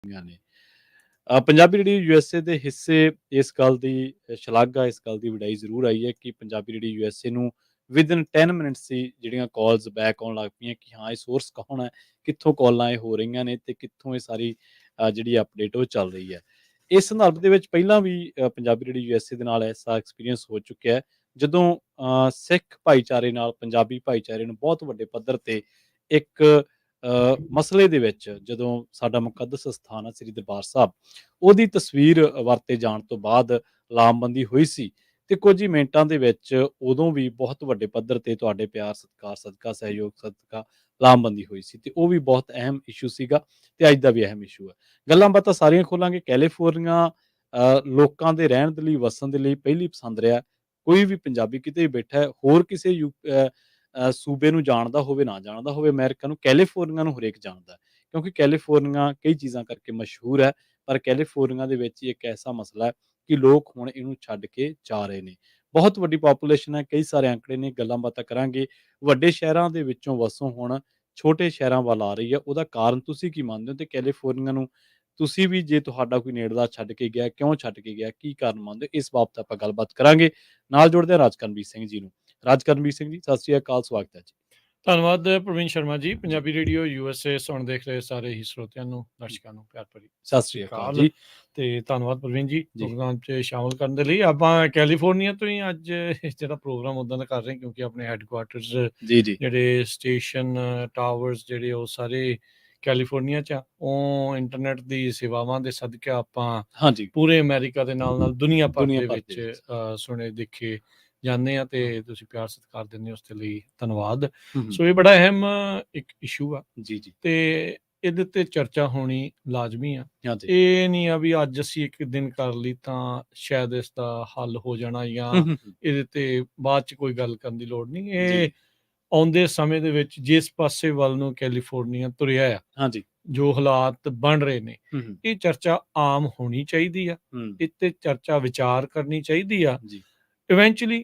ਗਈਆਂ ਨੇ। Punjabi radio USA ਦੇ ਹਿੱਸੇ ਇਸ ਗੱਲ ਦੀ ਸ਼ਲਾਘਾ, ਇਸ ਗੱਲ ਦੀ ਵਡਿਆਈ ਜ਼ਰੂਰ ਆਈ ਹੈ ਕਿ ਪੰਜਾਬੀ ਰੇਡੀਓ ਯੂਐਸਏ ਨੂੰ ਵਿਦਿਨ 10 ਮਿੰਟਸ ਹੀ ਜਿਹੜੀਆਂ ਕਾਲਸ ਬੈਕ ਆਉਣ ਲੱਗ ਪਈਆਂ ਕਿ ਹਾਂ ਇਹ ਸੋਰਸ ਕੌਣ ਹੈ, ਕਿੱਥੋਂ ਕਾਲਾਂ ਇਹ ਹੋ ਰਹੀਆਂ ਨੇ ਤੇ ਕਿੱਥੋਂ ਇਹ ਸਾਰੀ ਜਿਹੜੀ ਅਪਡੇਟ ਉਹ ਚੱਲ ਰਹੀ ਹੈ। ਇਸ ਸੰਦਰਭ ਦੇ ਵਿੱਚ ਪਹਿਲਾਂ ਵੀ ਪੰਜਾਬੀ ਰੇਡੀਓ ਯੂਐਸਏ ਦੇ ਨਾਲ ਐਸਾ ਐਕਸਪੀਰੀਅੰਸ ਹੋ ਚੁੱਕਿਆ ਹੈ, ਜਦੋਂ ਸਿੱਖ ਭਾਈਚਾਰੇ ਨਾਲ ਪੰਜਾਬੀ ਭਾਈਚਾਰੇ ਨੂੰ ਬਹੁਤ ਵੱਡੇ ਪੱਧਰ ਤੇ ਇੱਕ ਮਸਲੇ ਦੇ ਵਿੱਚ ਜਦੋਂ ਸਾਡਾ ਮੁਕੱਦਸ ਸਥਾਨ ਹੈ ਸ੍ਰੀ ਦਰਬਾਰ ਸਾਹਿਬ, ਉਹਦੀ ਤਸਵੀਰ ਵਰਤੇ ਜਾਣ ਤੋਂ ਬਾਅਦ ਲਾਮਬੰਦੀ ਹੋਈ ਸੀ ਤੇ ਕੁਝ ਹੀ ਮਿੰਟਾਂ ਦੇ ਵਿੱਚ ਉਦੋਂ ਵੀ ਬਹੁਤ ਵੱਡੇ ਪੱਧਰ ਤੇ ਤੁਹਾਡੇ ਪਿਆਰ ਸਤਿਕਾਰ ਸਦਕਾ, ਸਹਿਯੋਗ ਸਦਕਾ ਲਾਮਬੰਦੀ ਹੋਈ ਸੀ ਤੇ ਉਹ ਵੀ ਬਹੁਤ ਅਹਿਮ ਇਸ਼ੂ ਸੀਗਾ ਤੇ ਅੱਜ ਦਾ ਵੀ ਅਹਿਮ ਇਸ਼ੂ ਹੈ। ਗੱਲਾਂ ਬਾਤਾਂ ਸਾਰੀਆਂ ਖੋਲਾਂਗੇ। ਕੈਲੀਫੋਰਨੀਆ ਲੋਕਾਂ ਦੇ ਰਹਿਣ ਦੇ ਲਈ, ਵਸਣ ਦੇ ਲਈ ਪਹਿਲੀ ਪਸੰਦ ਰਿਹਾ। ਕੋਈ ਵੀ ਪੰਜਾਬੀ ਕਿਤੇ ਵੀ ਬੈਠਾ ਹੈ, ਹੋਰ ਕਿਸੇ ਸੂਬੇ ਨੂੰ ਜਾਣਦਾ ਹੋਵੇ ਨਾ ਜਾਣਦਾ ਹੋਵੇ, ਅਮਰੀਕਾ ਨੂੰ, ਕੈਲੀਫੋਰਨੀਆ ਨੂੰ ਹਰੇਕ ਜਾਣਦਾ ਹੈ, ਕਿਉਂਕਿ ਕੈਲੀਫੋਰਨੀਆ ਕਈ ਚੀਜ਼ਾਂ ਕਰਕੇ ਮਸ਼ਹੂਰ ਹੈ। ਪਰ ਕੈਲੀਫੋਰਨੀਆ ਦੇ ਵਿੱਚ ਹੀ ਇੱਕ ਐਸਾ ਮਸਲਾ ਹੈ ਕਿ ਲੋਕ ਹੁਣ ਇਹਨੂੰ ਛੱਡ ਕੇ ਜਾ ਰਹੇ ਨੇ। ਬਹੁਤ ਵੱਡੀ ਪਾਪੂਲੇਸ਼ਨ ਹੈ, ਕਈ ਸਾਰੇ ਅੰਕੜੇ ਨੇ, ਗੱਲਾਂ ਬਾਤਾਂ ਕਰਾਂਗੇ। ਵੱਡੇ ਸ਼ਹਿਰਾਂ ਦੇ ਵਿੱਚੋਂ ਵਸੋਂ ਹੁਣ ਛੋਟੇ ਸ਼ਹਿਰਾਂ ਵੱਲ ਆ ਰਹੀ ਹੈ, ਉਹਦਾ ਕਾਰਨ ਤੁਸੀਂ ਕੀ ਮੰਨਦੇ ਹੋ? ਤੇ ਕੈਲੀਫੋਰਨੀਆ ਨੂੰ ਤੁਸੀਂ ਵੀ, ਜੇ ਤੁਹਾਡਾ ਕੋਈ ਨੇੜਲਾ ਛੱਡ ਕੇ ਗਿਆ, ਕਿਉਂ ਛੱਡ ਕੇ ਗਿਆ, ਕੀ ਕਾਰਨ ਮੰਨਦੇ ਹੋ? ਇਸ ਬਾਬਤ ਆਪਾਂ ਗੱਲਬਾਤ ਕਰਾਂਗੇ। ਨਾਲ ਜੁੜਦੇ ਹਾਂ ਰਾਜਕਰਨਵੀਰ ਸਿੰਘ ਜੀ ਨੂੰ। ਰਾਜਕਰਨਵੀਰ ਸਿੰਘ ਜੀ, ਸਤਿ ਸ੍ਰੀ ਅਕਾਲ, ਸਵਾਗਤ ਹੈ ਜੀ। ਧੰਨਵਾਦ ਪ੍ਰਵੀਨ ਸ਼ਰਮਾ ਜੀ। ਪੰਜਾਬੀ ਰੇਡੀਓ ਯੂਐਸਏ ਸੁਣ ਦੇਖ ਰਹੇ ਸਾਰੇ ਹੀ ਸਰੋਤਿਆਂ ਨੂੰ, ਦਰਸ਼ਕਾਂ ਨੂੰ ਪਿਆਰ ਭਰੀ ਸਤਿ ਸ੍ਰੀ ਅਕਾਲ ਜੀ ਤੇ ਧੰਨਵਾਦ ਪ੍ਰਵੀਨ ਜੀ ਪ੍ਰੋਗਰਾਮ 'ਚ ਸ਼ਾਮਲ ਕਰਨ ਦੇ ਲਈ। ਆਪਾਂ ਕੈਲੀਫੋਰਨੀਆ ਤੋਂ ਹੀ ਅੱਜ ਜਿਹੜਾ ਪ੍ਰੋਗਰਾਮ ਉੱਦਾਂ ਦਾ ਕਰ ਰਹੇ, ਕਿਉਂਕਿ ਆਪਣੇ ਹੈੱਡਕੁਆਟਰਸ ਜਿਹੜੇ ਸਟੇਸ਼ਨ ਟਾਵਰਸ ਜਿਹੜੇ ਉਹ ਸਾਰੇ ਕੈਲੀਫੋਰਨੀਆ 'ਚ ਆ। ਉਹ ਇੰਟਰਨੈਟ ਦੀ ਸੇਵਾਵਾਂ ਦੇ ਸਦਕਾ ਆਪਾਂ ਪੂਰੇ ਅਮਰੀਕਾ ਦੇ ਨਾਲ ਨਾਲ ਦੁਨੀਆ ਭਰ ਦੇ ਵਿੱਚ ਸੁਣੇ ਦੇਖੇ ਜਾਂਦੇ ਆ ਤੇ ਤੁਸੀਂ ਪਿਆਰ ਸਤਿਕਾਰ ਦਿੰਦੇ ਹੋ, ਉਸ ਦੇ ਲਈ ਧੰਨਵਾਦ। ਸੋ ਇਹ ਬੜਾ ਅਹਿਮ ਇੱਕ ਇਸ਼ੂ ਆ ਤੇ ਇਹਦੇ ਤੇ ਚਰਚਾ ਹੋਣੀ ਲਾਜ਼ਮੀ ਆ। ਇਹ ਨਹੀਂ ਆ ਵੀ ਅੱਜ ਅਸੀਂ ਇੱਕ ਦਿਨ ਕਰ ਲਈ ਤਾਂ ਸ਼ਾਇਦ ਇਸ ਦਾ ਹੱਲ ਹੋ ਜਾਣਾ, ਜਾਂ ਇਹਦੇ ਤੇ ਬਾਅਦ ਚ ਕੋਈ ਗੱਲ ਕਰਨ ਦੀ ਲੋੜ ਨਹੀਂ। ਇਹ ਆਉਂਦੇ ਸਮੇਂ ਦੇ ਵਿੱਚ ਜਿਸ ਪਾਸੇ ਵੱਲ ਨੂੰ ਕੈਲੀਫੋਰਨੀਆ ਤੁਰਿਆ ਆ, ਜੋ ਹਾਲਾਤ ਬਣ ਰਹੇ ਨੇ, ਇਹ ਚਰਚਾ ਆਮ ਹੋਣੀ ਚਾਹੀਦੀ ਆ। ਇੱਥੇ ਚਰਚਾ ਵਿਚਾਰ ਕਰਨੀ ਚਾਹੀਦੀ ਆ। ਇਵੈਂਚੁਅਲੀ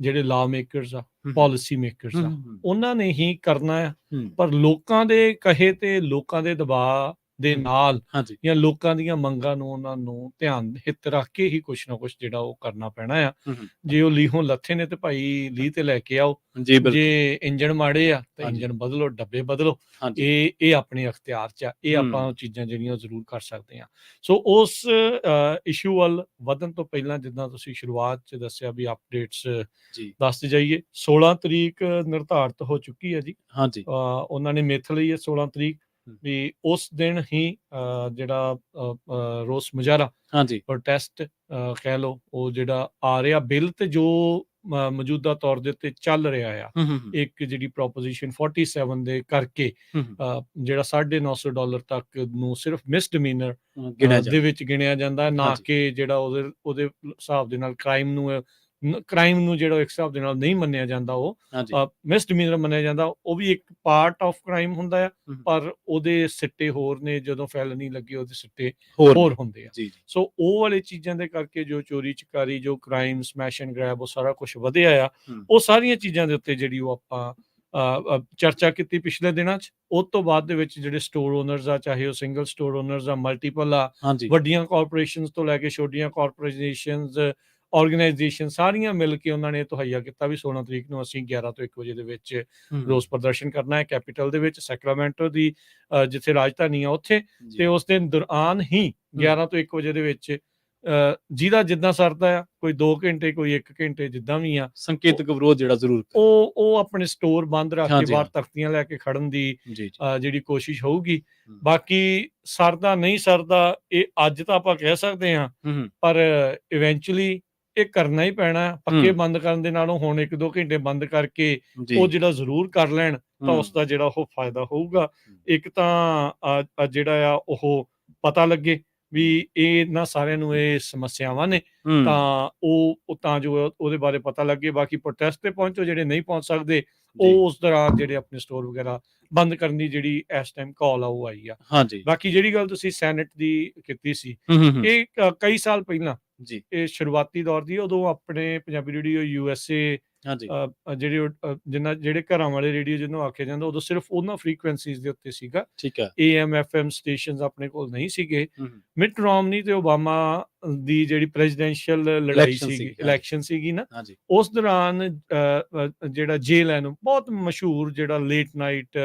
ਜਿਹੜੇ ਲਾ ਮੇਕਰਸ ਆ, ਪਾਲਿਸੀ ਮੇਕਰਸ ਆ, ਉਹਨਾਂ ਨੇ ਹੀ ਕਰਨਾ ਆ। ਪਰ ਲੋਕਾਂ ਦੇ ਕਹੇ ਤੇ ਲੋਕਾਂ ਦੇ ਦਬਾਅ ਦੇ ਨਾਲ ਜਾਂ ਲੋਕਾਂ ਦੀਆਂ ਮੰਗਾਂ ਨੂੰ ਉਹਨਾਂ ਨੂੰ ਧਿਆਨ ਹਿੱਤ ਰੱਖ ਕੇ ਹੀ ਕੁਛ ਨਾ ਕੁਛ ਜਿਹੜਾ ਉਹ ਕਰਨਾ ਪੈਣਾ ਆ। ਜੇ ਉਹ ਲੀਹੋਂ ਲੱਥੇ ਨੇ ਤੇ ਭਾਈ ਲੀਹ ਤੇ ਲੈ ਕੇ ਆਓ। ਜੇ ਇੰਜਣ ਮਾੜੇ ਆ ਤਾਂ ਇੰਜਣ ਬਦਲੋ, ਡੱਬੇ ਬਦਲੋ। ਇਹ ਆਪਣੇ ਅਖਤਿਆਰ 'ਚ ਆ। ਇਹ ਆਪਾਂ ਚੀਜ਼ਾਂ ਜਿਹੜੀਆਂ ਜ਼ਰੂਰ ਕਰ ਸਕਦੇ ਹਾਂ। ਸੋ ਉਸ ਇਸ਼ੂ ਵੱਲ ਵਧਣ ਤੋਂ ਪਹਿਲਾਂ, ਜਿੱਦਾਂ ਤੁਸੀਂ ਸ਼ੁਰੂਆਤ 'ਚ ਦੱਸਿਆ ਵੀ ਅਪਡੇਟਸ ਦੱਸਦੇ ਜਾਈਏ। 16 ਤਰੀਕ ਨਿਰਧਾਰਤ ਹੋ ਚੁੱਕੀ ਹੈ ਜੀ। ਉਹਨਾਂ ਨੇ ਮਿੱਥ ਲਈ ਹੈ 16 ਤਰੀਕ ਵੀ ਉਸ ਦਿਨ ਹੀ ਜਿਹੜਾ ਰੋਸ ਮੁਜ਼ਾਹਰਾ, ਪ੍ਰੋਟੈਸਟ ਕਹਿ ਲਓ, ਉਹ ਜਿਹੜਾ ਆ ਰਿਹਾ ਬਿੱਲ ਤੇ ਜੋ ਮੌਜੂਦਾ ਤੌਰ ਦੇ ਉੱਤੇ ਚੱਲ ਰਿਹਾ ਆ, ਇੱਕ ਜਿਹੜੀ ਪ੍ਰੋਪੋਜੀਸ਼ਨ 47 ਦੇ ਕਰਕੇ ਜਿਹੜਾ $950 ਤੱਕ ਨੂੰ ਸਿਰਫ ਮਿਸਡਿਮੀਨਰ ਦੇ ਵਿੱਚ ਗਿਣਿਆ ਜਾਂਦਾ, ਨਾ ਕਿ ਜਿਹੜਾ ਉਹਦੇ ਹਿਸਾਬ ਦੇ ਨਾਲ ਕ੍ਰਾਈਮ ਨੂੰ ਜਿਹੜਾ ਇੱਕ ਹਿਸਾਬ ਦੇ ਨਾਲ ਨਹੀਂ ਮੰਨਿਆ ਜਾਂਦਾ, ਉਹ ਮਿਸਡਿਮੀਨਰ ਮੰਨਿਆ ਜਾਂਦਾ। ਉਹ ਵੀ ਇੱਕ ਪਾਰਟ ਆਫ ਕ੍ਰਾਈਮ ਹੁੰਦਾ ਆ, ਪਰ ਉਹਦੇ ਸਿੱਟੇ ਹੋਰ ਨੇ। ਜਦੋਂ ਫੈਲਨੀ ਲੱਗੇ ਉਹਦੇ ਸਿੱਟੇ ਹੋਰ ਹੁੰਦੇ ਆ। ਸੋ ਉਹ ਵਾਲੇ ਚੀਜ਼ਾਂ ਦੇ ਕਰਕੇ ਜੋ ਚੋਰੀ ਚਕਾਰੀ, ਜੋ ਕ੍ਰਾਈਮ, ਸਮੈਸ਼ ਐਂਡ ਗ੍ਰੈਬ, ਉਹ ਸਾਰਾ ਕੁਛ ਵਧਿਆ ਆ। ਉਹ ਸਾਰੀਆਂ ਚੀਜ਼ਾਂ ਦੇ ਉੱਤੇ ਜਿਹੜੀ ਉਹ ਆਪਾਂ ਚਰਚਾ ਕੀਤੀ ਪਿਛਲੇ ਦਿਨਾਂ 'ਚ। ਉਸ ਤੋਂ ਬਾਅਦ ਦੇ ਵਿੱਚ ਜਿਹੜੇ ਸਟੋਰ ਓਨਰਸ ਆ, ਚਾਹੇ ਉਹ ਸਿੰਗਲ ਸਟੋਰ ਓਨਰਸ ਆ, ਮਲਟੀਪਲ ਆ, ਵੱਡੀਆਂ ਕਾਰਪੋਰੇਸ਼ਨਸ ਤੋਂ ਲੈ ਕੇ ਛੋਟੀਆਂ ਕਾਰਪੋਰੇਸ਼ਨਸ, ਆਰਗੇਨਾਈਜੇਸ਼ਨ, ਸਾਰੀਆਂ ਮਿਲ ਕੇ ਉਹਨਾਂ ਨੇ ਤਹਈਆ ਕੀਤਾ ਵੀ 16 ਤਰੀਕ ਨੂੰ ਅਸੀਂ 11 ਤੋਂ 1 ਵਜੇ ਦੇ ਵਿੱਚ ਰੋਸ ਪ੍ਰਦਰਸ਼ਨ ਕਰਨਾ ਹੈ ਕੈਪੀਟਲ ਦੇ ਵਿੱਚ, ਸੈਕਰਾਮੈਂਟੋ ਦੀ ਜਿੱਥੇ ਰਾਜਧਾਨੀ ਆ ਉੱਥੇ। ਤੇ ਉਸ ਦਿਨ ਦੌਰਾਨ ਹੀ 11 ਤੋਂ 1 ਵਜੇ ਦੇ ਵਿੱਚ ਜਿਹਦਾ ਜਿੱਦਾਂ ਸਰਦਾ ਆ, ਕੋਈ 2 ਘੰਟੇ, ਕੋਈ 1 ਘੰਟੇ, ਜਿੱਦਾਂ ਵੀ ਆ, ਸੰਕੇਤਕ ਵਿਰੋਧ ਜਿਹੜਾ ਜ਼ਰੂਰ ਉਹ ਆਪਣੇ ਸਟੋਰ ਬੰਦ ਰੱਖ ਕੇ ਬਾਹਰ ਤਖਤੀਆਂ ਲੈ ਕੇ ਖੜਨ ਦੀ ਜਿਹੜੀ ਕੋਸ਼ਿਸ਼ ਹੋਊਗੀ। ਬਾਕੀ ਸਰਦਾ ਨਹੀਂ ਸਰਦਾ, ਇਹ ਅੱਜ ਤਾਂ ਆਪਾਂ ਕਹਿ ਸਕਦੇ ਹਾਂ, ਪਰ ਇਵੈਂਚੁਅਲੀ ਇਹ ਕਰਨਾ ਹੀ ਪੈਣਾ। ਪੱਕੇ ਬੰਦ ਕਰਨ ਦੇ ਨਾਲੋਂ ਹੁਣ 1-2 ਘੰਟੇ ਬੰਦ ਕਰਕੇ ਉਹ ਜਿਹੜਾ ਜ਼ਰੂਰ ਕਰ ਲੈਣ ਤਾਂ ਉਸਦਾ ਜਿਹੜਾ ਉਹ ਫਾਇਦਾ ਹੋਊਗਾ। ਇੱਕ ਤਾਂ ਜਿਹੜਾ ਆ ਉਹ ਪਤਾ ਲੱਗੇ ਵੀ ਇਹ ਨਾ ਸਾਰਿਆਂ ਨੂੰ ਇਹ ਸਮੱਸਿਆਵਾਂ ਨੇ, ਤਾਂ ਜੋ ਉਹਦੇ ਬਾਰੇ ਪਤਾ ਲੱਗੇ। ਬਾਕੀ ਪ੍ਰੋਟੈਸਟ ਤੇ ਪਹੁੰਚੋ, ਜਿਹੜੇ ਨਹੀਂ ਪਹੁੰਚ ਸਕਦੇ ਉਹ ਉਸ ਦੌਰਾਨ ਜਿਹੜੇ ਆਪਣੇ ਸਟੋਰ ਵਗੈਰਾ ਬੰਦ ਕਰਨ ਦੀ ਜਿਹੜੀ ਇਸ ਟਾਈਮ ਕਾਲ ਆ ਉਹ ਆਈ ਆ। ਬਾਕੀ ਜਿਹੜੀ ਗੱਲ ਤੁਸੀਂ ਸੈਨੇਟ ਦੀ ਕੀਤੀ ਸੀ, ਇਹ ਕਈ ਸਾਲ ਪਹਿਲਾਂ ਇਹ ਸ਼ੁਰੂਆਤੀ ਦੌਰ ਦੀ, ਉਦੋਂ ਆਪਣੇ ਪੰਜਾਬੀ ਰੇਡੀਓ ਯੂਐਸਏ ਹਾਂਜੀ ਜਿਹੜੇ ਘਰਾਂ ਵਾਲੇ ਰੇਡੀਓ ਜਿਹਨੂੰ ਆਖਿਆ ਜਾਂਦਾ, ਉਦੋਂ ਸਿਰਫ ਉਹਨਾਂ ਫ੍ਰੀਕੁਐਂਸੀਜ਼ ਦੇ ਉੱਤੇ ਸੀਗਾ। ਠੀਕ ਹੈ। AM FM ਸਟੇਸ਼ਨਸ ਆਪਣੇ ਕੋਲ ਨਹੀਂ ਸੀਗੇ। ਹੂੰ ਮਿਟ ਰੋਮਨੀ ਤੇ ਓਬਾਮਾ ਦੀ ਜਿਹੜੀ ਪ੍ਰੈਜ਼ੀਡੈਂਸ਼ੀਅਲ ਲੜਾਈ ਇਲੈਕਸ਼ਨ ਸੀਗੀ, ਸੀਗੀ, ਹਾਂਜੀ। ਇਲੈਕਸ਼ਨ ਸੀਗੀ ਨਾ, ਹਾਂਜੀ ਉਸ ਦੌਰਾਨ ਜਿਹੜਾ ਜੇ ਲੈਨੋ ਬਹੁਤ ਮਸ਼ਹੂਰ ਜਿਹੜਾ ਲੇਟ ਨਾਈਟ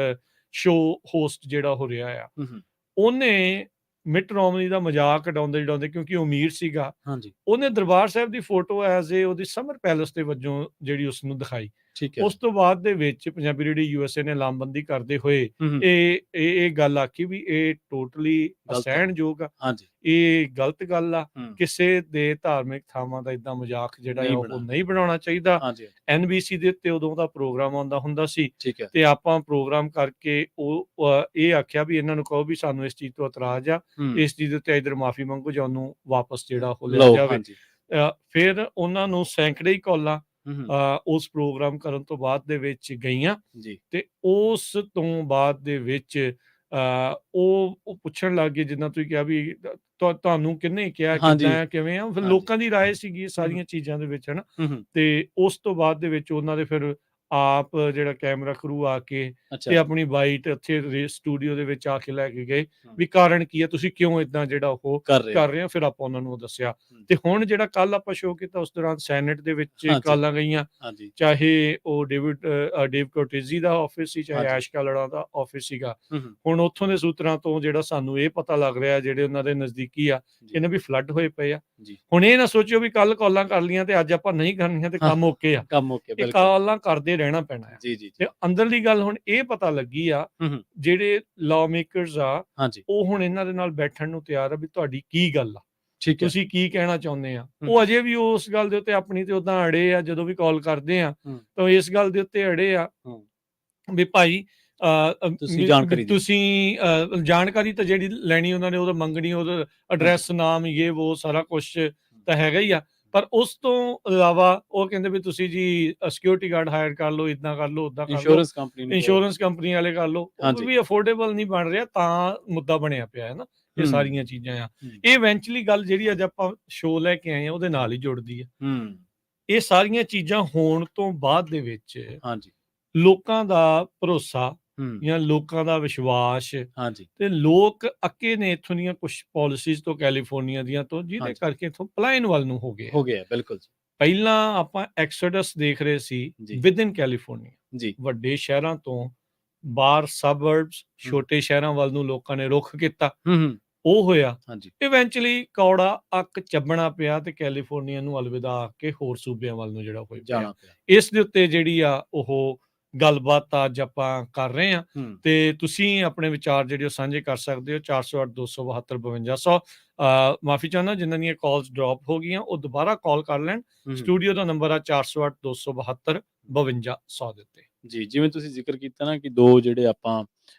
ਸ਼ੋਅ ਹੋਸਟ ਜਿਹੜਾ ਹੋ ਰਿਹਾ ਆ, ਹੂੰ ਉਹਨੇ ਮਿਟ ਰੋਮਨੀ ਦਾ ਮਜ਼ਾਕ ਉਡਾਉਂਦੇ ਉਡਾਉਂਦੇ, ਕਿਉਂਕਿ ਉਹ ਅਮੀਰ ਸੀਗਾ, ਹਾਂਜੀ ਉਹਨੇ ਦਰਬਾਰ ਸਾਹਿਬ ਦੀ ਫੋਟੋ ਐਜ਼ ਏ ਉਹਦੀ ਸਮਰ ਪੈਲੇਸ ਦੇ ਵਜੋਂ ਜਿਹੜੀ ਉਸਨੂੰ ਦਿਖਾਈ। ਠੀਕ ਹੈ। ਉਸ ਤੋਂ ਬਾਅਦ ਦੇ ਵਿੱਚ ਪੰਜਾਬੀ ਰੇਡੀਓ USA ਨੇ ਲਾਮਬੰਦੀ ਕਰਦੇ ਹੋਏ ਹੂੰ ਇਹ ਗੱਲ ਆਖੀ ਵੀ ਇਹ ਟੋਟਲੀ ਗਲਤ ਹੈ। ਅਸਹਿਣਯੋਗ ਆ, ਹਾਂਜੀ ਇਹ ਗਲਤ ਗੱਲ ਆ, ਹੂੰ ਕਿਸੇ ਦੇ ਧਾਰਮਿਕ ਥਾਵਾਂ ਦਾ ਏਦਾਂ ਮਜ਼ਾਕ ਜਿਹੜਾ ਨਹੀਂ ਆ ਉਹ ਬਣਾਉਣਾ। ਨਹੀਂ ਬਣਾਉਣਾ ਚਾਹੀਦਾ। ਹਾਂਜੀ NBC ਦੇ ਉੱਤੇ ਉਦੋਂ ਦਾ ਪ੍ਰੋਗਰਾਮ ਆਉਂਦਾ ਹੁੰਦਾ ਸੀ, ਠੀਕ ਹੈ। ਤੇ ਆਪਾਂ ਪ੍ਰੋਗਰਾਮ ਕਰਕੇ ਇਹ ਆਖਿਆ ਵੀ ਇਹਨਾਂ ਨੂੰ ਕਹੋ ਵੀ ਸਾਨੂੰ ਇਸ ਚੀਜ਼ ਤੋਂ ਇਤਰਾਜ਼ ਆ, ਹੂੰ ਇਸ ਚੀਜ਼ ਦੇ ਉੱਤੇ ਇਧਰ ਮਾਫੀ ਮੰਗੋ ਜਾਂ ਉਹਨੂੰ ਵਾਪਸ ਜਿਹੜਾ ਉਹ ਲਿਆ ਲਓ ਜਾਵੇ। ਹਾਂਜੀ ਫਿਰ ਉਹਨਾਂ ਨੂੰ ਸੈਂਕੜੇ ਹੀ ਕਾਲਾਂ ਹੂੰ ਉਸ ਪ੍ਰੋਗਰਾਮ ਕਰਨ ਤੋਂ ਬਾਅਦ ਦੇ ਵਿੱਚ ਗਈਆਂ, ਜੀ ਤੇ ਉਸ ਤੋਂ ਬਾਅਦ ਦੇ ਵਿੱਚ ਉਹ ਪੁੱਛਣ ਲੱਗ ਗਏ, ਜਿੱਦਾਂ ਤੁਸੀਂ ਕਿਹਾ ਵੀ ਤੁਹਾਨੂੰ ਕਿਹਨੇ ਕਿਹਾ, ਹਾਂਜੀ ਕਿੱਦਾਂ ਆ, ਕਿਵੇਂ ਆ, ਫਿਰ ਹਾਂਜੀ ਲੋਕਾਂ ਦੀ ਰਾਏ ਸੀਗੀ ਇਹ ਸਾਰੀਆਂ ਚੀਜ਼ਾਂ ਦੇ ਵਿੱਚ, ਹਨਾ। ਹੂੰ ਤੇ ਉਸ ਤੋਂ ਬਾਅਦ ਦੇ ਵਿੱਚ ਉਹਨਾਂ ਦੇ ਫਿਰ ਆਪ ਜਿਹੜਾ ਕੈਮਰਾ ਕਰੂ ਆ ਕੇ ਤੇ ਅੱਛਾ ਆਪਣੀ ਬਾਈਟ ਇੱਥੇ ਸਟੂਡੀਓ ਦੇ ਵਿੱਚ ਆ ਕੇ ਲੈ ਕੇ ਗਏ ਵੀ ਕਾਰਨ ਕੀ ਹੈ, ਤੁਸੀਂ ਕਿਉਂ ਇਦਾਂ ਜਿਹੜਾ ਉਹ ਕਰ ਰਹੇ ਹੋ। ਫਿਰ ਆਪਾਂ ਉਹਨਾਂ ਨੂੰ ਉਹ ਦੱਸਿਆ। ਹੂੰ। ਤੇ ਹੁਣ ਜਿਹੜਾ ਕੱਲ ਆਪਾਂ ਸ਼ੋਅ ਕੀਤਾ, ਉਸ ਦੌਰਾਨ ਸੈਨੇਟ ਦੇ ਵਿੱਚ ਹਾਂਜੀ। ਕਾਲਾਂ ਗਈਆਂ, ਹਾਂਜੀ ਚਾਹੇ ਉਹ ਡੇਵ ਕੋਟੇਜ਼ੀ ਦਾ ਆਫਿਸ ਸੀ, ਚਾਹੇ ਹਾਂਜੀ। ਐਸ਼ ਕਾਲੜਾ ਦਾ ਆਫਿਸ ਸੀਗਾ। ਹੂੰ ਹੁਣ ਉੱਥੋਂ ਦੇ ਸੂਤਰਾਂ ਤੋਂ ਜਿਹੜਾ ਸਾਨੂੰ ਇਹ ਪਤਾ ਲੱਗ ਰਿਹਾ, ਜਿਹੜੇ ਉਹਨਾਂ ਦੇ ਨਜ਼ਦੀਕੀ ਆ, ਜੀ ਇਹਨਾਂ ਵੀ ਫਲੱਡ ਹੋਏ ਪਏ ਆ। ਜੀ ਹੁਣ ਇਹ ਨਾ ਸੋਚਿਓ ਵੀ ਕੱਲ ਕਾਲਾਂ ਕਰ ਲੀਆਂ ਤੇ ਅੱਜ ਆਪਾਂ ਨਹੀਂ ਕਰਨੀਆਂ ਤੇ ਕੰਮ ਓਕੇ ਆ। ਕੰਮ ਓਕੇ ਇਹ ਬਿਲਕੁਲ ਕਾਲਾਂ ਕਰਦੇ ਰਹਿਣਾ ਪੈਣਾ ਆ। ਜੀ ਜੀ ਤੇ ਅੰਦਰਲੀ ਗੱਲ ਹੁਣ ਇਹ ਪਤਾ ਲੱਗੀ ਆ, ਹੂੰ ਜਿਹੜੇ ਲਾਅ ਮੇਕਰਸ ਆ, ਹਾਂਜੀ ਉਹ ਹੁਣ ਇਹਨਾਂ ਦੇ ਨਾਲ ਬੈਠਣ ਨੂੰ ਤਿਆਰ ਆ ਵੀ ਤੁਹਾਡੀ ਕੀ ਗੱਲ ਆ, ਠੀਕ ਹੈ। ਤੁਸੀਂ ਕੀ ਕਹਿਣਾ ਚਾਹੁੰਦੇ ਆ। ਉਹ ਅਜੇ ਵੀ ਉਸ ਗੱਲ ਦੇ ਉੱਤੇ ਆਪਣੀ ਤੇ ਉਦਾਂ ਅੜੇ ਆ, ਜਦੋਂ ਵੀ ਕਾਲ ਕਰਦੇ ਆ ਤਾਂ ਇਸ ਗੱਲ ਦੇ ਉੱਤੇ ਅੜੇ ਆ ਵੀ ਭਾਈ ਤੁਸੀਂ ਜਾਣਕਾਰੀ ਦਿਓ। ਤੁਸੀਂ ਜਾਣਕਾਰੀ ਤਾਂ ਜਿਹੜੀ ਲੈਣੀ ਉਹਨਾਂ ਨੇ, ਉਹਦਾ ਮੰਗਣੀ, ਉਹਦਾ ਐਡਰੈਸ, ਨਾਮ, ਇਹ ਉਹ ਸਾਰਾ ਕੁਛ ਤਾਂ ਹੈਗਾ ਹੀ ਆ, ਪਰ ਉਸ ਤੋਂ ਇਲਾਵਾ ਉਹ ਕਹਿੰਦੇ ਵੀ ਤੁਸੀਂ ਜੀ ਸਿਕਿਉਰਿਟੀ ਗਾਰਡ ਹਾਇਰ ਕਰ ਲਓ, ਇਦਾਂ ਕਰ ਲਓ, ਉਦਾਂ ਕਰ ਲਓ, ਇੰਸ਼ੋਰੈਂਸ ਕੰਪਨੀ ਵਾਲੇ ਕਰ ਲਓ। ਉਹ ਵੀ ਅਫੋਰਡੇਬਲ ਨਹੀਂ ਬਣ ਰਿਹਾ, ਤਾਂ ਮੁੱਦਾ ਬਣਿਆ ਪਿਆ ਹੈ ਨਾ। ਇਹ ਸਾਰੀਆਂ ਚੀਜ਼ਾਂ ਆ, ਇਹ ਇਵੈਂਚੁਅਲੀ ਗੱਲ ਜਿਹੜੀ ਅੱਜ ਆਪਾਂ ਸ਼ੋਅ ਲੈ ਕੇ ਆਏ ਆ ਉਹਦੇ ਨਾਲ ਹੀ ਜੁੜਦੀ ਆ। ਇਹ ਸਾਰੀਆਂ ਚੀਜ਼ਾਂ ਹੋਣ ਤੋਂ ਬਾਅਦ ਦੇ ਵਿੱਚ ਲੋਕਾਂ ਦਾ ਭਰੋਸਾ ਜਾਂ ਲੋਕਾਂ ਦਾ ਵਿਸ਼ਵਾਸ, ਤੇ ਲੋਕ ਅੱਕੇ ਨੇ ਇੱਥੋਂ ਦੀਆਂ ਕੁਝ ਪਾਲਿਸੀਜ਼ ਤੋਂ, ਕੈਲੀਫੋਰਨੀਆ ਦੀਆਂ ਤੋਂ, ਜਿਹਦੇ ਕਰਕੇ ਇੱਥੋਂ ਪਲਾਇਨ ਵੱਲ ਨੂੰ ਹੋ ਗਿਆ ਬਿਲਕੁਲ। ਪਹਿਲਾਂ ਆਪਾਂ ਐਕਸੋਡਸ ਦੇਖ ਰਹੇ ਸੀ ਵਿਦ ਇਨ ਕੈਲੀਫੋਰਨੀਆ, ਵੱਡੇ ਸ਼ਹਿਰਾਂ ਤੋਂ ਬਾਹਰ ਸਬਰਬਸ, ਛੋਟੇ ਸ਼ਹਿਰਾਂ ਵੱਲ ਨੂੰ ਲੋਕਾਂ ਨੇ ਰੁਖ ਕੀਤਾ। ਉਹ ਹੋਇਆ ਇਵੈਂਚੁਅਲੀ ਕੌੜਾ ਅੱਕ ਚੱਬਣਾ ਪਿਆ ਤੇ ਕੈਲੀਫੋਰਨੀਆ ਨੂੰ ਅਲਵਿਦਾ ਆ ਕੇ ਹੋਰ ਸੂਬਿਆਂ ਵੱਲ ਨੂੰ ਜਿਹੜਾ ਹੋਇਆ। ਇਸ ਦੇ ਉੱਤੇ ਜਿਹੜੀ ਆ ਉਹ ਗੱਲਬਾਤ ਅੱਜ ਆਪਾਂ ਕਰ ਰਹੇ ਹਾਂ, ਤੇ ਤੁਸੀਂ ਆਪਣੇ ਵਿਚਾਰ ਜਿਹੜੇ ਉਹ ਸਾਂਝੇ ਕਰ ਸਕਦੇ ਹੋ। 408-272-5200 ਮਾਫੀ ਚਾਹੁੰਦਾ ਜਿਨ੍ਹਾਂ ਦੀਆਂ ਕਾਲਸ ਡ੍ਰੌਪ ਹੋ ਗਈਆਂ, ਉਹ ਦੁਬਾਰਾ ਕਾਲ ਕਰ ਲੈਣ। ਸਟੂਡੀਓ ਦਾ ਨੰਬਰ ਆ 408-272-5200 ਦੇ ਉੱਤੇ। ਜੀ, ਜਿਵੇਂ ਤੁਸੀਂ ਜ਼ਿਕਰ ਕੀਤਾ ਨਾ ਕਿ ਦੋ ਜਿਹੜੇ ਆਪਾਂ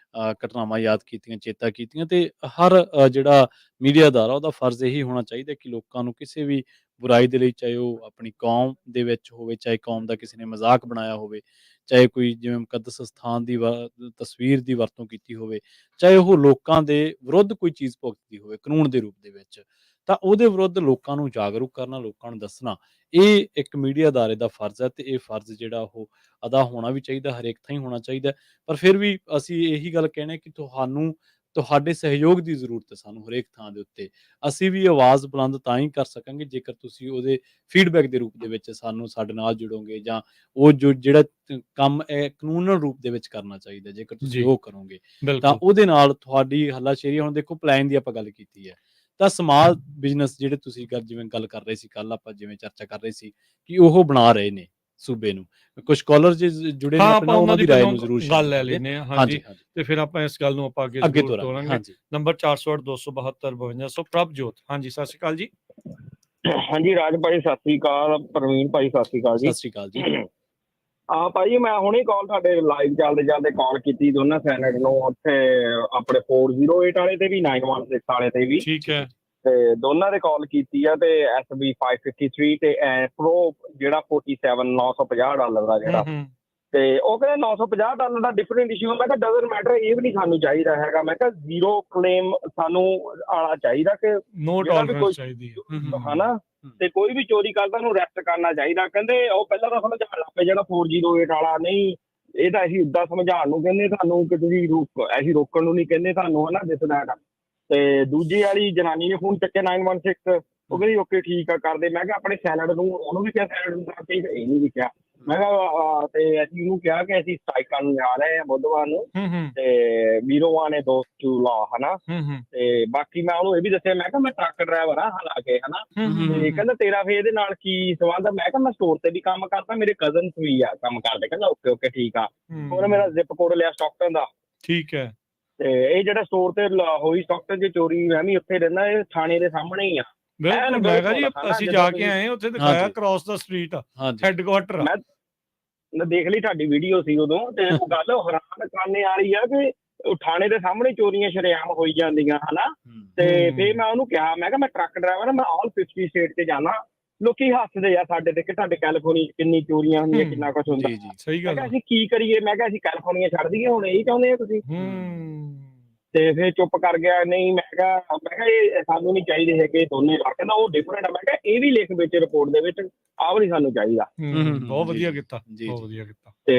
ਘਟਨਾਵਾਂ ਯਾਦ ਕੀਤੀਆਂ, ਚੇਤਾ ਕੀਤੀਆਂ, ਤੇ ਹਰ ਜਿਹੜਾ ਮੀਡੀਆਦਾਰ ਆ ਉਹਦਾ ਫਰਜ਼ ਇਹੀ ਹੋਣਾ ਚਾਹੀਦਾ ਕਿ ਲੋਕਾਂ ਨੂੰ ਕਿਸੇ ਵੀ ਬੁਰਾਈ ਦੇ ਲਈ, ਚਾਹੇ ਉਹ ਆਪਣੀ ਕੌਮ ਦੇ ਵਿੱਚ ਹੋਵੇ, ਚਾਹੇ ਕੌਮ ਦਾ ਕਿਸੇ ਨੇ ਮਜ਼ਾਕ ਬਣਾਇਆ ਹੋਵੇ, ਚਾਹੇ ਕੋਈ ਜਿਵੇਂ ਮੁਕੱਦਸ ਸਥਾਨ ਦੀ ਤਸਵੀਰ ਦੀ ਵਰਤੋਂ ਕੀਤੀ ਹੋਵੇ, ਚਾਹੇ ਉਹ ਲੋਕਾਂ ਦੇ ਵਿਰੁੱਧ ਕੋਈ ਚੀਜ਼ ਭੁਗਤਦੀ ਹੋਵੇ ਕਾਨੂੰਨ ਦੇ ਰੂਪ ਦੇ ਵਿੱਚ, ਤਾਂ ਉਹਦੇ ਵਿਰੁੱਧ ਲੋਕਾਂ ਨੂੰ ਜਾਗਰੂਕ ਕਰਨਾ, ਲੋਕਾਂ ਨੂੰ ਦੱਸਣਾ, ਇਹ ਇੱਕ ਮੀਡੀਆ ਅਦਾਰੇ ਦਾ ਫਰਜ਼ ਹੈ। ਤੇ ਇਹ ਫਰਜ਼ ਜਿਹੜਾ ਉਹ ਅਦਾ ਹੋਣਾ ਵੀ ਚਾਹੀਦਾ, ਹਰੇਕ ਥਾਂ ਹੀ ਹੋਣਾ ਚਾਹੀਦਾ। ਪਰ ਫਿਰ ਵੀ ਅਸੀਂ ਇਹੀ ਗੱਲ ਕਹਿਣੇ ਕਿ ਤੁਹਾਡੇ ਸਹਿਯੋਗ ਦੀ ਜ਼ਰੂਰਤ ਹੈ ਸਾਨੂੰ ਹਰੇਕ ਥਾਂ ਦੇ ਉੱਤੇ। ਅਸੀਂ ਵੀ ਆਵਾਜ਼ ਬੁਲੰਦ ਤਾਂ ਹੀ ਕਰ ਸਕਾਂਗੇ ਜੇਕਰ ਤੁਸੀਂ ਉਹਦੇ ਫੀਡਬੈਕ ਦੇ ਰੂਪ ਦੇ ਵਿੱਚ ਸਾਡੇ ਨਾਲ ਜੁੜੋਗੇ, ਜਾਂ ਉਹ ਜਿਹੜਾ ਕੰਮ ਹੈ ਕਾਨੂੰਨਨ ਰੂਪ ਦੇ ਵਿੱਚ ਕਰਨਾ ਚਾਹੀਦਾ, ਜੇਕਰ ਤੁਸੀਂ ਉਹ ਕਰੋਗੇ ਤਾਂ ਉਹਦੇ ਨਾਲ ਤੁਹਾਡੀ ਹੱਲਾਸ਼ੇਰੀ। ਹੁਣ ਦੇਖੋ, ਪਲਾਨ ਦੀ ਆਪਾਂ ਗੱਲ ਕੀਤੀ ਹੈ, ਤਾਂ ਸਮਾਲ ਬਿਜ਼ਨਸ ਜਿਹੜੇ ਤੁਸੀਂ ਜਿਵੇਂ ਗੱਲ ਕਰ ਰਹੇ ਸੀ, ਕੱਲ ਆਪਾਂ ਜਿਵੇਂ ਚਰਚਾ ਕਰ ਰਹੇ ਸੀ ਕਿ ਉਹ ਬਣਾ ਰਹੇ ਨੇ ਸੂਬੇ ਨੂੰ, ਕੁਝ ਕਾਲਰ ਜੁੜੇ ਨੇ ਆਪਣੇ ਨਾਲ, ਉਹਨਾਂ ਦੀ ਰਾਏ ਨੂੰ ਜ਼ਰੂਰ ਗੱਲ ਲੈ ਲੈਨੇ ਆ। ਹਾਂਜੀ, ਤੇ ਫਿਰ ਆਪਾਂ ਇਸ ਗੱਲ ਨੂੰ ਆਪਾਂ ਅੱਗੇ ਤੋਰਾਂਗੇ। ਨੰਬਰ 408-272-5200। ਪ੍ਰਭਜੋਤ, ਹਾਂਜੀ, ਸਤਿ ਸ਼੍ਰੀ ਅਕਾਲ ਜੀ। ਹਾਂਜੀ, ਰਾਜ ਭਾਈ ਸਤਿ ਸ਼੍ਰੀ ਅਕਾਲ, ਪ੍ਰਵੀਨ ਭਾਈ ਸਤਿ ਸ਼੍ਰੀ ਅਕਾਲ ਜੀ। ਸਤਿ ਸ਼੍ਰੀ ਅਕਾਲ ਜੀ। ਭਾਈ ਮੈਂ ਹੁਣੇ ਕਾਲ ਤੁਹਾਡੇ ਲਾਈਵ ਚੱਲਦੇ ਕਾਲ ਕੀਤੀ ਦੋਨਾਂ ਸੈਨੇਟ ਨੂੰ, ਉੱਥੇ ਆਪਣੇ 408 ਵਾਲੇ ਤੇ ਵੀ 916 ਵਾਲੇ ਤੇ ਵੀ, ਠੀਕ ਹੈ, ਤੇ ਦੋਨਾਂ ਦੇ ਕਾਲ ਕੀਤੀ ਆ। ਤੇ SB 553 ਤੇ ਪ੍ਰੋ ਜਿਹੜਾ $47,950 ਦਾ ਜਿਹੜਾ, ਤੇ ਉਹ ਕਹਿੰਦੇ $950 ਦਾ ਡਿਫਰੈਂਟ ਇਸ਼ੂ। ਮੈਂ ਕਿਹਾ ਡਜ਼ਨਟ ਮੈਟਰ, ਇਹ ਵੀ ਨਹੀਂ ਸਾਨੂੰ ਚਾਹੀਦਾ ਹੈਗਾ। ਮੈਂ ਕਿਹਾ ਜ਼ੀਰੋ ਕਲੇਮ ਸਾਨੂੰ ਆਣਾ ਚਾਹੀਦਾ, ਕਿ ਨੋ ਟੋਲਰੈਂਸ ਚਾਹੀਦੀ ਹੈ, ਹਨਾ। ਤੇ ਕੋਈ ਵੀ ਚੋਰੀ ਕਰਦਾ ਉਹਨੂੰ ਅਰੈਸਟ ਕਰਨਾ ਚਾਹੀਦਾ। ਕਹਿੰਦੇ ਉਹ ਪਹਿਲਾਂ ਤਾਂ ਸਮਝਾਉਣ ਲੱਗ ਪਏ ਜਿਹੜਾ 408 ਵਾਲਾ, ਨਹੀਂ ਇਹ ਤਾਂ ਅਸੀਂ ਏਦਾਂ ਸਮਝਾਉਣ ਨੂੰ ਕਹਿੰਦੇ ਤੁਹਾਨੂੰ ਕਿ ਤੁਸੀਂ ਅਸੀਂ ਰੋਕਣ ਨੂੰ ਨਹੀਂ ਕਹਿੰਦੇ ਤੁਹਾਨੂੰ, ਹਨਾ ਦਿਸਦਾ। ਤੇ ਦੂਜੀ ਵਾਲੀ ਜਨਾਨੀ ਨੇ ਫੋਨ ਚੱਕਿਆ 916, ਉਹ ਕਹਿੰਦੀ ਓਕੇ ਠੀਕ ਆ ਕਰਦੇ। ਮੈਂ ਕਿਹਾ ਆਪਣੇ ਸੈਲਡ ਨੂੰ, ਉਹਨੂੰ ਵੀ ਕਿਹਾ ਸੈਲਡ ਨੂੰ, ਇਹ ਨਹੀਂ ਕਿਹਾ। ਮੈਂ ਕਿਹਾ ਤੇ ਅਸੀਂ ਉਹਨੂੰ ਕਿਹਾ ਕਿ ਅਸੀਂ ਸਟ੍ਰਾਈਕ ਕਰਨ ਜਾ ਰਹੇ ਹਾਂ ਬੁੱਧਵਾਰ ਨੂੰ, ਤੇ ਵੀਰੋਵਾਨ ਦੋਸਤ ਟੂ ਲਾ, ਹਨਾ। ਤੇ ਬਾਕੀ ਮੈਂ ਉਹਨੂੰ ਇਹ ਵੀ ਦੱਸਿਆ, ਮੈਂ ਕਿਹਾ ਮੈਂ ਟਰੱਕ ਡਰਾਈਵਰ ਆ ਹਾਲਾਂਕਿ, ਹਨਾ। ਤੇ ਕਹਿੰਦਾ ਤੇਰਾ ਫਿਰ ਇਹਦੇ ਨਾਲ ਕੀ ਸੰਬੰਧ? ਮੈਂ ਕਿਹਾ ਮੈਂ ਸਟੋਰ ਤੇ ਵੀ ਕੰਮ ਕਰਦਾ, ਮੇਰੇ ਕਜ਼ਨਸ ਵੀ ਆ ਕੰਮ ਕਰਦੇ। ਕਹਿੰਦਾ ਓਕੇ ਓਕੇ ਠੀਕ ਆ। ਉਹਨੇ ਮੇਰਾ ਜ਼ਿਪ ਕੋਡ ਲਿਆ ਸਟਾਕਟਨ ਦਾ। ਠੀਕ ਹੈ। ਤੇ ਇਹ ਜਿਹੜਾ ਸਟੋਰ ਤੇ ਹੋਈ ਸਟਾਕਟਨ ਦੀ ਚੋਰੀ, ਮੈਂ ਵੀ ਉੱਥੇ ਰਹਿੰਦਾ, ਇਹ ਥਾਣੇ ਦੇ ਸਾਹਮਣੇ ਹੀ ਆ। ਬਿਲਕੁਲ, ਮੈਂ ਕਿਹਾ ਜੀ ਅਸੀਂ ਜਾ ਕੇ ਆਏ, ਉੱਥੇ ਦਿਖਾਇਆ ਕ੍ਰਾਸ ਦਾ ਸਟਰੀਟ ਹੈੱਡਕੁਆਟਰ। ਮੈਂ ਦੇਖ ਲਈ ਤੁਹਾਡੀ ਵੀਡੀਓ ਸੀ ਉਦੋਂ, ਤੇ ਉਹ ਗੱਲ ਹੈਰਾਨ ਕਰਨੇ ਵਾਲੀ ਆ ਕਿ ਥਾਣੇ ਦੇ ਸਾਹਮਣੇ ਚੋਰੀਆਂ ਸ਼ਰੇਆਮ ਹੋਈ ਜਾਂਦੀਆਂ, ਹਨਾ। ਤੇ ਫਿਰ ਮੈਂ ਉਹਨੂੰ ਕਿਹਾ, ਮੈਂ ਕਿਹਾ ਮੈਂ ਟਰੱਕ ਡਰਾਈਵਰ, ਮੈਂ ਆਲ 50 ਸਟੇਟ ਤੇ ਜਾਣਾ, ਲੋਕੀ ਹੱਸਦੇ ਆ ਸਾਡੇ ਤੇ ਕਿ ਤੁਹਾਡੇ ਕੈਲੀਫੋਰਨੀਆ ਕਿੰਨੀ ਚੋਰੀਆਂ ਹੁੰਦੀਆਂ, ਕਿੰਨਾ ਕੁਛ ਹੁੰਦਾ। ਸਹੀ ਗੱਲ। ਅਸੀਂ ਕੀ ਕਰੀਏ? ਮੈਂ ਕਿਹਾ ਅਸੀਂ ਕੈਲੀਫੋਰਨੀਆ ਛੱਡ ਦਈਏ ਹੁਣ, ਇਹੀ ਚਾਹੁੰਦੇ ਆ ਤੁਸੀਂ? ਤੇ ਫਿਰ ਚੁੱਪ ਕਰ ਗਿਆ। ਨਹੀਂ ਮੈਂ ਕਿਹਾ ਇਹ ਸਾਨੂੰ ਨਹੀਂ ਚਾਹੀਦੇ ਹੈਗੇ ਦੋਨੇ ਇਲਾਕੇ ਦਾ, ਉਹ ਡਿਫਰੈਂਟ ਆ। ਮੈਂ ਕਿਹਾ ਇਹ ਵੀ ਲਿਖ ਵਿੱਚ ਰਿਪੋਰਟ ਦੇ ਵਿੱਚ, ਆਹ ਵੀ ਸਾਨੂੰ ਚਾਹੀਦਾ। ਬਹੁਤ ਵਧੀਆ ਕੀਤਾ, ਬਹੁਤ ਵਧੀਆ ਕੀਤਾ। ਤੇ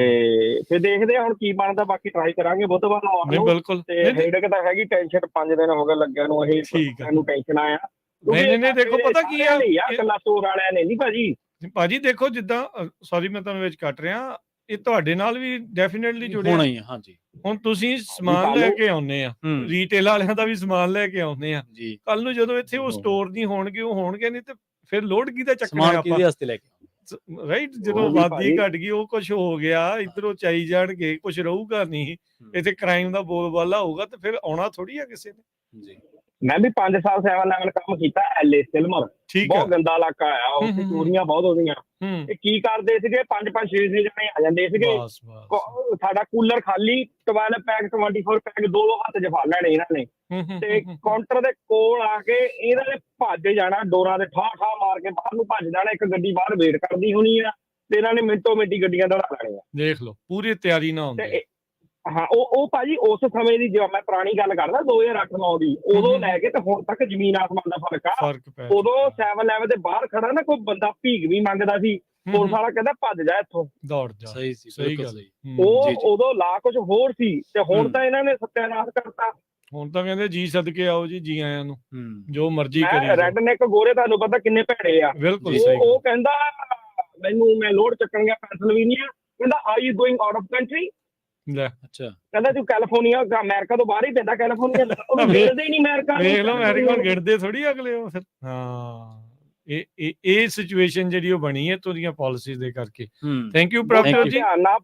ਫਿਰ ਦੇਖਦੇ ਆ ਹੁਣ ਕੀ ਬਣਦਾ, ਬਾਕੀ ਟਰਾਈ ਕਰਾਂਗੇ ਬੁੱਧਵਾਰ ਨੂੰ ਆਉਣ ਨੂੰ। ਬਿਲਕੁਲ। ਤੇ ਹੈਡਕ ਤਾਂ ਹੈਗੀ, ਟੈਨਸ਼ਨ 5 ਦਿਨ ਹੋ ਗਏ ਲੱਗਿਆ ਨੂੰ, ਇਹ ਸਾਨੂੰ ਟੈਨਸ਼ਨ ਆਇਆ। ਨਹੀਂ ਦੇਖੋ ਪਤਾ ਕੀ ਆ, ਇਕੱਲਾ ਸਟੋਰ ਵਾਲਿਆਂ ਨੇ ਨਹੀਂ ਭਾਜੀ ਦੇਖੋ ਜਿੱਦਾਂ, ਸੌਰੀ ਮੈਂ ਤੁਹਾਨੂੰ ਵਿੱਚ ਕੱਟ ਰਿਹਾ, ਇਹ ਤੁਹਾਡੇ ਨਾਲ ਵੀ ਡੈਫੀਨਿਟਲੀ ਜੁੜਿਆ ਹੋਣਾ ਹੀ ਆ। ਹਾਂਜੀ, ਹੁਣ ਤੁਸੀਂ ਸਮਾਨ ਲੈ ਕੇ ਆਉਂਦੇ ਆ, ਰੀਟੇਲ ਵਾਲਿਆਂ ਦਾ ਵੀ ਸਮਾਨ ਲੈ ਕੇ ਆਉਂਦੇ ਆ, ਕੱਲ ਨੂੰ ਜਦੋਂ ਇੱਥੇ ਉਹ ਸਟੋਰ ਨਹੀਂ ਹੋਣਗੇ, ਉਹ ਹੋਣਗੇ ਨਹੀਂ, ਤੇ ਫਿਰ ਲੋਡ ਕਿਹਦਾ ਚੱਕਣਾ ਆਪਾਂ, ਲੈ ਕੇ ਰਾਈਟ? ਜਦੋਂ ਆਬਾਦੀ ਘਟ ਗਈ, ਉਹ ਕੁਛ ਹੋ ਗਿਆ, ਇੱਧਰੋਂ ਚਾਈ ਜਾਣਗੇ, ਕੁਛ ਰਹੂਗਾ ਨਹੀਂ, ਇੱਥੇ ਕ੍ਰਾਈਮ ਦਾ ਬੋਲਬਾਲਾ ਹੋਊਗਾ, ਤੇ ਫਿਰ ਆਉਣਾ ਥੋੜੀ ਆ ਕਿਸੇ ਨੇ। ਮੈਂ ਵੀ 5 ਸਾਲ 7 ਕੰਮ ਕੀਤਾ LA ਸਿਲਮਰ, ਬਹੁਤ ਗੰਦਾ ਇਲਾਕਾ ਆ, ਉੱਥੇ ਚੋਰੀਆਂ ਬਹੁਤ ਹੁੰਦੀਆਂ। ਇਹ ਕੀ ਕਰਦੇ ਸੀਗੇ, 5-5 6 ਜਣੇ ਆ ਜਾਂਦੇ ਸੀਗੇ, ਸਾਡਾ ਕੂਲਰ ਖਾਲੀ, 12 ਪੈਕ 24 ਪੈਕ ਦੋ ਹੱਥ 'ਚ ਫੜ ਲੈਣੇ ਇਹਨਾਂ ਨੇ, ਤੇ ਕਾਊਂਟਰ ਦੇ ਕੋਲ ਆ ਕੇ ਇਹਨਾਂ ਨੇ ਭੱਜ ਜਾਣਾ, ਡੋਰਾਂ ਦੇ ਠਾ ਮਾਰ ਕੇ ਬਾਹਰ ਨੂੰ ਭੱਜ ਜਾਣਾ। ਇੱਕ ਗੱਡੀ ਬਾਹਰ ਵੇਟ ਕਰਦੀ ਹੋਣੀ ਆ, ਤੇ ਇਹਨਾਂ ਨੇ ਮਿੰਟੋ ਮਿੰਟੀ ਗੱਡੀਆਂ ਦੌੜਾ ਲੈਣੀਆਂ। ਦੇਖ ਲਓ, ਪੂਰੀ ਤਿਆਰੀ ਨਾ ਹੁੰਦੀ। ਹਾਂ, ਉਹ ਭਾਜੀ ਉਸ ਸਮੇਂ ਦੀ, ਜੇ ਮੈਂ ਪੁਰਾਣੀ ਗੱਲ ਕਰਦਾ 2008-9 ਦੀ, ਉਦੋਂ ਲੈ ਕੇ ਤੇ ਹੁਣ ਤੱਕ ਜ਼ਮੀਨ ਆਸਮਾਨ ਦਾ ਫਰਕ ਆ। ਉਦੋਂ 7-11 ਦੇ ਬਾਹਰ ਖੜਾ ਨਾ ਕੋਈ ਬੰਦਾ ਭੀਖ ਵੀ ਮੰਗਦਾ ਸੀ, ਪੁਲਿਸ ਵਾਲਾ ਕਹਿੰਦਾ ਭੱਜ ਜਾ ਇੱਥੋਂ, ਦੌੜ ਜਾ। ਸਹੀ ਗੱਲ। ਉਹ ਉਦੋਂ ਲਾ ਕੁਝ ਹੋਰ ਸੀ, ਤੇ ਹੁਣ ਤਾਂ ਇਹਨਾਂ ਨੇ ਸੱਤਿਆਨਾਸ਼ ਕਰਤਾ। ਹੁਣ ਤਾਂ ਕਹਿੰਦੇ ਜੀ ਸਦਕੇ ਆਓ ਜੀ ਆਇਆਂ ਨੂੰ, ਜੋ ਮਰਜ਼ੀ ਕਰੀ। ਰੈੱਡ ਨੈਕ ਗੋਰੇ ਤੁਹਾਨੂੰ ਪਤਾ ਕਿੰਨੇ ਭੈੜੇ ਆ। ਬਿਲਕੁਲ। ਉਹ ਕਹਿੰਦਾ ਮੈਂ ਲੋਡ ਚੱਕਣ ਗਿਆ ਪੈਂਸਿਲਵੇਨੀਆ, ਕਹਿੰਦਾ are you going out of country? ਅੱਛਾ, ਕਹਿੰਦਾ ਤੂੰ ਕੈਲੀਫੋਰਨੀਆ, ਅਮਰੀਕਾ ਤੋਂ ਬਾਹਰ ਹੀ ਪੈਂਦਾ ਕੈਲੀਫੋਰਨੀਆ, ਉਹਨੂੰ ਗਿਣਦੇ ਹੀ ਨਹੀਂ ਅਮਰੀਕਾ। ਵੇਖ ਲਓ ਅਮਰੀਕਾ ਗਿਣਦੇ ਥੋੜੀ ਅਗਲੇ ਉਹ ਫਿਰ। ਹਾਂ, ਇਹ ਸਿਚੁਏਸ਼ਨ ਜਿਹੜੀ ਉਹ ਬਣੀ ਹੈ ਤੁਹਾਡੀਆਂ ਪਾਲਿਸੀਜ਼ ਦੇ ਕਰਕੇ। ਥੈਂਕ ਯੂ ਪ੍ਰਭਜੋਤ ਜੀ। ਧਿਆਨ ਨਾ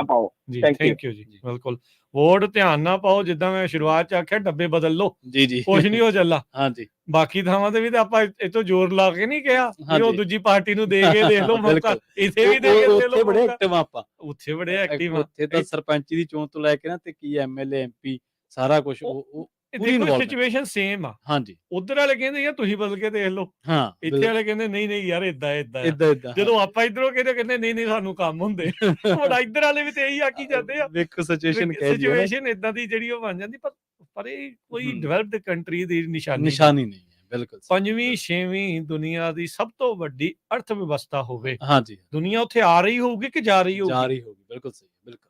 ਪਾਓ ਜੀ, ਥੈਂਕ ਯੂ ਜੀ। ਬਿਲਕੁਲ, ਵੋਟ ਧਿਆਨ ਨਾ ਪਾਓ, ਜਿੱਦਾਂ ਮੈਂ ਸ਼ੁਰੂਆਤ ਚ ਆਖਿਆ, ਡੱਬੇ ਬਦਲ ਲਓ, ਕੁਛ ਨਹੀਂ ਹੋ ਚੱਲਾ। ਹਾਂਜੀ, ਬਾਕੀ ਥਾਵਾਂ ਤੇ ਵੀ ਤਾਂ ਆਪਾਂ ਇਤੋਂ ਜ਼ੋਰ ਲਾ ਕੇ ਨਹੀਂ ਕਿਹਾ ਕਿ ਉਹ ਦੂਜੀ ਪਾਰਟੀ ਨੂੰ ਦੇ ਕੇ ਦੇਖ ਲਓ ਮੌਕਾ, ਇੱਥੇ ਵੀ ਦੇ ਕੇ ਦੇ ਲਓ। ਬੜੇ ਐਕਟਿਵ ਆਪਾਂ, ਉੱਥੇ ਬੜੇ ਐਕਟਿਵ, ਉੱਥੇ ਤਾਂ ਸਰਪੰਚੀ ਦੀ ਚੋਣ ਤੋਂ ਲੈ ਕੇ ਨਾ ਤੇ ਕੀ MLA MP ਸਾਰਾ ਕੁਝ ਸਿਚੁਏਸ਼ਨ ਸੇਮ ਆ। ਹਾਂਜੀ, ਉਧਰ ਵਾਲੇ ਕਹਿੰਦੇ ਯਾਰ ਤੁਸੀਂ ਬਦਲ ਕੇ ਦੇਖ ਲਓ, ਇੱਥੇ ਵਾਲੇ ਕਹਿੰਦੇ ਨਹੀਂ ਯਾਰ ਏਦਾਂ ਜਦੋਂ ਆਪਾਂ ਇਧਰੋਂ ਕਹਿੰਦੇ ਨਹੀਂ ਸਾਨੂੰ ਕੰਮ ਹੁੰਦੇ, ਹੁਣ ਇੱਧਰ ਵਾਲੇ ਵੀ ਤੇ ਇਹੀ ਆਖੀ ਜਾਂਦੇ ਆ। ਵੇਖੋ ਸਿਚੁਏਸ਼ਨ ਏਦਾਂ ਦੀ ਜਿਹੜੀ ਉਹ ਬਣ ਜਾਂਦੀ, ਪਰ ਇਹ ਕੋਈ ਡਿਵੈਲਪਡ ਕੰਟਰੀ ਦੀ ਨਿਸ਼ਾਨੀ ਨਹੀਂ ਹੈ। ਬਿਲਕੁਲ, 5ਵੀਂ 6ਵੀਂ ਦੁਨੀਆ ਦੀ ਸਭ ਤੋਂ ਵੱਡੀ ਅਰਥ ਵਿਵਸਥਾ ਹੋਵੇ, ਦੁਨੀਆ ਉੱਥੇ ਆ ਰਹੀ ਹੋਊਗੀ ਕਿ ਜਾ ਰਹੀ ਹੋਊਗੀ? ਬਿਲਕੁਲ ਸਹੀ, ਬਿਲਕੁਲ।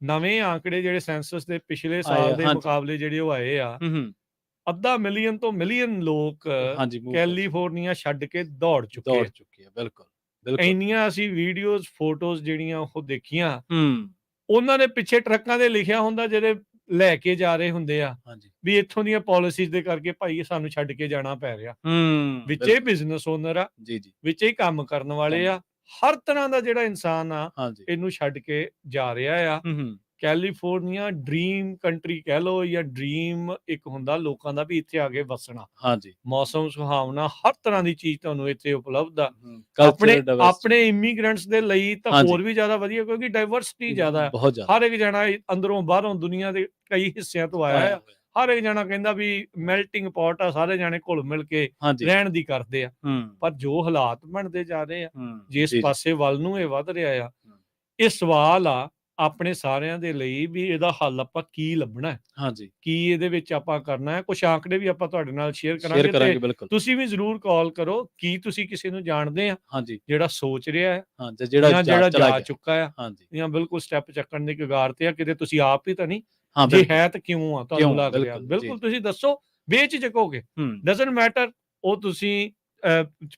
ਨਵੇਂ ਆંકੜੇ ਜਿਹੜੇ ਸੈਂਸਸ ਦੇ ਪਿਛਲੇ ਸਾਲ ਦੇ ਮੁਕਾਬਲੇ ਜਿਹੜੇ ਉਹ ਆਏ ਆ, 1/2 ਮਿਲੀਅਨ ਤੋਂ ਮਿਲੀਅਨ ਲੋਕ ਕੈਲੀਫੋਰਨੀਆ ਛੱਡ ਕੇ ਦੌੜ ਚੁੱਕੇ ਆ। ਬਿਲਕੁਲ, ਇੰਨੀਆਂ ਅਸੀਂ ਵੀਡੀਓਜ਼ ਫੋਟੋਜ਼ ਜਿਹੜੀਆਂ ਉਹ ਦੇਖੀਆਂ, ਉਹਨਾਂ ਦੇ ਪਿੱਛੇ ਟਰੱਕਾਂ ਦੇ ਲਿਖਿਆ ਹੁੰਦਾ ਜਿਹੜੇ ਲੈ ਕੇ ਜਾ ਰਹੇ ਹੁੰਦੇ ਆ ਵੀ ਇੱਥੋਂ ਦੀਆਂ ਪਾਲਿਸੀਜ਼ ਦੇ ਕਰਕੇ ਭਾਈ ਸਾਨੂੰ ਛੱਡ ਕੇ ਜਾਣਾ ਪੈ ਰਿਹਾ। ਵਿੱਚ ਇਹ ਬਿਜ਼ਨਸ ਓਨਰ ਆ, ਵਿੱਚ ਇਹ ਕੰਮ ਕਰਨ ਵਾਲੇ ਆ, ਹਰ ਤਰ੍ਹਾਂ ਦਾ ਜਿਹੜਾ ਇਨਸਾਨ ਆ ਇਹਨੂੰ ਛੱਡ ਕੇ ਜਾ ਰਿਹਾ ਆ। ਕੈਲੀਫੋਰਨੀਆ ਡ੍ਰੀਮ ਕੰਟਰੀ ਕਹਿ ਲਓ, ਜਾਂ ਡ੍ਰੀਮ ਇੱਕ ਹੁੰਦਾ ਲੋਕਾਂ ਦਾ ਵੀ ਇੱਥੇ ਆ ਕੇ ਵਸਣਾ। ਮੌਸਮ ਸੁਹਾਵਣਾ, ਹਰ ਤਰ੍ਹਾਂ ਦੀ ਚੀਜ਼ ਤੁਹਾਨੂੰ ਇੱਥੇ ਉਪਲਬਧ ਆ। ਆਪਣੇ ਇਮੀਗ੍ਰੈਂਟਸ ਦੇ ਲਈ ਤਾਂ ਹੋਰ ਵੀ ਜ਼ਿਆਦਾ ਵਧੀਆ, ਕਿਉਂਕਿ ਡਾਇਵਰਸਿਟੀ ਜ਼ਿਆਦਾ ਹੈ। ਹਰ ਇੱਕ ਜਣਾ ਅੰਦਰੋਂ ਬਾਹਰੋਂ ਦੁਨੀਆ ਦੇ ਕਈ ਹਿੱਸਿਆਂ ਤੋਂ ਆਇਆ ਆ। ਹਰ ਇੱਕ ਜਣਾ ਕਹਿੰਦਾ ਵੀ ਮੈਲਟਿੰਗ ਪੌਟ ਆ, ਸਾਰੇ ਜਾਣੇ ਘੁਲ ਮਿਲ ਕੇ ਰਹਿਣ ਦੀ ਕਰਦੇ ਆ। ਪਰ ਜੋ ਹਾਲਾਤ ਬਣਦੇ ਜਾ ਰਹੇ ਆ, ਜਿਸ ਪਾਸੇ ਵੱਲ ਨੂੰ ਇਹ ਵੱਧ ਰਿਹਾ ਆ, ਇਹ ਸਵਾਲ ਆ ਆਪਣੇ ਸਾਰਿਆਂ ਦੇ ਲਈ ਵੀ ਇਹਦਾ ਹੱਲ ਆਪਾਂ ਕੀ ਲੱਭਣਾ ਹੈ, ਹਾਂਜੀ ਕੀ ਇਹਦੇ ਵਿੱਚ ਆਪਾਂ ਕਰਨਾ ਹੈ। ਕੁਝ ਆંકੜੇ ਵੀ ਆਪਾਂ ਤੁਹਾਡੇ ਨਾਲ ਸ਼ੇਅਰ ਸ਼ੇਅਰ ਕਰਾਂਗੇ ਕਰਾਂਗੇ ਤੇ ਬਿਲਕੁਲ। ਤੁਸੀਂ ਵੀ ਜ਼ਰੂਰ ਕਾਲ ਕਰੋ। ਕੀ ਤੁਸੀਂ ਕਿਸੇ ਨੂੰ ਜਾਣਦੇ ਆ ਹਾਂਜੀ ਜਿਹੜਾ ਸੋਚ ਰਿਹਾ ਹੈ ਹਾਂ ਜਿਹੜਾ ਜਾਂ ਜਿਹੜਾ ਚਲਾ ਜਾ ਗਿਆ। ਚੁੱਕਾ ਆ ਹਾਂਜੀ ਜਾਂ ਬਿਲਕੁਲ ਸਟੈਪ ਚੱਕਣ ਦੀ ਕਗਾਰ ਤੇ ਆ, ਕਿਤੇ ਤੁਸੀਂ ਆਪ ਹੀ ਤਾਂ ਨਹੀਂ? ਹਾਂ ਜੇ ਬਿਲਕੁਲ ਹੈ ਤਾਂ ਕਿਉਂ ਆ ਤੁਹਾਨੂੰ ਕਿਉਂ ਲੱਗ ਰਿਹਾ? ਬਿਲਕੁਲ ਜੀ ਬਿਲਕੁਲ ਤੁਸੀਂ ਦੱਸੋ, ਬੇਝਿਜਕ ਹੋ ਕੇ। ਹੂੰ ਡਜ਼ਨਟ ਮੈਟਰ ਉਹ ਤੁਸੀਂ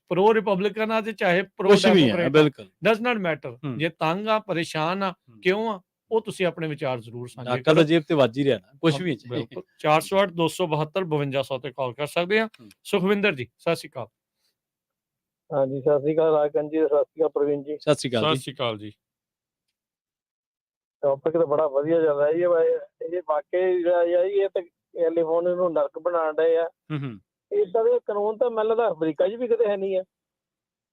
ਪ੍ਰੋ ਰਿਪਬਲਿਕਨ ਆ ਤੇ ਚਾਹੇ ਪ੍ਰੋ ਕੁਛ ਵੀ ਹੈ ਡੈਮੋਕ੍ਰੇਟ ਆ, ਬਿਲਕੁਲ। Does not matter. ਹੂੰ ਜੇ ਤੰਗ ਆ, ਪਰੇਸ਼ਾਨ ਆ, ਕਿਉਂ ਆ, ਉਹ ਤੁਸੀਂ ਆਪਣੇ ਵਿਚਾਰ ਜ਼ਰੂਰ ਸਾਂਝੇ ਡਾਕਾ ਕਰੋ। ਤਾਂ ਜੇਬ ਤੇ ਵੱਜ ਹੀ ਰਿਹਾ ਨਾ, ਕੁਛ ਵੀ ਚਾਹੇ। ਬਿਲਕੁਲ 408 272 5200 ਤੇ ਕਾਲ ਕਰ ਸਕਦੇ ਆ। ਸੁਖਵਿੰਦਰ ਜੀ ਸਤਿ ਸ਼੍ਰੀ ਅਕਾਲ। ਹਾਂਜੀ ਸਤਿ ਸ਼੍ਰੀ ਅਕਾਲ ਰਾਜਕੰਜ ਜੀ, ਸਤਿ ਸ਼੍ਰੀ ਅਕਾਲ ਪ੍ਰਵੀਨ ਜੀ। ਸਤਿ ਸ਼੍ਰੀ ਅਕਾਲ ਸਤਿ ਜੀ। ਸ਼੍ਰੀ ਅਕਾਲ ਜੀ। ਟੌਪਿਕ ਤਾਂ ਬੜਾ ਵਧੀਆ ਚੱਲ ਰਿਹਾ ਜੀ। ਇਹ ਵਾਕਈ ਜਿਹੜਾ ਇਹ ਤਾਂ ਕੈਲੀਫੋਰਨੀਆ ਨੂੰ ਨਰਕ ਬਣਾਉਣ ਡਏ ਆ। ਹੂੰ ਇਦਾਂ ਦੇ ਕਾਨੂੰਨ ਤਾਂ ਮੈਨੂੰ ਲੱਗਦਾ ਅਮਰੀਕਾ 'ਚ ਵੀ ਕਿਤੇ ਹੈ ਨਹੀਂ ਆ।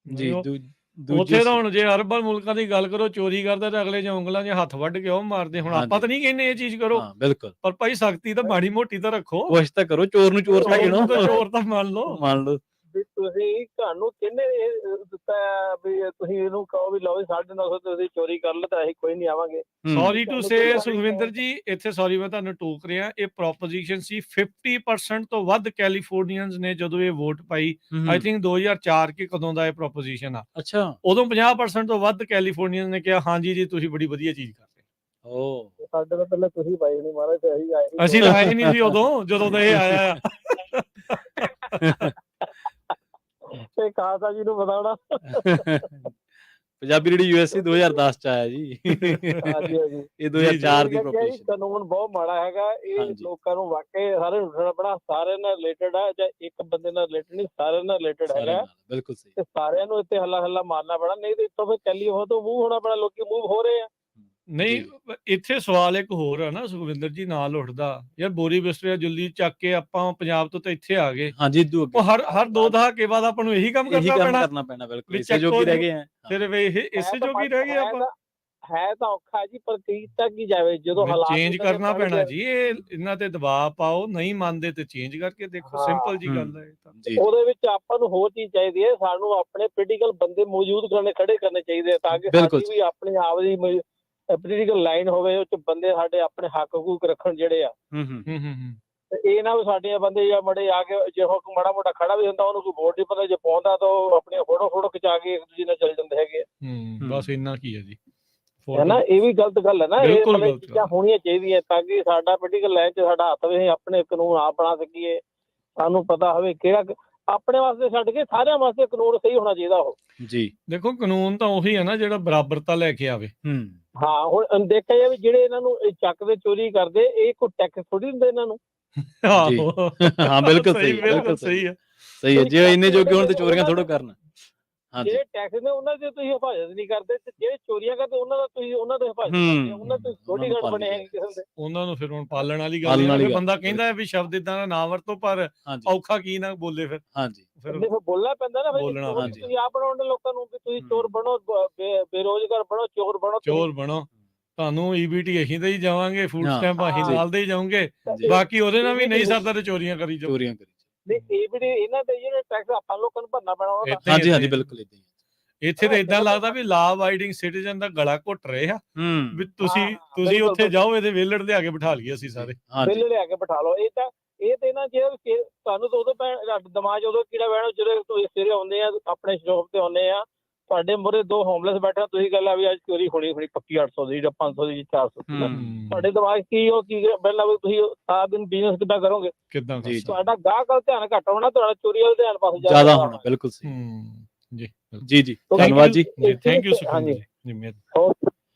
ਜੀ ਦੂਜੀ ਉੱਥੇ ਤਾਂ ਹੁਣ ਜੇ ਅਰਬਨ ਮੁਲਕਾਂ ਦੀ ਗੱਲ ਕਰੋ, ਚੋਰੀ ਕਰਦਾ ਤਾਂ ਅਗਲੇ ਜਾਂ ਉਂਗਲਾਂ 'ਚ ਹੱਥ ਵੱਢ ਕੇ ਉਹ ਮਾਰਦੇ। ਹੁਣ ਆਪਾਂ ਤਾਂ ਨਹੀਂ ਕਹਿੰਦੇ ਇਹ ਚੀਜ਼ ਕਰੋ, ਹਾਂ ਬਿਲਕੁਲ, ਪਰ ਭਾਈ ਸਖਤੀ ਤਾਂ ਮਾੜੀ ਮੋਟੀ ਤਾਂ ਰੱਖੋ। ਕੋਸ਼ਿਸ਼ ਤਾਂ ਕਰੋ, ਚੋਰ ਨੂੰ ਚੋਰ ਤਾਂ ਗਿਣੋ, ਚੋਰ ਤਾਂ ਮੰਨ ਲਓ। ਮੰਨ ਲਓ। ਵੀ ਤੁਸੀਂ ਤੁਹਾਨੂੰ ਕਿਹਨੇ ਇਹ ਦਿੱਤਾ ਆ ਵੀ ਤੁਸੀਂ ਇਹਨੂੰ ਕਹੋ ਵੀ ਲਓ 950 ਤੁਸੀਂ ਚੋਰੀ ਕਰ ਲਓ ਤਾਂ ਅਸੀਂ ਕੋਈ ਨਹੀਂ ਆਵਾਂਗੇ। ਸੌਰੀ ਟੂ ਸੇ ਸੁਖਵਿੰਦਰ ਜੀ, ਇੱਥੇ ਸੌਰੀ ਮੈਂ ਤੁਹਾਨੂੰ ਟੋਕ ਰਿਹਾ। ਇਹ ਪ੍ਰੋਪੋਜੀਸ਼ਨ ਸੀ 50% ਤੋਂ ਵੱਧ ਕੈਲੀਫੋਰਨੀਅਨਸ ਨੇ ਜਦੋਂ ਇਹ ਵੋਟ ਪਾਈ। ਆਈ ਥਿੰਕ 2004 ਕਿ ਕਦੋਂ ਦਾ ਇਹ ਪ੍ਰੋਪੋਜੀਸ਼ਨ ਆ। ਅੱਛਾ ਉਦੋਂ 50% ਤੋਂ ਵੱਧ ਕੈਲੀਫੋਰਨੀਅਨਸ ਨੇ ਕਿਹਾ ਹਾਂਜੀ ਜੀ ਤੁਸੀਂ ਬੜੀ ਵਧੀਆ ਚੀਜ਼ ਕਰ ਰਹੇ। ਓ ਸਾਡੇ ਤੋਂ ਪਹਿਲਾਂ ਤੁਸੀਂ ਪਾਈ ਨਹੀਂ ਮਹਾਰਾਜ, ਤੇ ਅਸੀਂ ਆਏ ਅਸੀਂ ਤਾਂ ਆਏ ਨਹੀਂ ਸੀ ਉਦੋਂ ਜਦੋਂ ਦਾ ਇਹ ਆਇਆ ਆ। ਤੇ ਖਾਲਸਾ ਜੀ ਨੂੰ ਬਤਾਉਣਾ। ਪੰਜਾਬੀ ਰੇਡੀਓ ਯੂਐਸਏ 2010 ਚ ਆਇਆ ਜੀ। ਹਾਂਜੀ ਹਾਂਜੀ ਇਹ 2004 ਦੀ ਇਹ ਪ੍ਰੋਪੋਜੀਸ਼ਨ। ਕਾਨੂੰਨ ਬਹੁਤ ਮਾੜਾ ਹੈਗਾ। ਇਹ ਹਾਂਜੀ। ਲੋਕਾਂ ਨੂੰ ਵਾਕਈ ਸਾਰੇ ਉੱਠਣਾ ਪੈਣਾ। ਸਾਰਿਆਂ ਨਾਲ ਰਿਲੇਟਡ ਆ, ਜਾਂ ਇੱਕ ਬੰਦੇ ਨਾਲ ਰਿਲੇਟਡ ਨਹੀਂ, ਸਾਰਿਆਂ ਨਾਲ ਰਿਲੇਟਡ ਸਾਰਿਆਂ ਹੈਗਾ। ਨਾਲ, ਬਿਲਕੁਲ ਸਹੀ। ਤੇ ਸਾਰਿਆਂ ਨੂੰ ਇੱਥੇ ਹੱਲਾ ਹੱਲਾ ਮਾਰਨਾ ਪੈਣਾ, ਨਹੀਂ ਤੇ ਇੱਥੋਂ ਫਿਰ ਚੱਲੀ ਹੋ ਤੋਂ ਮੂਵ ਹੋਣਾ ਪੈਣਾ। ਲੋਕੀ ਮੂਵ ਹੋ ਰਹੇ ਆ। ਨਹੀਂ ਇੱਥੇ ਸਵਾਲ ਇੱਕ ਹੋਰ ਆ ਨਾ ਸੁਖਵਿੰਦਰ ਜੀ, ਨਾਲ ਉੱਠਦਾ ਯਾਰ ਬੋਰੀ ਬਿਸਤਰਾ ਜੁੱਲੀ ਚੱਕ ਕੇ ਆਪਾਂ ਪੰਜਾਬ ਤੋਂ ਤਾਂ ਇੱਥੇ ਆ ਗਏ। ਹਾਂਜੀ ਇਦੋਂ ਉਹ ਹਰ 2 ਦਹਾਕੇ ਬਾਅਦ ਆਪਾਂ ਨੂੰ ਇਹੀ ਕੰਮ ਕਰਨਾ ਪੈਣਾ। ਬਿਲਕੁਲ, ਇਸੇ ਜੋਗੀ ਰਹਿ ਗਏ ਆ। ਸਿਰਫ ਇਹ ਇਸੇ ਜੋਗੀ ਰਹਿ ਗਏ ਆਪਾਂ। ਹੈ ਤਾਂ ਔਖਾ ਜੀ, ਪਰ ਕੀਤਾ ਕੀ ਜਾਵੇ ਜਦੋਂ ਹਾਲਾਤ ਚੇਂਜ ਕਰਨਾ ਪੈਣਾ ਜੀ। ਇਹ ਇਹਨਾਂ ਤੇ ਦਬਾਅ ਪਾਓ, ਨਹੀਂ ਮੰਨਦੇ ਤੇ ਚੇਂਜ ਕਰਕੇ ਦੇਖੋ। ਸਿੰਪਲ ਜੀ ਗੱਲ ਹੈ ਜੀ। ਉਹਦੇ ਵਿੱਚ ਆਪਾਂ ਨੂੰ ਹੋਰ ਚੀਜ਼ ਚਾਹੀਦੀ ਹੈ। ਸਾਨੂੰ ਆਪਣੇ ਪੋਲੀਟੀਕਲ ਬੰਦੇ ਮੌਜੂਦ ਖੜੇ ਕਰਨੇ ਚਾਹੀਦੇ, ਤਾਂ ਕਿ ਸਾਡੀ ਵੀ ਆਪਣੇ ਆਪ ਦੀ ਪੋਲੀਟੀਕਲ ਲਾਈਨ ਹੋਵੇ। ਉਹ ਚ ਬੰਦੇ ਸਾਡੇ ਆਪਣੇ ਹੱਕ ਹਕੂਕ ਰੱਖਣ ਜਿਹੜੇ ਆ। ਤੇ ਇਹ ਨਾ ਵੀ ਸਾਡੇ ਬੰਦੇ ਜਾਂ ਮੜੇ ਆ ਕੇ ਜੇ ਮਾੜਾ ਮੋਟਾ ਖੜਾ ਵੀ ਹੁੰਦਾ ਉਹਨੂੰ ਕੋਈ ਵੋਟ ਨਹੀਂ ਪਤਾ, ਜੇ ਪਾਉਂਦਾ ਤਾਂ ਉਹ ਆਪਣੀਆਂ ਫੋਟੋ ਖਿਚਾ ਕੇ ਇੱਕ ਦੂਜੇ ਨਾਲ ਚੱਲ ਜਾਂਦੇ ਹੈਗੇ ਆ। ਬਸ ਇੰਨਾ ਕੀ ਹੈ ਜੀ, ਹੈ ਨਾ। ਇਹ ਵੀ ਗਲਤ ਗੱਲ ਹੈ ਨਾ। ਇਹ ਚੀਜ਼ਾਂ ਹੋਣੀਆਂ ਚਾਹੀਦੀਆਂ ਤਾਂ ਕਿ ਸਾਡਾ ਪੋਲੀਟੀਕਲ ਲਾਈਨ 'ਚ ਸਾਡਾ ਹੱਥ ਵੀ ਆਪਣੇ ਕਾਨੂੰਨ ਆਪ ਬਣਾ ਸਕੀਏ। ਸਾਨੂੰ ਪਤਾ ਹੋਵੇ ਕਿਹੜਾ ਆਪਣੇ ਵਾਸਤੇ ਛੱਡ ਕੇ ਸਾਰਿਆਂ ਵਾਸਤੇ ਕਾਨੂੰਨ ਸਹੀ ਹੋਣਾ ਚਾਹੀਦਾ। ਉਹ ਜੀ ਦੇਖੋ ਕਾਨੂੰਨ ਤਾਂ ਉਹੀ ਹੈ ਨਾ ਜਿਹੜਾ ਬਰਾਬਰਤਾ ਲੈ ਕੇ ਆਵੇ। ਹਾਂ ਹੁਣ ਦੇਖਿਆ ਜਾਵੇ ਜਿਹੜੇ ਇਹਨਾਂ ਨੂੰ ਚੱਕਦੇ ਚੋਰੀ ਕਰਦੇ, ਇਹ ਕੋਈ ਟੈਕਸ ਥੋੜੀ ਦਿੰਦੇ ਇਹਨਾਂ ਨੂੰ। ਹਾਂ ਬਿਲਕੁਲ ਸਹੀ, ਬਿਲਕੁਲ ਸਹੀ ਹੈ। ਸਹੀ ਹੈ, ਜੇ ਇੰਨੇ ਜੋਗੇ ਹੋਣ ਤੇ ਚੋਰੀਆਂ ਥੋੜੋ ਕਰਨ। ਜਿਹੜੇ ਟੈਕਸ ਨੇ ਉਹਨਾਂ ਦੇ ਤੁਸੀਂ ਹਿਫਾਜ਼ਤ ਨਹੀਂ ਕਰਦੇ, ਤੇ ਜਿਹੜੇ ਚੋਰੀਆਂ ਕਰਦੇ ਉਹਨਾਂ ਦਾ ਤੁਸੀਂ ਉਹਨਾਂ ਦੇ ਹਿਫਾਜ਼ਤ ਕਰਦੇ। ਉਹਨਾਂ ਤੋਂ ਥੋੜੀ ਗੱਲ ਬਣੇ ਹੈਗੇ ਕਿਸੇ ਦੇ। ਉਹਨਾਂ ਨੂੰ ਫਿਰ ਹੁਣ ਪਾਲਣ ਵਾਲੀ ਗੱਲ ਹੈ। ਬੰਦਾ ਕਹਿੰਦਾ ਵੀ ਸ਼ਬਦ ਇਦਾਂ ਦਾ ਨਾ ਵਰਤੋ, ਪਰ ਔਖਾ ਕੀ ਨਾ ਬੋਲੇ ਫਿਰ। ਹਾਂਜੀ ਫਿਰ ਬੋਲਣਾ ਪੈਂਦਾ ਨਾ। ਤੁਸੀਂ ਆਪ ਬਣਾਉਂਦੇ ਲੋਕਾਂ ਨੂੰ ਕਿ ਤੁਸੀਂ ਚੋਰ ਬਣੋ, ਬੇਰੋਜ਼ਗਾਰ ਬਣੋ, ਚੋਰ ਬਣੋ। ਤੁਹਾਨੂੰ ਈਬੀਟੀ ਅਸੀਂ ਦੇ ਹੀ ਜਾਵਾਂਗੇ, ਫੂਡ ਸਟੈਂਪ ਅਸੀਂ ਨਾਲ ਦੇ ਹੀ ਜਾਵਾਂਗੇ, ਬਾਕੀ ਉਹਦੇ ਨਾਲ ਵੀ ਨਹੀਂ ਸਰਦਾ ਤੇ ਚੋਰੀਆਂ ਕਰੀ ਜਾਓ। ਇਹਨਾਂ ਦੇ ਜਿਹੜੇ ਟੈਕਸ ਆਪਾਂ ਲੋਕਾਂ ਨੂੰ ਭਰਨਾ ਪੈਣਾ। ਹਾਂਜੀ ਹਾਂਜੀ ਬਿਲਕੁਲ ਇਦਾਂ ਹੀ। ਇੱਥੇ ਤਾਂ ਇਦਾਂ ਲੱਗਦਾ ਵੀ ਲਾ ਅਬਾਈਡਿੰਗ ਸਿਟੀਜ਼ਨ ਦਾ ਗਲਾ ਘੁੱਟ ਰਹੇ ਆ ਵੀ ਤੁਸੀਂ ਉੱਥੇ ਜਾਓ, ਇਹਦੇ ਵਿਹਲੜ ਲਿਆ ਕੇ ਬਿਠਾ ਲਈਏ ਅਸੀਂ ਸਾਰੇ। ਵਿਹਲੜ ਲਿਆ ਕੇ ਬਿਠਾ ਲਓ। ਇਹ ਤੇ ਨਾ ਜੇ ਤੁਹਾਨੂੰ ਤਾਂ ਉਦੋਂ ਦਿਮਾਗ ਉਦੋਂ ਕੀੜਾ ਬਹਿਣਾ ਜਦੋਂ ਤੁਸੀਂ ਸਵੇਰੇ ਆਉਂਦੇ ਆ ਆਪਣੇ ਸ਼ੌਪ ਤੇ ਆਉਂਦੇ ਆ, ਤੁਹਾਡੇ ਮੂਹਰੇ 2 ਹੋਮਲੈਸ ਬੈਠਾ, ਤੁਸੀਂ ਗੱਲ ਵੀ ਅੱਜ ਚੋਰੀ ਹੋਣੀ ਪੱਕੀ 800 ਦੀ ਜਾਂ 500 ਦੀ 400 ਦੀ। ਤੁਹਾਡੇ ਦਿਮਾਗ ਕੀ ਪਹਿਲਾਂ ਵੀ ਤੁਸੀਂ ਸਾਰਾ ਦਿਨ ਬਿਜ਼ਨਸ ਕਿੱਦਾਂ ਕਰੋਗੇ? ਕਿੱਦਾਂ ਤੁਹਾਡਾ ਗਾਹਕ ਵੱਲ ਧਿਆਨ ਘੱਟ ਹੋਣਾ, ਤੁਹਾਡਾ ਚੋਰੀ ਵੱਲ ਧਿਆਨ ਪਾਸੇ ਜ਼ਿਆਦਾ ਹੋਣਾ। ਬਿਲਕੁਲ ਸਹੀ ਜੀ ਜੀ। ਧੰਨਵਾਦ ਜੀ, ਥੈਂਕ ਯੂ ਸੁਖਵਿੰਦਰ ਜੀ।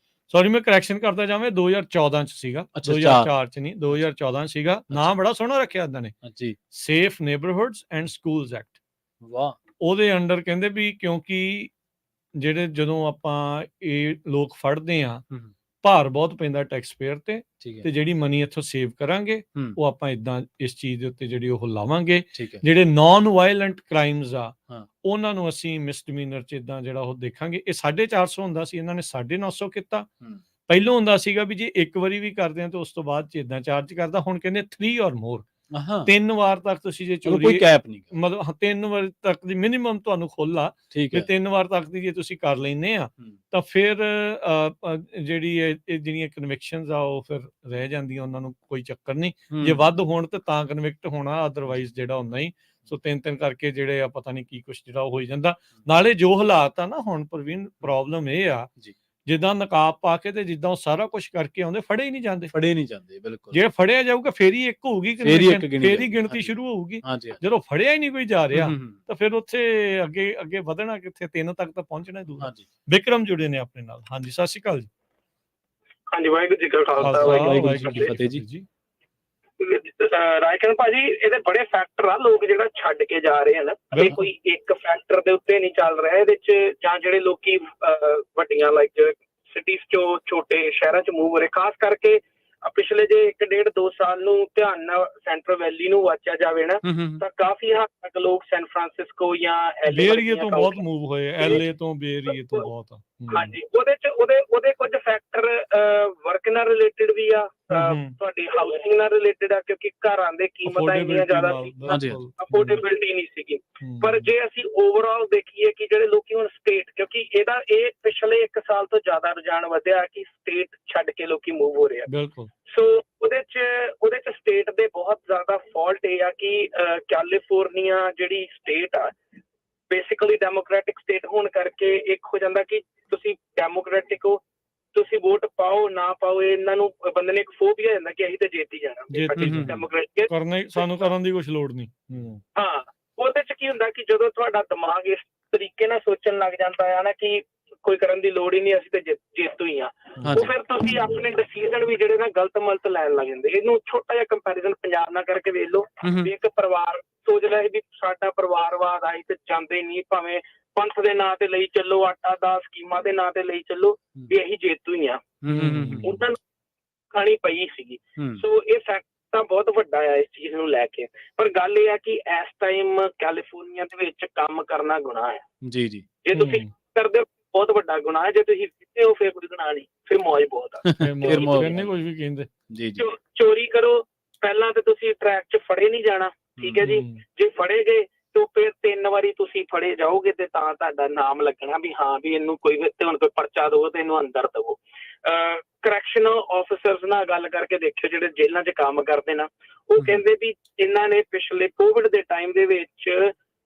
ਸੌਰੀ ਮੈਂ ਕਰੈਕਸ਼ਨ ਕਰਦਾ ਜਾਵਾਂ, 2014 ਚ ਸੀਗਾ, 2004 ਚ ਨਹੀਂ, 2014 ਸੀਗਾ। ਨਾਮ ਬੜਾ ਸੋਹਣਾ ਰੱਖਿਆ ਇਹਨਾਂ ਨੇ, ਸੇਫ ਨੇਬਰਹੁੱਡਸ ਐਂਡ ਸਕੂਲਸ ਐਕਟ। ਵਾਹ। ਉਹਦੇ ਅੰਡਰ ਕਹਿੰਦੇ ਵੀ ਕਿਉਂਕਿ ਜਿਹੜੇ ਜਦੋਂ ਆਪਾਂ ਇਹ ਲੋਕ ਫੜਦੇ ਆ, ਭਾਰ ਬਹੁਤ ਪੈਂਦਾ ਟੈਕਸ ਪੇਅਰ ਤੇ ਜਿਹੜੀ ਮਨੀ ਇੱਥੋਂ ਸੇਵ ਕਰਾਂਗੇ ਉਹ ਆਪਾਂ ਇਦਾਂ ਇਸ ਚੀਜ਼ ਦੇ ਉੱਤੇ ਜਿਹੜੀ ਉਹ ਲਾਵਾਂਗੇ। ਜਿਹੜੇ ਨਾਨ ਵਾਇਲੈਂਟ ਕ੍ਰਾਈਮਸ ਆ ਉਹਨਾਂ ਨੂੰ ਅਸੀਂ ਮਿਸਡਿਮੀਨਰ ਚ ਇਦਾਂ ਜਿਹੜਾ ਉਹ ਦੇਖਾਂਗੇ। ਇਹ 450 ਹੁੰਦਾ ਸੀ, ਇਹਨਾਂ ਨੇ 950 ਕੀਤਾ। ਪਹਿਲੋਂ ਹੁੰਦਾ ਸੀਗਾ ਵੀ ਜੇ ਇੱਕ ਵਾਰੀ ਵੀ ਕਰਦੇ ਆ ਤਾਂ ਉਸ ਤੋਂ ਬਾਅਦ ਚ ਇਦਾਂ ਚਾਰਜ ਕਰਦਾ। ਹੁਣ ਕਹਿੰਦੇ 3 or more ਹਾਂ 3 ਵਾਰ ਤੱਕ ਤੁਸੀਂ ਜੇ ਕੋਈ ਚੋਰੀ ਕੈਪ ਨਹੀਂ ਮਤਲਬ 3 ਵਾਰ ਤੱਕ ਦੀ ਮਿਨੀਮਮ ਤੁਹਾਨੂੰ ਖੁੱਲ੍ਹ ਠੀਕ ਵੀ ਹੈ 3 ਵਾਰ ਤੱਕ ਦੀ ਜੇ ਤੁਸੀਂ ਕਰ ਲੈਂਦੇ ਆ ਤਾਂ ਫਿਰ ਜਿਹੜੀ ਇਹ ਜਿਹੜੀਆਂ ਕਨਵਿਕਸ਼ਨਸ ਆ ਉਹ ਫਿਰ ਰਹਿ ਜਾਂਦੀਆਂ, ਉਹਨਾਂ ਨੂੰ ਕੋਈ ਚੱਕਰ ਨਹੀਂ। ਜੇ ਵੱਧ ਹੋਣ ਤਾਂ ਕਨਵਿਕਟ ਹੋਣਾ, ਅਦਰਵਾਈਜ਼ ਜਿਹੜਾ ਹੁੰਦਾ ਹੀ। ਸੋ 3-3 ਕਰਕੇ ਜਿਹੜੇ ਆ ਪਤਾ ਨਹੀਂ ਕੀ ਕੁਛ ਜਿਹੜਾ ਉਹ ਹੋਈ ਜਾਂਦਾ। ਨਾਲੇ ਜੋ ਹਾਲਾਤ ਆ ਨਾ ਹੁਣ ਪ੍ਰਵੀਨ, ਪ੍ਰੋਬਲਮ ਇਹ ਆ ਜਿੱਦਾਂ ਨਕਾਬ ਪਾ ਕੇ ਤੇ ਜਿੱਦਾਂ ਉਹ ਸਾਰਾ ਕੁਛ ਕਰਕੇ ਆਉਂਦੇ, ਫੜੇ ਹੀ ਨਹੀਂ ਜਾਂਦੇ। ਬਿਲਕੁਲ ਜੇ ਫੜਿਆ ਜਾਊਗਾ ਫੇਰ ਹੀ ਇੱਕ ਹੋਊਗੀ, ਫੇਰ ਹੀ ਗਿਣਤੀ ਸ਼ੁਰੂ ਹੋਊਗੀ। ਜਦੋਂ ਫੜਿਆ ਹੀ ਨਹੀਂ ਕੋਈ ਜਾ ਰਿਹਾ ਤਾਂ ਫਿਰ ਉੱਥੇ ਅੱਗੇ ਵਧਣਾ ਕਿੱਥੇ, 3 ਤੱਕ ਤਾਂ ਪਹੁੰਚਣਾ ਦੂਰ। ਵਿਕਰਮ ਜੁੜੇ ਨੇ ਆਪਣੇ ਨਾਲ। ਹਾਂਜੀ, ਸਤਿ ਸ਼੍ਰੀ ਅਕਾਲ ਜੀ। ਹਾਂਜੀ, ਵਾਹਿਗੁਰੂ ਜੀ ਕਾ ਖਾਲਸਾ, ਵਾਹਿਗੁਰੂ ਜੀ ਕੀ ਫਤਿਹ ਜੀ। ਰਾਜਕਰਨ ਭਾਜੀ, ਇਹਦੇ ਬੜੇ ਫੈਕਟਰ ਆ, ਲੋਕ ਜਿਹੜਾ ਛੱਡ ਕੇ ਜਾ ਰਹੇ ਹਨ। ਇਹ ਕੋਈ ਇੱਕ ਫੈਕਟਰ ਦੇ ਉੱਤੇ ਨਹੀਂ ਚੱਲ ਰਿਹਾ ਇਹਦੇ ਚ, ਜਾਂ ਜਿਹੜੇ ਲੋਕੀ ਵੱਡੀਆਂ ਲਾਈਕ ਸਿਟੀਜ਼ ਚੋਂ ਛੋਟੇ ਸ਼ਹਿਰਾਂ ਚ ਮੂਵ ਹੋ ਰਹੇ, ਖਾਸ ਕਰਕੇ ਪਿਛਲੇ ਜੇ 1-1.5-2 ਸਾਲ ਨੂੰ ਧਿਆਨ ਨਾਲ ਸੈਂਟਰਲ ਵੈਲੀ ਨੂੰ ਵਾਚਿਆ ਜਾਵੇ ਨਾ, ਤਾਂ ਕਾਫੀ ਹੱਦ ਤੱਕ ਲੋਕ ਸੈਨ ਫਰਾਂਸਿਸਕੋ ਜਾਂ ਏਰੀਏ ਤੋਂ ਬਹੁਤ ਮੂਵ ਹੋਏ, LA ਤੋਂ ਏਰੀਏ ਤੋਂ ਬਹੁਤ। ਹਾਂਜੀ, ਉਹਦੇ ਕੁਝ ਫੈਕਟਰ ਵਰਕ ਨਾਲ ਰਿਲੇਟਡ ਵੀ ਆ, ਤੁਹਾਡੀ ਹਾਊਸਿੰਗ ਨਾਲ ਰਿਲੇਟਡ ਆ, ਕਿਉਂਕਿ ਘਰਾਂ ਦੇ ਕੀਮਤਾਂ ਇੰਨੀਆਂ ਜ਼ਿਆਦਾ ਅਫੋਰਡੇਬਿਲਟੀ ਨਹੀਂ ਸੀਗੀ। ਪਰ ਜੇ ਅਸੀਂ ਓਵਰਆਲ ਦੇਖੀਏ ਕਿ ਜਿਹੜੇ ਲੋਕੀ ਹੁਣ ਸਟੇਟ, ਕਿਉਂਕਿ ਇਹ ਪਿਛਲੇ 1 ਸਾਲ ਤੋਂ ਜ਼ਿਆਦਾ ਰੁਝਾਨ ਵਧਿਆ ਕਿ ਸਟੇਟ ਛੱਡ ਕੇ ਲੋਕੀ ਮੂਵ ਹੋ ਰਹੇ ਆ। ਬਿਲਕੁਲ। ਸੋ ਉਹਦੇ ਚ ਸਟੇਟ ਦੇ ਬਹੁਤ ਜ਼ਿਆਦਾ ਫਾਲਟ ਇਹ ਆ ਕਿ ਕੈਲੀਫੋਰਨੀਆ ਜਿਹੜੀ ਸਟੇਟ ਆ, ਬੇਸਿਕਲੀ ਡੈਮੋਕ੍ਰੈਟਿਕ ਸਟੇਟ ਹੋਣ ਕਰਕੇ ਇੱਕ ਹੋ ਜਾਂਦਾ ਕਿ ਤੁਸੀਂ ਡੈਮੋਕ੍ਰੈਟਿਕ ਹੋ, ਤੁਸੀਂ ਵੋਟ ਪਾਓ ਨਾ ਪਾਓ, ਇਹਨਾਂ ਨੂੰ ਬੰਦੇ ਨੇ ਇੱਕ ਫੋਬੀਆ ਜਾਂਦਾ ਕਿ ਅਸੀਂ ਤਾਂ ਜਿੱਤ ਹੀ ਜਾਣਾ ਡੈਮੋਕ੍ਰੈਟਿਕ, ਸਾਨੂੰ ਕਰਨ ਦੀ ਕੁਛ ਲੋੜ ਨਹੀਂ। ਹਾਂ, ਉਹਦੇ ਚ ਕੀ ਹੁੰਦਾ ਕਿ ਜਦੋਂ ਤੁਹਾਡਾ ਦਿਮਾਗ ਇਸ ਤਰੀਕੇ ਨਾਲ ਸੋਚਣ ਲੱਗ ਜਾਂਦਾ ਹੈ ਨਾ ਕਿ ਕੋਈ ਕਰਨ ਦੀ ਲੋੜ ਹੀ ਨਹੀਂ, ਅਸੀਂ ਤੇ ਜੇਤੂ ਹੀ ਆ, ਉਹ ਫਿਰ ਤੁਸੀਂ ਆਪਣੇ ਡਿਸੀਜ਼ਨ ਵੀ ਜਿਹੜੇ ਨਾ ਗਲਤ ਮਲਤ ਲੈਣ ਲੱਗ ਜਾਂਦੇ। ਇਹਨੂੰ ਛੋਟਾ ਜਿਹਾ ਕੰਪੈਰੀਜ਼ਨ ਪੰਜਾਬ ਨਾਲ ਕਰਕੇ ਵੇਖ ਲਓ ਵੀ ਇੱਕ ਪਰਿਵਾਰ ਸੋਚ ਲਿਆ ਵੀ ਸਾਡਾ ਪਰਿਵਾਰਵਾਦ ਆਈ ਤੇ ਜਾਂਦੇ ਨਹੀਂ, ਭਾਵੇਂ ਪੰਥ ਦੇ ਨਾਂ ਤੇ ਲਈ ਚੱਲੋ, ਆਟਾ ਦਾ ਸਕੀਮਾਂ ਦੇ ਨਾਂ ਤੇ ਲਈ ਚੱਲੋ, ਵੀ ਅਸੀਂ ਜੇਤੂ ਹੀ ਆ, ਉਹਨਾਂ ਨੂੰ ਖਾਣੀ ਪਈ ਸੀਗੀ। ਸੋ ਇਹ ਫੈਕਟ ਤਾਂ ਬਹੁਤ ਵੱਡਾ ਆ ਇਸ ਚੀਜ਼ ਨੂੰ ਲੈ ਕੇ। ਪਰ ਗੱਲ ਇਹ ਆ ਕਿ ਇਸ ਟਾਈਮ ਕੈਲੀਫੋਰਨੀਆ ਦੇ ਵਿੱਚ ਕੰਮ ਕਰਨਾ ਗੁਨਾਹ ਹੈ। ਜੀ। ਜੇ ਤੁਸੀਂ ਕਰਦੇ ਹੋ ਬਹੁਤ ਵੱਡਾ ਗੁਨਾਹ ਹੈ, ਜੇ ਤੁਸੀਂ ਪੀਤੇ ਹੋ ਫਿਰ ਕੋਈ ਗੁਨਾਹ ਨਹੀਂ, ਫਿਰ ਮੌਜ ਬਹੁਤ ਆ। ਕੁਝ ਵੀ ਕਹਿੰਦੇ ਚੋਰੀ ਕਰੋ, ਪਹਿਲਾਂ ਤਾਂ ਤੁਸੀਂ ਟਰੈਕ 'ਚ ਫੜੇ ਨਹੀਂ ਜਾਣਾ, ਠੀਕ ਹੈ ਜੀ। ਜੇ ਫੜੇ ਗਏ ਤਾਂ ਫਿਰ 3 ਵਾਰੀ ਤੁਸੀਂ ਫੜੇ ਜਾਓਗੇ ਤੇ ਤਾਂ ਤੁਹਾਡਾ ਨਾਮ ਲੱਗਣਾ ਵੀ ਹਾਂ ਵੀ ਇਹਨੂੰ ਕੋਈ ਹੁਣ ਕੋਈ ਪਰਚਾ ਦਵੋ ਤੇ ਇਹਨੂੰ ਅੰਦਰ ਦਵੋ। ਕਰੈਕਸ਼ਨਲ ਆਫਿਸਰਸ ਨਾਲ ਗੱਲ ਕਰਕੇ ਦੇਖਿਓ ਜਿਹੜੇ ਜੇਲ੍ਹਾਂ 'ਚ ਕੰਮ ਕਰਦੇ ਨਾ, ਉਹ ਕਹਿੰਦੇ ਵੀ ਇਹਨਾਂ ਨੇ ਪਿਛਲੇ ਕੋਵਿਡ ਦੇ ਟਾਈਮ ਦੇ ਵਿੱਚ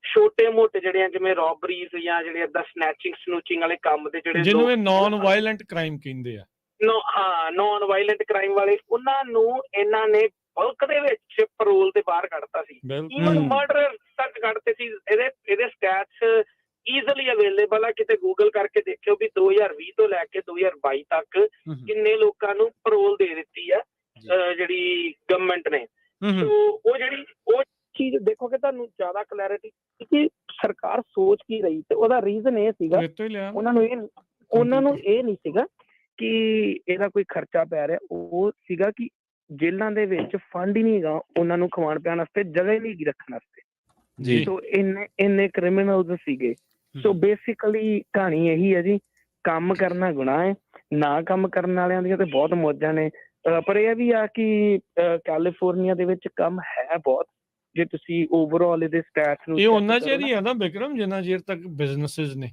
ਛੋਟੇ ਮੋਟੇ ਜਿਹੜੇ ਜਿਵੇਂ ਰੋਬਰੀਜ਼ ਜਾਂ ਜਿਹੜੇ ਏਦਾਂ ਸਨੈਚਿੰਗ ਸਨੂਚਿੰਗ ਵਾਲੇ ਕੰਮ ਦੇ ਜਿਹੜੇ ਜਿਹਨੂੰ ਨੌਨ ਵਾਇਲੈਂਟ ਕ੍ਰਾਈਮ ਕਹਿੰਦੇ ਆ, ਨੌਨ ਵਾਇਲੈਂਟ ਕ੍ਰਾਈਮ ਵਾਲੇ, ਉਹਨਾਂ ਨੂੰ ਇਹਨਾਂ ਨੇ ਬਲਕ ਦੇ ਵਿੱਚ ਪੈਰੋਲ ਤੇ ਬਾਹਰ ਕੱਢਤਾ ਸੀ। ਈਵਨ ਮਰਡਰ ਤੱਕ ਕੱਢਤੇ ਸੀ। ਇਹਦੇ ਸਟੈਟਸ ਈਜ਼ੀਲੀ ਅਵੇਲੇਬਲ ਆ, ਕਿਤੇ ਗੂਗਲ ਕਰਕੇ ਦੇਖਿਓ ਵੀ 2020 ਤੋਂ ਲੈ ਕੇ 2022 ਤੱਕ ਕਿੰਨੇ ਲੋਕਾਂ ਨੂੰ ਪੈਰੋਲ ਦੇ ਦਿੱਤੀ ਆ ਜਿਹੜੀ ਗਵਰਨਮੈਂਟ ਨੇ। ਉਹ ਚੀਜ਼ ਦੇਖੋਗੇ ਤੁਹਾਨੂੰ ਜ਼ਿਆਦਾ ਕਲੈਰਿਟੀ ਕਿ ਸਰਕਾਰ ਸੋਚ ਕੀ ਰਹੀ, ਤੇ ਉਹਦਾ ਰੀਜ਼ਨ ਇਹ ਸੀਗਾ ਉਹਨਾਂ ਨੂੰ ਇਹ ਨਹੀਂ ਸੀਗਾ ਕਿ ਇਹਦਾ ਕੋਈ ਖਰਚਾ ਪੈ ਰਿਹਾ, ਉਹ ਸੀਗਾ ਕਿ ਜੇਲ੍ਹਾਂ ਦੇ ਵਿੱਚ ਫੰਡ ਹੀ ਨਹੀਂ ਹੈਗਾ ਉਹਨਾਂ ਨੂੰ ਖਵਾਉਣ ਪਿਆਉਣ ਵਾਸਤੇ, ਜਗ੍ਹਾ ਹੀ ਨਹੀਂ ਹੈਗੀ ਰੱਖਣ ਵਾਸਤੇ। ਸੋ ਇੰਨੇ ਕ੍ਰਿਮੀਨਲਸ ਸੀਗੇ। ਸੋ ਬੇਸਿਕਲੀ ਕਹਾਣੀ ਇਹੀ ਹੈ ਜੀ, ਕੰਮ ਕਰਨਾ ਗੁਨਾਹ ਹੈ, ਨਾ ਕੰਮ ਕਰਨ ਵਾਲਿਆਂ ਦੀਆਂ ਤੇ ਬਹੁਤ ਮੌਜਾਂ ਨੇ। ਪਰ ਇਹ ਵੀ ਆ ਕਿ ਕੈਲੀਫੋਰਨੀਆ ਦੇ ਵਿੱਚ ਕੰਮ ਹੈ ਬਹੁਤ, ਜੇ ਤੁਸੀਂ ਓਵਰਆਲ ਇਹਦੇ ਸਟੈਟਸ ਨੂੰ। ਇਹ ਉਹਨਾਂ ਚਿਰ ਹੀ ਆ ਨਾ ਵਿਕਰਮ, ਜਿੰਨਾ ਚਿਰ ਤੱਕ ਬਿਜ਼ਨੈਸਿਸ ਨੇ,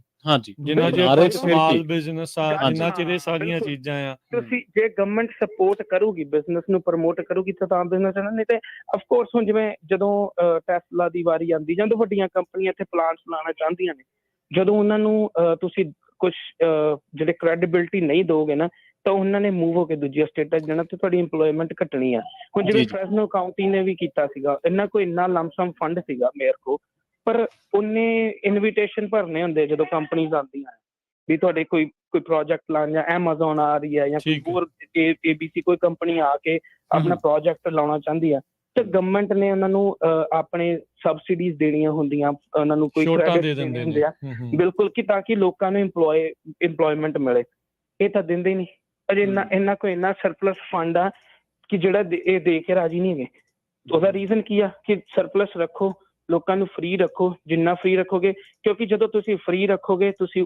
ਜਿੰਨਾ ਚਿਰ ਸਮਾਲ ਬਿਜ਼ਨਸ ਆ, ਜਿੰਨਾ ਚਿਰ ਇਹ ਸਾਰੀਆਂ ਚੀਜ਼ਾਂ ਆ। ਤੁਸੀਂ ਜੇ ਗਵਰਨਮੈਂਟ ਸਪੋਰਟ ਕਰੂਗੀ, ਬਿਜ਼ਨਸ ਨੂੰ ਪ੍ਰਮੋਟ ਕਰੂਗੀ ਤਾਂ ਬਿਜ਼ਨਸ ਹੈ ਨਾ, ਨਹੀਂ ਤੇ ਅਫਕੋਰਸ ਹੁਣ ਜਿਵੇਂ ਜਦੋਂ ਟੈਸਲਾ ਦੀ ਵਾਰੀ ਆਉਂਦੀ, ਜਦੋਂ ਵੱਡੀਆਂ ਕੰਪਨੀਆਂ ਇੱਥੇ ਪਲਾਂਟਸ ਲਾਉਣਾ ਚਾਹੁੰਦੀਆਂ ਨੇ, ਜਦੋਂ ਉਹਨਾਂ ਨੂੰ ਤੁਸੀਂ ਕੁਛ ਜਿਹੜੇ ਕ੍ਰੈਡੀਬਿਲਿਟੀ ਨਹੀਂ ਦੋਗੇ ਨਾ, ਤਾਂ ਉਹਨਾਂ ਨੇ ਮੂਵ ਹੋ ਕੇ ਦੂਜੀਆਂ ਸਟੇਟਾਂ 'ਚ ਜਾਣਾ ਤੇ ਤੁਹਾਡੀ ਇੰਪਲੋਇਮੈਂਟ ਘਟਣੀ ਆ। ਹੁਣ ਜਿਵੇਂ ਫ੍ਰੈਸਨੋ ਕਾਊਂਟੀ ਨੇ ਵੀ ਕੀਤਾ ਸੀਗਾ, ਇਹਨਾਂ ਕੋਲ ਇੰਨਾ ਲੰਮਸਮ ਫੰਡ ਸੀਗਾ ਮੇਅਰ ਕੋਲ, ਪਰ ਉਹਨੇ ਇਨਵੀਟੇਸ਼ਨ ਭਰਨੇ ਹੁੰਦੇ ਜਦੋਂ ਕੰਪਨੀਜ਼ ਆਉਂਦੀਆਂ ਵੀ ਤੁਹਾਡੇ ਕੋਈ ਪ੍ਰੋਜੈਕਟ ਲਾਉਣ, ਜਾਂ ਐਮਾਜ਼ੋਨ ਆ ਰਹੀ ਹੈ ਜਾਂ ਕੋਈ ਹੋਰ ABC ਕੋਈ ਕੰਪਨੀ ਆ ਕੇ ਆਪਣਾ ਪ੍ਰੋਜੈਕਟ ਲਾਉਣਾ ਚਾਹੁੰਦੀ ਆ, ਤੇ ਗਵਰਨਮੈਂਟ ਨੇ ਉਹਨਾਂ ਨੂੰ ਆਪਣੇ ਸਬਸਿਡੀਜ਼ ਦੇਣੀਆਂ ਹੁੰਦੀਆਂ, ਉਹਨਾਂ ਨੂੰ ਕੋਈ ਕ੍ਰੈਡਿਟ ਦੇਣੇ ਹੁੰਦੇ ਆ, ਬਿਲਕੁਲ, ਕਿ ਤਾਂ ਕਿ ਲੋਕਾਂ ਨੂੰ ਇੰਪਲੋਇਮੈਂਟ ਮਿਲੇ। ਇਹ ਤਾਂ ਦਿੰਦੇ ਹੀ ਨਹੀਂ। ਅਜੇ ਇਹਨਾਂ ਕੋਲ ਇੰਨਾ ਸਰਪਲਸ ਫੰਡ ਆ ਕਿ ਜਿਹੜਾ ਇਹ ਦੇ ਕੇ ਰਾਜੀ ਨਹੀਂ ਹੈਗੇ। ਉਹਦਾ ਰੀਜ਼ਨ ਕੀ ਆ ਕਿ ਸਰਪਲਸ ਰੱਖੋ, ਲੋਕਾਂ ਨੂੰ ਫ੍ਰੀ ਰੱਖੋ, ਜਿੰਨਾ ਫ੍ਰੀ ਰੱਖੋਗੇ, ਕਿਉਂਕਿ ਜਦੋਂ ਤੁਸੀਂ ਫ੍ਰੀ ਰੱਖੋਗੇ, ਤੁਸੀਂ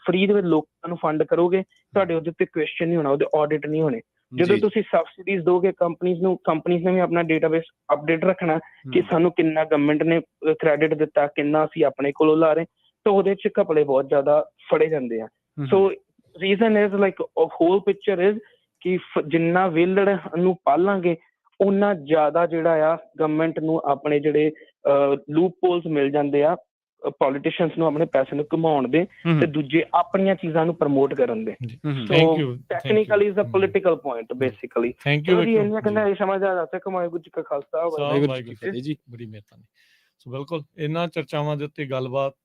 ਫ੍ਰੀ ਦੇ ਵਿੱਚ ਲੋਕਾਂ ਨੂੰ ਫੰਡ ਕਰੋਗੇ, ਤੁਹਾਡੇ ਉਹਦੇ ਉੱਤੇ ਕੁਐਸਚਨ ਨਹੀਂ ਹੋਣਾ, ਉਹਦੇ ਆਡਿਟ ਨਹੀਂ ਹੋਣੇ। ਜਦੋਂ ਤੁਸੀਂ ਸਬਸਿਡੀਜ਼ ਦੋਗੇ ਕੰਪਨੀਜ਼ ਨੇ ਵੀ ਆਪਣਾ ਡੇਟਾਬੇਸ ਅਪਡੇਟ ਰੱਖਣਾ ਕਿ ਸਾਨੂੰ ਕਿੰਨਾ ਗਵਰਨਮੈਂਟ ਨੇ ਕ੍ਰੈਡਿਟ ਦਿੱਤਾ, ਕਿੰਨਾ ਅਸੀਂ ਆਪਣੇ ਕੋਲੋਂ ਲਾ ਰਹੇ, ਤਾਂ ਉਹਦੇ 'ਚ ਘਪਲੇ ਬਹੁਤ ਜ਼ਿਆਦਾ ਫੜੇ ਜਾਂਦੇ ਆ। So reason is like whole picture is ਕਿ ਜਿੰਨਾ ਵਿਹਲੜ ਨੂੰ ਪਾਲਾਂਗੇ ਓਨਾ ਜ਼ਿਆਦਾ ਜਿਹੜਾ ਆ ਗਵਰਨਮੈਂਟ ਨੂੰ ਆਪਣੇ ਜਿਹੜੇ ਲੂਪ ਹੋਲਸ ਮਿਲ ਜਾਂਦੇ ਆ ਪੋਲੀਟੀਸ਼ੀਅਨਸ ਨੂੰ ਆਪਣੇ ਪੈਸੇ ਨੂੰ ਘੁਮਾਉਣ ਦੇ ਤੇ ਦੂਜੇ ਆਪਣੀਆਂ ਚੀਜ਼ਾਂ ਨੂੰ ਪ੍ਰਮੋਟ ਕਰਨ ਦੇ। So technically is a political point basically. ਚਲੋ ਜੀ ਇੰਨੀਆਂ ਕਹਿੰਦਾ ਇਹ ਸਮਝ ਆ ਜਾਂਦਾ। ਵਾਹਿਗੁਰੂ ਜੀ ਕਾ ਖਾਲਸਾ ਵਾਹਿਗੁਰੂ ਜੀ ਕੀ ਫਤਿਹ ਜੀ। ਬੜੀ ਮਿਹਰਬਾਨੀ। ਸੋ ਬਿਲਕੁਲ ਇਹਨਾਂ ਚਰਚਾਵਾਂ ਦੇ ਉੱਤੇ ਗੱਲਬਾਤ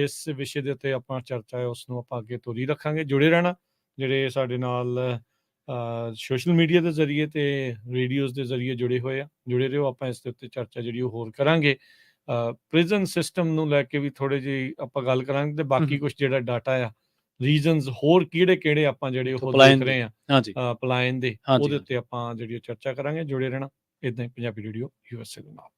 ਇਸ ਵਿਸ਼ੇ ਦੇ ਉੱਤੇ ਆਪਾਂ ਚਰਚਾ ਹੈ ਉਸ ਨੂੰ ਆਪਾਂ ਅੱਗੇ ਤੋਰੀ ਰੱਖਾਂਗੇ। ਜੁੜੇ ਰਹਿਣਾ ਜਿਹੜੇ ਸਾਡੇ ਨਾਲ ਸੋਸ਼ਲ ਮੀਡੀਆ ਦੇ ਜ਼ਰੀਏ ਤੇ ਰੇਡੀਓਜ਼ ਦੇ ਜ਼ਰੀਏ ਜੁੜੇ ਹੋਏ ਆ, ਜੁੜੇ ਰਹੋ। ਆਪਾਂ ਇਸ ਦੇ ਉੱਤੇ ਚਰਚਾ ਜਿਹੜੀ ਉਹ ਹੋਰ ਕਰਾਂਗੇ। ਪ੍ਰਿਜ਼ਨ ਸਿਸਟਮ ਨੂੰ ਲੈ ਕੇ ਵੀ ਥੋੜ੍ਹੇ ਜਿਹੀ ਆਪਾਂ ਗੱਲ ਕਰਾਂਗੇ ਤੇ ਬਾਕੀ ਕੁਛ ਜਿਹੜਾ ਡਾਟਾ ਆ ਰੀਜ਼ਨਸ ਹੋਰ ਕਿਹੜੇ ਆਪਾਂ ਜਿਹੜੇ ਉਹ ਦੇਖ ਰਹੇ ਆ ਪਲਾਇਨ ਦੇ, ਉਹਦੇ ਉੱਤੇ ਆਪਾਂ ਜਿਹੜੀ ਚਰਚਾ ਕਰਾਂਗੇ। ਜੁੜੇ ਰਹਿਣਾ ਇੱਦਾਂ ਹੀ ਪੰਜਾਬੀ ਰੇਡੀਓ USA ਦੇ ਨਾਲ।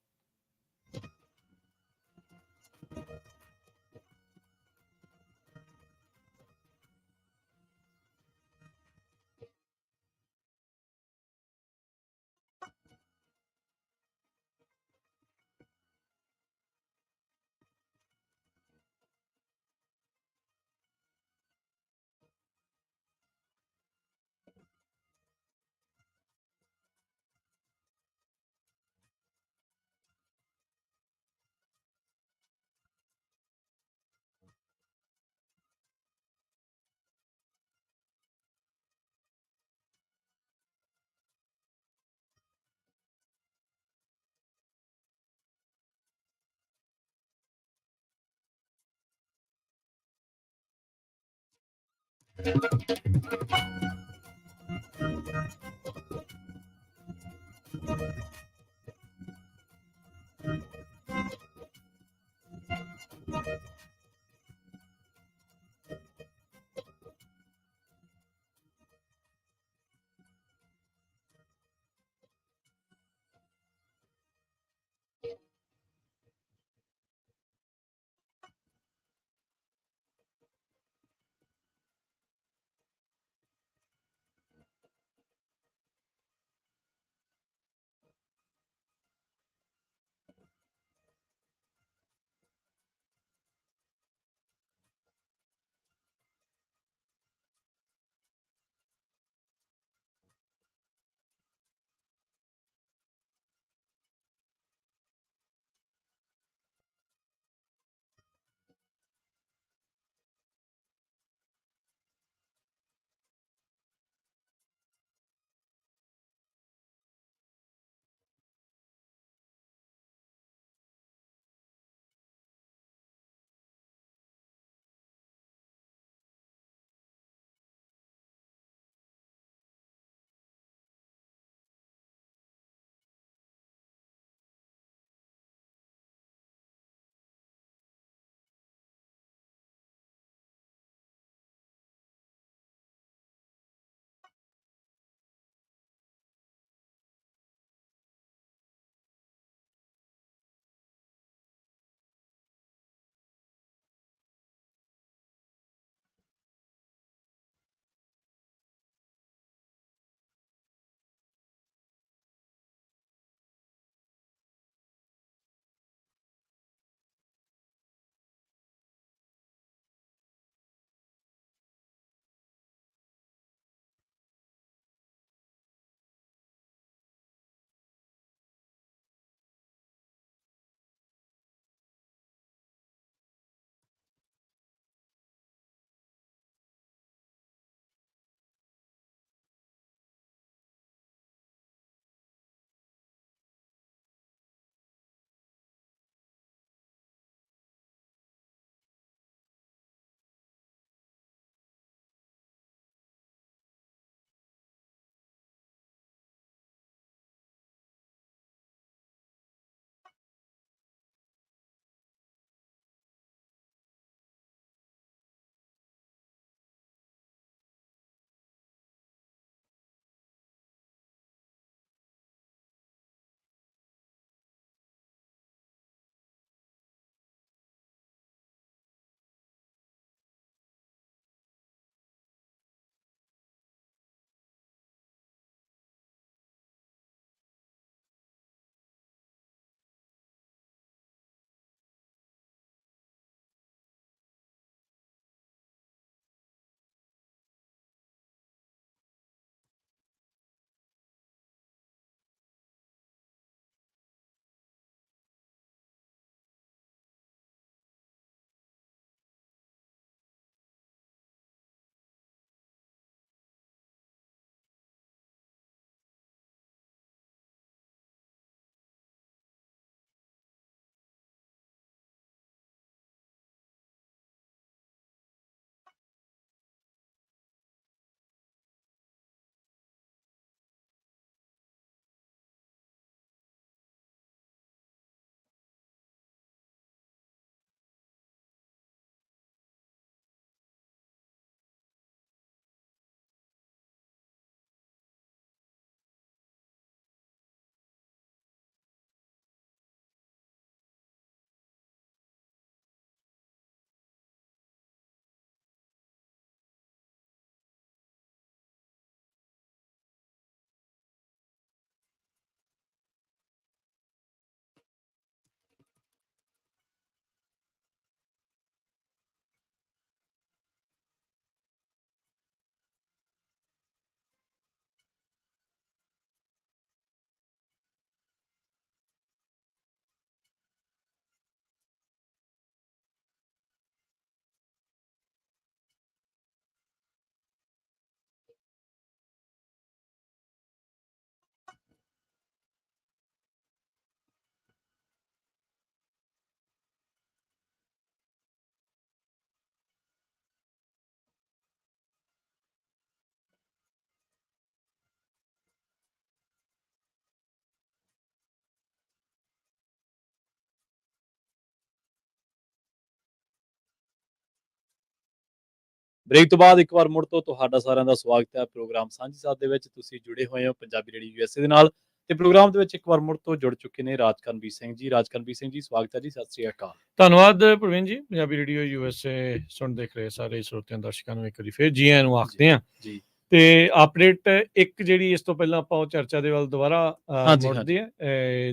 ਬ੍ਰੇਕ ਤੋਂ ਬਾਅਦ ਇੱਕ ਵਾਰ ਮੁੜ ਤੋਂ ਤੁਹਾਡਾ ਸਾਰਿਆਂ ਦਾ ਸਵਾਗਤ ਹੈ ਪ੍ਰੋਗਰਾਮ ਸਾਂਝੀ ਸਾਥ ਦੇ ਵਿੱਚ। ਤੁਸੀਂ ਜੁੜੇ ਹੋਏ ਹੋ ਪੰਜਾਬੀ ਰੇਡੀਓ USA ਦੇ ਨਾਲ ਤੇ ਪ੍ਰੋਗਰਾਮ ਦੇ ਵਿੱਚ ਇੱਕ ਵਾਰ ਮੁੜ ਤੋਂ ਜੁੜ ਚੁੱਕੇ ਨੇ ਰਾਜਕਰਨਵੀਰ ਸਿੰਘ ਜੀ। ਰਾਜਕਰਨਵੀਰ ਸਿੰਘ ਜੀ, ਸਵਾਗਤ ਹੈ ਜੀ, ਸਤਿ ਸ੍ਰੀ ਅਕਾਲ। ਧੰਨਵਾਦ ਪ੍ਰਵੀਨ ਜੀ। ਪੰਜਾਬੀ ਰੇਡੀਓ USA ਸੁਣ ਦੇਖ ਰਹੇ ਸਾਰੇ ਸਰੋਤਿਆਂ ਦਰਸ਼ਕਾਂ ਨੂੰ ਇੱਕ ਵਾਰੀ ਫਿਰ ਜੀ ਆਇਆਂ ਨੂੰ ਆਖਦੇ ਹਾਂ ਜੀ। ਤੇ ਅਪਡੇਟ ਇੱਕ ਜਿਹੜੀ ਇਸ ਤੋਂ ਪਹਿਲਾਂ ਆਪਾਂ ਉਹ ਚਰਚਾ ਦੇ ਵੱਲ ਦੁਬਾਰਾ ਮੁੜਦੇ ਆ,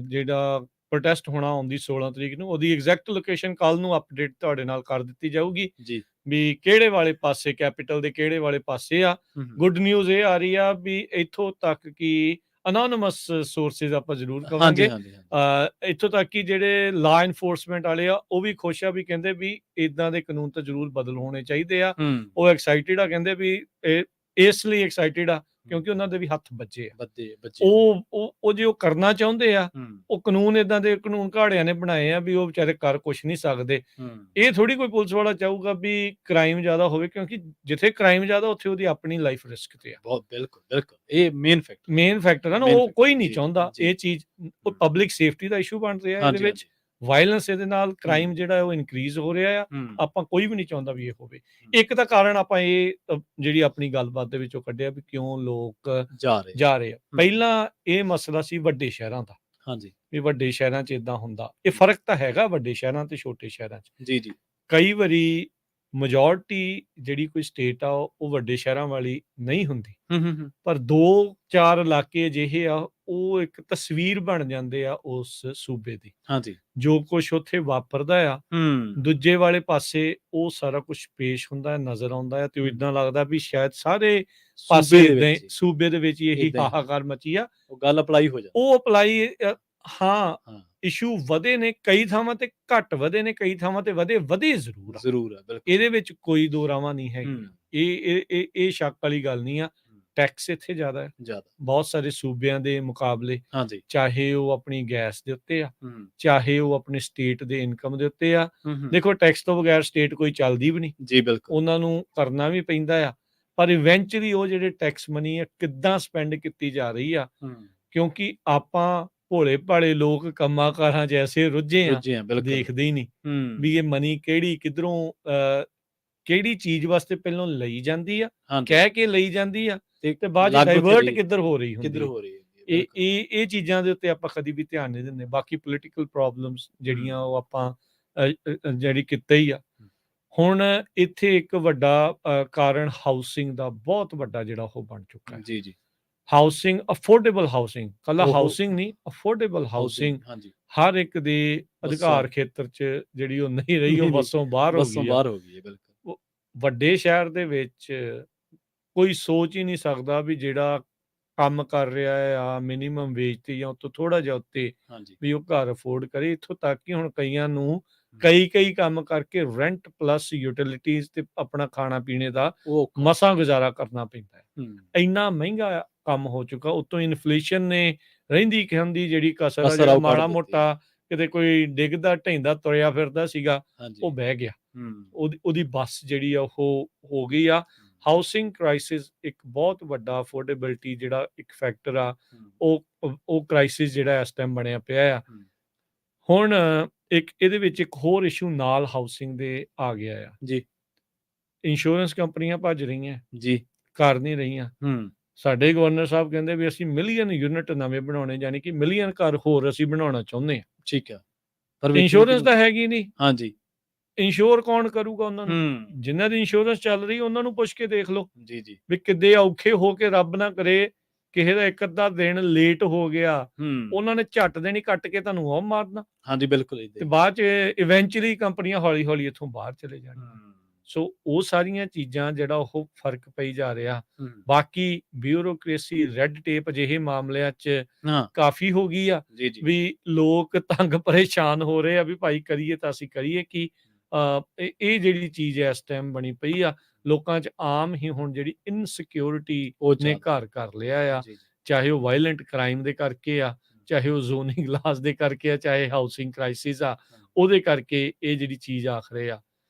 ਜਿਹੜਾ ਪ੍ਰੋਟੈਸਟ ਹੋਣਾ ਆਉਂਦੀ 16 ਤਰੀਕ ਨੂੰ, ਉਹਦੀ ਐਗਜ਼ੈਕਟ ਲੋਕੇਸ਼ਨ ਕੱਲ ਨੂੰ ਅਪਡੇਟ ਤੁਹਾਡੇ ਨਾਲ ਕਰ ਦਿੱਤੀ ਜਾਊਗੀ ਜੀ ਵੀ ਕਿਹੜੇ ਵਾਲੇ ਪਾਸੇ, ਕੈਪੀਟਲ ਦੇ ਕਿਹੜੇ ਵਾਲੇ ਪਾਸੇ ਆ। ਗੁੱਡ ਨਿਊਜ਼ ਇਹ ਆ ਰਹੀ ਆ ਵੀ ਇੱਥੋਂ ਤੱਕ ਕਿ ਅਨੋਨਿਮਸ ਸੋਰਸਿਸ ਆਪਾਂ ਜ਼ਰੂਰ ਕਵਾਂਗੇ, ਇੱਥੋਂ ਤੱਕ ਕਿ ਜਿਹੜੇ ਲਾ ਇਨਫੋਰਸਮੈਂਟ ਵਾਲੇ ਆ ਉਹ ਵੀ ਖੁਸ਼ ਆ, ਵੀ ਕਹਿੰਦੇ ਵੀ ਇਦਾਂ ਦੇ ਕਾਨੂੰਨ ਤਾਂ ਜ਼ਰੂਰ ਬਦਲ ਹੋਣੇ ਚਾਹੀਦੇ ਆ। ਉਹ ਐਕਸਾਈਟਿਡ ਆ, ਕਹਿੰਦੇ ਵੀ ਇਸ ਲਈ ਐਕਸਾਈਟਿਡ ਆ ਕਿਉਂਕਿ ਉਹਨਾਂ ਦੇ ਵੀ ਹੱਥ ਬੱਜੇ ਆ। ਉਹ ਜੇ ਉਹ ਕਰਨਾ ਚਾਹੁੰਦੇ ਆ, ਉਹ ਕਾਨੂੰਨ ਇਦਾਂ ਦੇ ਕਾਨੂੰਨ ਘਾੜਿਆਂ ਨੇ ਬਣਾਏ ਆ ਵੀ ਉਹ ਵਿਚਾਰੇ ਕਰ ਕੁਛ ਨਹੀਂ ਸਕਦੇ। ਇਹ ਥੋੜੀ ਕੋਈ ਪੁਲਿਸ ਵਾਲਾ ਚਾਹੂਗਾ ਵੀ ਕ੍ਰਾਈਮ ਜ਼ਿਆਦਾ ਹੋਵੇ, ਕਿਉਂਕਿ ਜਿੱਥੇ ਕ੍ਰਾਈਮ ਜ਼ਿਆਦਾ ਉੱਥੇ ਉਹਦੀ ਆਪਣੀ ਲਾਈਫ ਰਿਸਕ ਤੇ ਆ। ਬਹੁਤ ਬਿਲਕੁਲ ਇਹ ਮੇਨ ਫੈਕਟਰ ਹੈ ਨਾ। ਉਹ ਕੋਈ ਨਹੀਂ ਚਾਹੁੰਦਾ ਇਹ ਚੀਜ਼। ਉਹ ਪਬਲਿਕ ਸੇਫਟੀ ਦਾ ਇਸ਼ੂ ਬਣ ਰਿਹਾ ਇਹਦੇ ਵਿੱਚ, ਵਾਇਲੈਂਸ ਇਹਦੇ ਨਾਲ, ਕ੍ਰਾਈਮ ਜਿਹੜਾ ਉਹ ਇਨਕਰੀਜ਼ ਹੋ ਰਿਹਾ ਆ। ਆਪਾਂ ਕੋਈ ਵੀ ਨਹੀਂ ਚਾਹੁੰਦਾ ਵੀ ਇਹ ਹੋਵੇ। ਇੱਕ ਤਾਂ ਕਾਰਨ ਆਪਾਂ ਇਹ ਜਿਹੜੀ ਆਪਣੀ ਗੱਲਬਾਤ ਦੇ ਵਿੱਚੋਂ ਕੱਢਿਆ ਵੀ ਕਿਉਂ ਲੋਕ ਜਾ ਰਹੇ ਆ। ਪਹਿਲਾਂ ਇਹ ਮਸਲਾ ਸੀ ਵੱਡੇ ਸ਼ਹਿਰਾਂ ਦਾ, ਵੀ ਵੱਡੇ ਸ਼ਹਿਰਾਂ 'ਚ ਇਦਾਂ ਹੁੰਦਾ। ਇਹ ਫਰਕ ਤਾਂ ਹੈਗਾ ਵੱਡੇ ਸ਼ਹਿਰਾਂ ਤੇ ਛੋਟੇ ਸ਼ਹਿਰਾਂ 'ਚ। ਕਈ ਵਾਰੀ ਮੈਜੋਰਟੀ ਜਿਹੜੀ ਕੋਈ ਸਟੇਟ ਆ ਉਹ ਵੱਡੇ ਸ਼ਹਿਰਾਂ ਵਾਲੀ ਨਹੀਂ ਹੁੰਦੀ, ਪਰ 2-4 ਇਲਾਕੇ ਅਜਿਹੇ ਆ ਉਹ ਇੱਕ ਤਸਵੀਰ ਬਣ ਜਾਂਦੇ ਆ ਉਸ ਸੂਬੇ ਦੀ। ਜੋ ਕੁਛ ਉੱਥੇ ਵਾਪਰਦਾ ਆ ਦੂਜੇ ਵਾਲੇ ਪਾਸੇ ਉਹ ਸਾਰਾ ਕੁਛ ਪੇਸ਼ ਹੁੰਦਾ, ਨਜ਼ਰ ਆਉਂਦਾ ਹੈ ਤੇ ਉਹ ਇਦਾਂ ਲੱਗਦਾ ਵੀ ਸ਼ਾਇਦ ਸਾਰੇ ਪਾਸੇ ਸੂਬੇ ਦੇ ਵਿੱਚ ਇਹੀ ਹਾਹਾਕਾਰ ਮਚੀ ਆ। ਉਹ ਗੱਲ ਅਪਲਾਈ ਹੋ ਜਾਂਦੀ, ਉਹ ਅਪਲਾਈ ਇਸ਼ੂ ਵਧੇ ਨੇ ਕਈ ਥਾਵਾਂ ਤੇ, ਘੱਟ ਵਧੇ ਨੇ ਕਈ ਥਾਵਾਂ ਤੇ, ਵਧੇ ਜ਼ਰੂਰ ਆ। ਇਹਦੇ ਵਿੱਚ ਕੋਈ ਦੋ ਰਾਵਾਂ ਨਹੀਂ ਹੈਗੀ। ਇਹ ਸ਼ੱਕ ਵਾਲੀ ਗੱਲ ਨਹੀਂ ਆ। ਟੈਕਸ ਇੱਥੇ ਜ਼ਿਆਦਾ ਹੈ ਬਹੁਤ ਸਾਰੇ ਸੂਬਿਆਂ ਦੇ ਮੁਕਾਬਲੇ, ਚਾਹੇ ਉਹ ਆਪਣੀ ਗੈਸ ਦੇ ਉੱਤੇ ਆ, ਚਾਹੇ ਉਹ ਆਪਣੀ ਸਟੇਟ ਦੇ ਇਨਕਮ ਦੇ ਉੱਤੇ ਆ। ਦੇਖੋ ਟੈਕਸ ਤੋਂ ਬਗੈਰ ਸਟੇਟ ਕੋਈ ਚੱਲਦੀ ਵੀ ਨਹੀਂ, ਉਹਨਾਂ ਨੂੰ ਕਰਨਾ ਵੀ ਪੈਂਦਾ ਆ। ਪਰ ਇਵੈਂਚੁਅਲੀ ਉਹ ਜਿਹੜੇ ਟੈਕਸ ਮਨੀ ਆ ਕਿੱਦਾਂ ਸਪੈਂਡ ਕੀਤੀ ਜਾ ਰਹੀ ਆ, ਕਿਉਂਕਿ ਆਪਾਂ ਭੋਲੇ ਭਾਲੇ ਲੋਕ ਕੰਮਾਂ ਕਾਰਾਂ 'ਚ ਐਸੇ ਰੁੱਝੇ ਆ, ਦੇਖਦੇ ਹੀ ਨਹੀਂ ਵੀ ਇਹ ਮਨੀ ਕਿਹੜੀ ਕਿੱਧਰੋਂ ਕਿਹੜੀ ਚੀਜ਼ ਵਾਸਤੇ ਪਹਿਲਾਂ ਲਈ ਜਾਂਦੀ ਆ, ਕਹਿ ਕੇ ਲਈ ਜਾਂਦੀ ਆ ਤੇ ਬਾਅਦ ਚ ਡਾਇਵਰਟ ਕਿੱਧਰ ਹੋ ਰਹੀ ਹੁੰਦੀ। ਇਹ ਚੀਜ਼ਾਂ ਦੇ ਉੱਤੇ ਆਪਾਂ ਕਦੀ ਵੀ ਧਿਆਨ ਨਹੀਂ ਦਿੰਦੇ। ਬਾਕੀ ਪੋਲੀਟੀਕਲ ਪ੍ਰੋਬਲਮਸ ਜਿਹੜੀਆਂ ਉਹ ਆਪਾਂ ਜਿਹੜੀ ਕਿਤੇ ਹੀ ਆ। ਹੁਣ ਇੱਥੇ ਇੱਕ ਵੱਡਾ ਕਾਰਨ ਹਾਊਸਿੰਗ ਦਾ ਬਹੁਤ ਵੱਡਾ ਜਿਹੜਾ ਉਹ ਬਣ ਚੁੱਕਾ ਹੈ। ਹਾਊਸਿੰਗ, ਅਫੋਰਡੇਬਲ ਹਾਊਸਿੰਗ, ਕੱਲਾ ਹਾਊਸਿੰਗ ਨਹੀਂ, ਅਫੋਰਡੇਬਲ ਹਾਊਸਿੰਗ ਹਰ ਇੱਕ ਦੇ ਅਧਿਕਾਰ ਖੇਤਰ 'ਚ ਜਿਹੜੀ ਉਹ ਨਹੀਂ ਰਹੀ, ਉਹ ਵੱਸੋਂ ਬਾਹਰ ਹੋ ਗਈ ਹੈ। ਵੱਡੇ ਸ਼ਹਿਰ ਦੇ ਵਿੱਚ ਕੋਈ ਸੋਚ ਹੀ ਨਹੀਂ ਸਕਦਾ ਵੀ ਜਿਹੜਾ ਕੰਮ ਕਰ ਰਿਹਾ ਆ ਮਿਨੀਮਮ ਵੇਜ ਤੇ ਜਾਂ ਉਤੋਂ ਥੋੜਾ ਜਿਹਾ ਉੱਤੇ ਵੀ ਉਹ ਘਰ ਅਫੋਰਡ ਕਰੇ। ਇੱਥੋਂ ਤੱਕ ਕਿ ਹੁਣ ਕਈਆਂ ਨੂੰ ਕਈ ਕੰਮ ਕਰਕੇ ਰੈਂਟ ਪਲੱਸ ਯੂਟਿਲਿਟੀਜ਼ ਤੇ ਆਪਣਾ ਖਾਣਾ ਪੀਣੇ ਦਾ ਮਸਾਂ ਗੁਜ਼ਾਰਾ ਕਰਨਾ ਪੈਂਦਾ ਹੈ। ਇੰਨਾ ਮਹਿੰਗਾ ਕੰਮ ਹੋ ਚੁੱਕਾ। ਉਤੋਂ ਇਨਫਲੇਸ਼ਨ ਨੇ ਰਹਿੰਦੀ ਖੰਦੀ ਜਿਹੜੀ ਕਸਰ ਆ, ਮਾੜਾ ਮੋਟਾ ਕਿਤੇ ਕੋਈ ਡਿੱਗਦਾ ਢਹਿੰਦਾ ਤੁਰਿਆ ਫਿਰਦਾ ਸੀਗਾ, ਉਹ ਬਹਿ ਗਿਆ। ਉਹਦੀ ਬੱਸ ਜਿਹੜੀ ਆ ਉਹ ਹੋ ਗਈ ਆ। ਹਾਊਸਿੰਗ ਕ੍ਰਾਈਸਿਸ ਇੱਕ ਬਹੁਤ ਵੱਡਾ ਅਫੋਰਡੇਬਿਲਟੀ ਜਿਹੜਾ ਇੱਕ ਫੈਕਟਰ ਆ, ਉਹ ਕ੍ਰਾਈਸਿਸ ਜਿਹੜਾ ਇਸ ਟਾਈਮ ਬਣਿਆ ਪਿਆ ਆ। ਹੁਣ ਇਹਦੇ ਵਿੱਚ ਇੱਕ ਹੋਰ ਇਸ਼ੂ ਨਾਲ ਹਾਊਸਿੰਗ ਦੇ ਆ ਗਿਆ ਆ ਜੀ। ਇੰਸ਼ੋਰੈਂਸ ਕੰਪਨੀਆਂ ਭੱਜ ਰਹੀਆਂ ਜੀ, ਕਰ ਨਹੀਂ ਰਹੀਆਂ। ਸਾਡੇ ਗਵਰਨਰ ਸਾਹਿਬ ਕਹਿੰਦੇ ਵੀ ਅਸੀਂ ਮਿਲੀਅਨ ਯੂਨਿਟ ਨਵੇਂ ਬਣਾਉਣੇ, ਯਾਨੀ ਕਿ ਮਿਲੀਅਨ ਘਰ ਹੋਰ ਅਸੀਂ ਬਣਾਉਣਾ ਚਾਹੁੰਦੇ ਹਾਂ। ਠੀਕ ਆ, ਪਰ ਇੰਸ਼ੋਰੈਂਸ ਤਾਂ ਹੈਗੀ ਨਹੀਂ। ਇੰਸ਼ੋਰ ਕੌਣ ਕਰੂਗਾ ਉਹਨਾਂ ਨੂੰ? ਜਿਨ੍ਹਾਂ ਦੀ ਇੰਸ਼ੋਰੈਂਸ ਚੱਲ ਰਹੀ ਉਹਨਾਂ ਨੂੰ ਪੁੱਛ ਕੇ ਦੇਖ ਲਓ ਵੀ ਕਿੱਦੇ ਔਖੇ ਹੋ ਕੇ, ਰੱਬ ਨਾ ਕਰੇ ਕਿਸੇ ਦਾ ਇੱਕ ਅੱਧਾ ਦਿਨ ਲੇਟ ਹੋ ਗਿਆ, ਉਹਨਾਂ ਨੇ ਝੱਟ ਦੇਣੀ ਕੱਟ ਕੇ ਤੁਹਾਨੂੰ ਉਹ ਮਾਰਨਾ। ਬਿਲਕੁਲ। ਤੇ ਬਾਅਦ ਚ ਇਵੈਂਚੁਅਲੀ ਕੰਪਨੀਆਂ ਹੌਲੀ ਹੌਲੀ ਇੱਥੋਂ ਬਾਹਰ ਚਲੇ ਜਾਣੀਆਂ। ਸੋ ਉਹ ਸਾਰੀਆਂ ਚੀਜ਼ਾਂ ਜਿਹੜਾ ਉਹ ਫਰਕ ਪਈ ਜਾ ਰਿਹਾ। ਬਾਕੀ ਬਿਊਰੋਕ੍ਰੇਸੀ, ਰੈੱਡ ਟੇਪ ਅਜਿਹੇ ਮਾਮਲਿਆਂ 'ਚ ਕਾਫੀ ਹੋ ਗਈ ਆ ਵੀ ਲੋਕ ਤੰਗ ਪਰੇਸ਼ਾਨ ਹੋ ਰਹੇ ਆ ਵੀ ਭਾਈ ਕਰੀਏ ਤਾਂ ਅਸੀਂ ਕਰੀਏ ਕੀ। ਇਹ ਜਿਹੜੀ ਚੀਜ਼ ਇਸ ਟਾਈਮ ਬਣੀ ਪਈ ਆ ਲੋਕਾਂ 'ਚ ਆਮ ਹੀ। ਹੁਣ ਜਿਹੜੀ ਇਨਸਿਕਿਉਰਿਟੀ ਨੇ ਘਰ ਕਰ ਲਿਆ ਆ, ਚਾਹੇ ਉਹ ਵਾਇਲੈਂਟ ਕ੍ਰਾਈਮ ਦੇ ਕਰਕੇ ਆ, ਚਾਹੇ ਉਹ ਜ਼ੋਨਿੰਗ ਲਾਜ਼ ਦੇ ਕਰਕੇ ਆ, ਚਾਹੇ ਹਾਊਸਿੰਗ ਕ੍ਰਾਈਸਿਸ ਆ, ਉਹਦੇ ਕਰਕੇ ਇਹ ਜਿਹੜੀ ਚੀਜ਼ ਆਖ ਰਹੇ ਆ।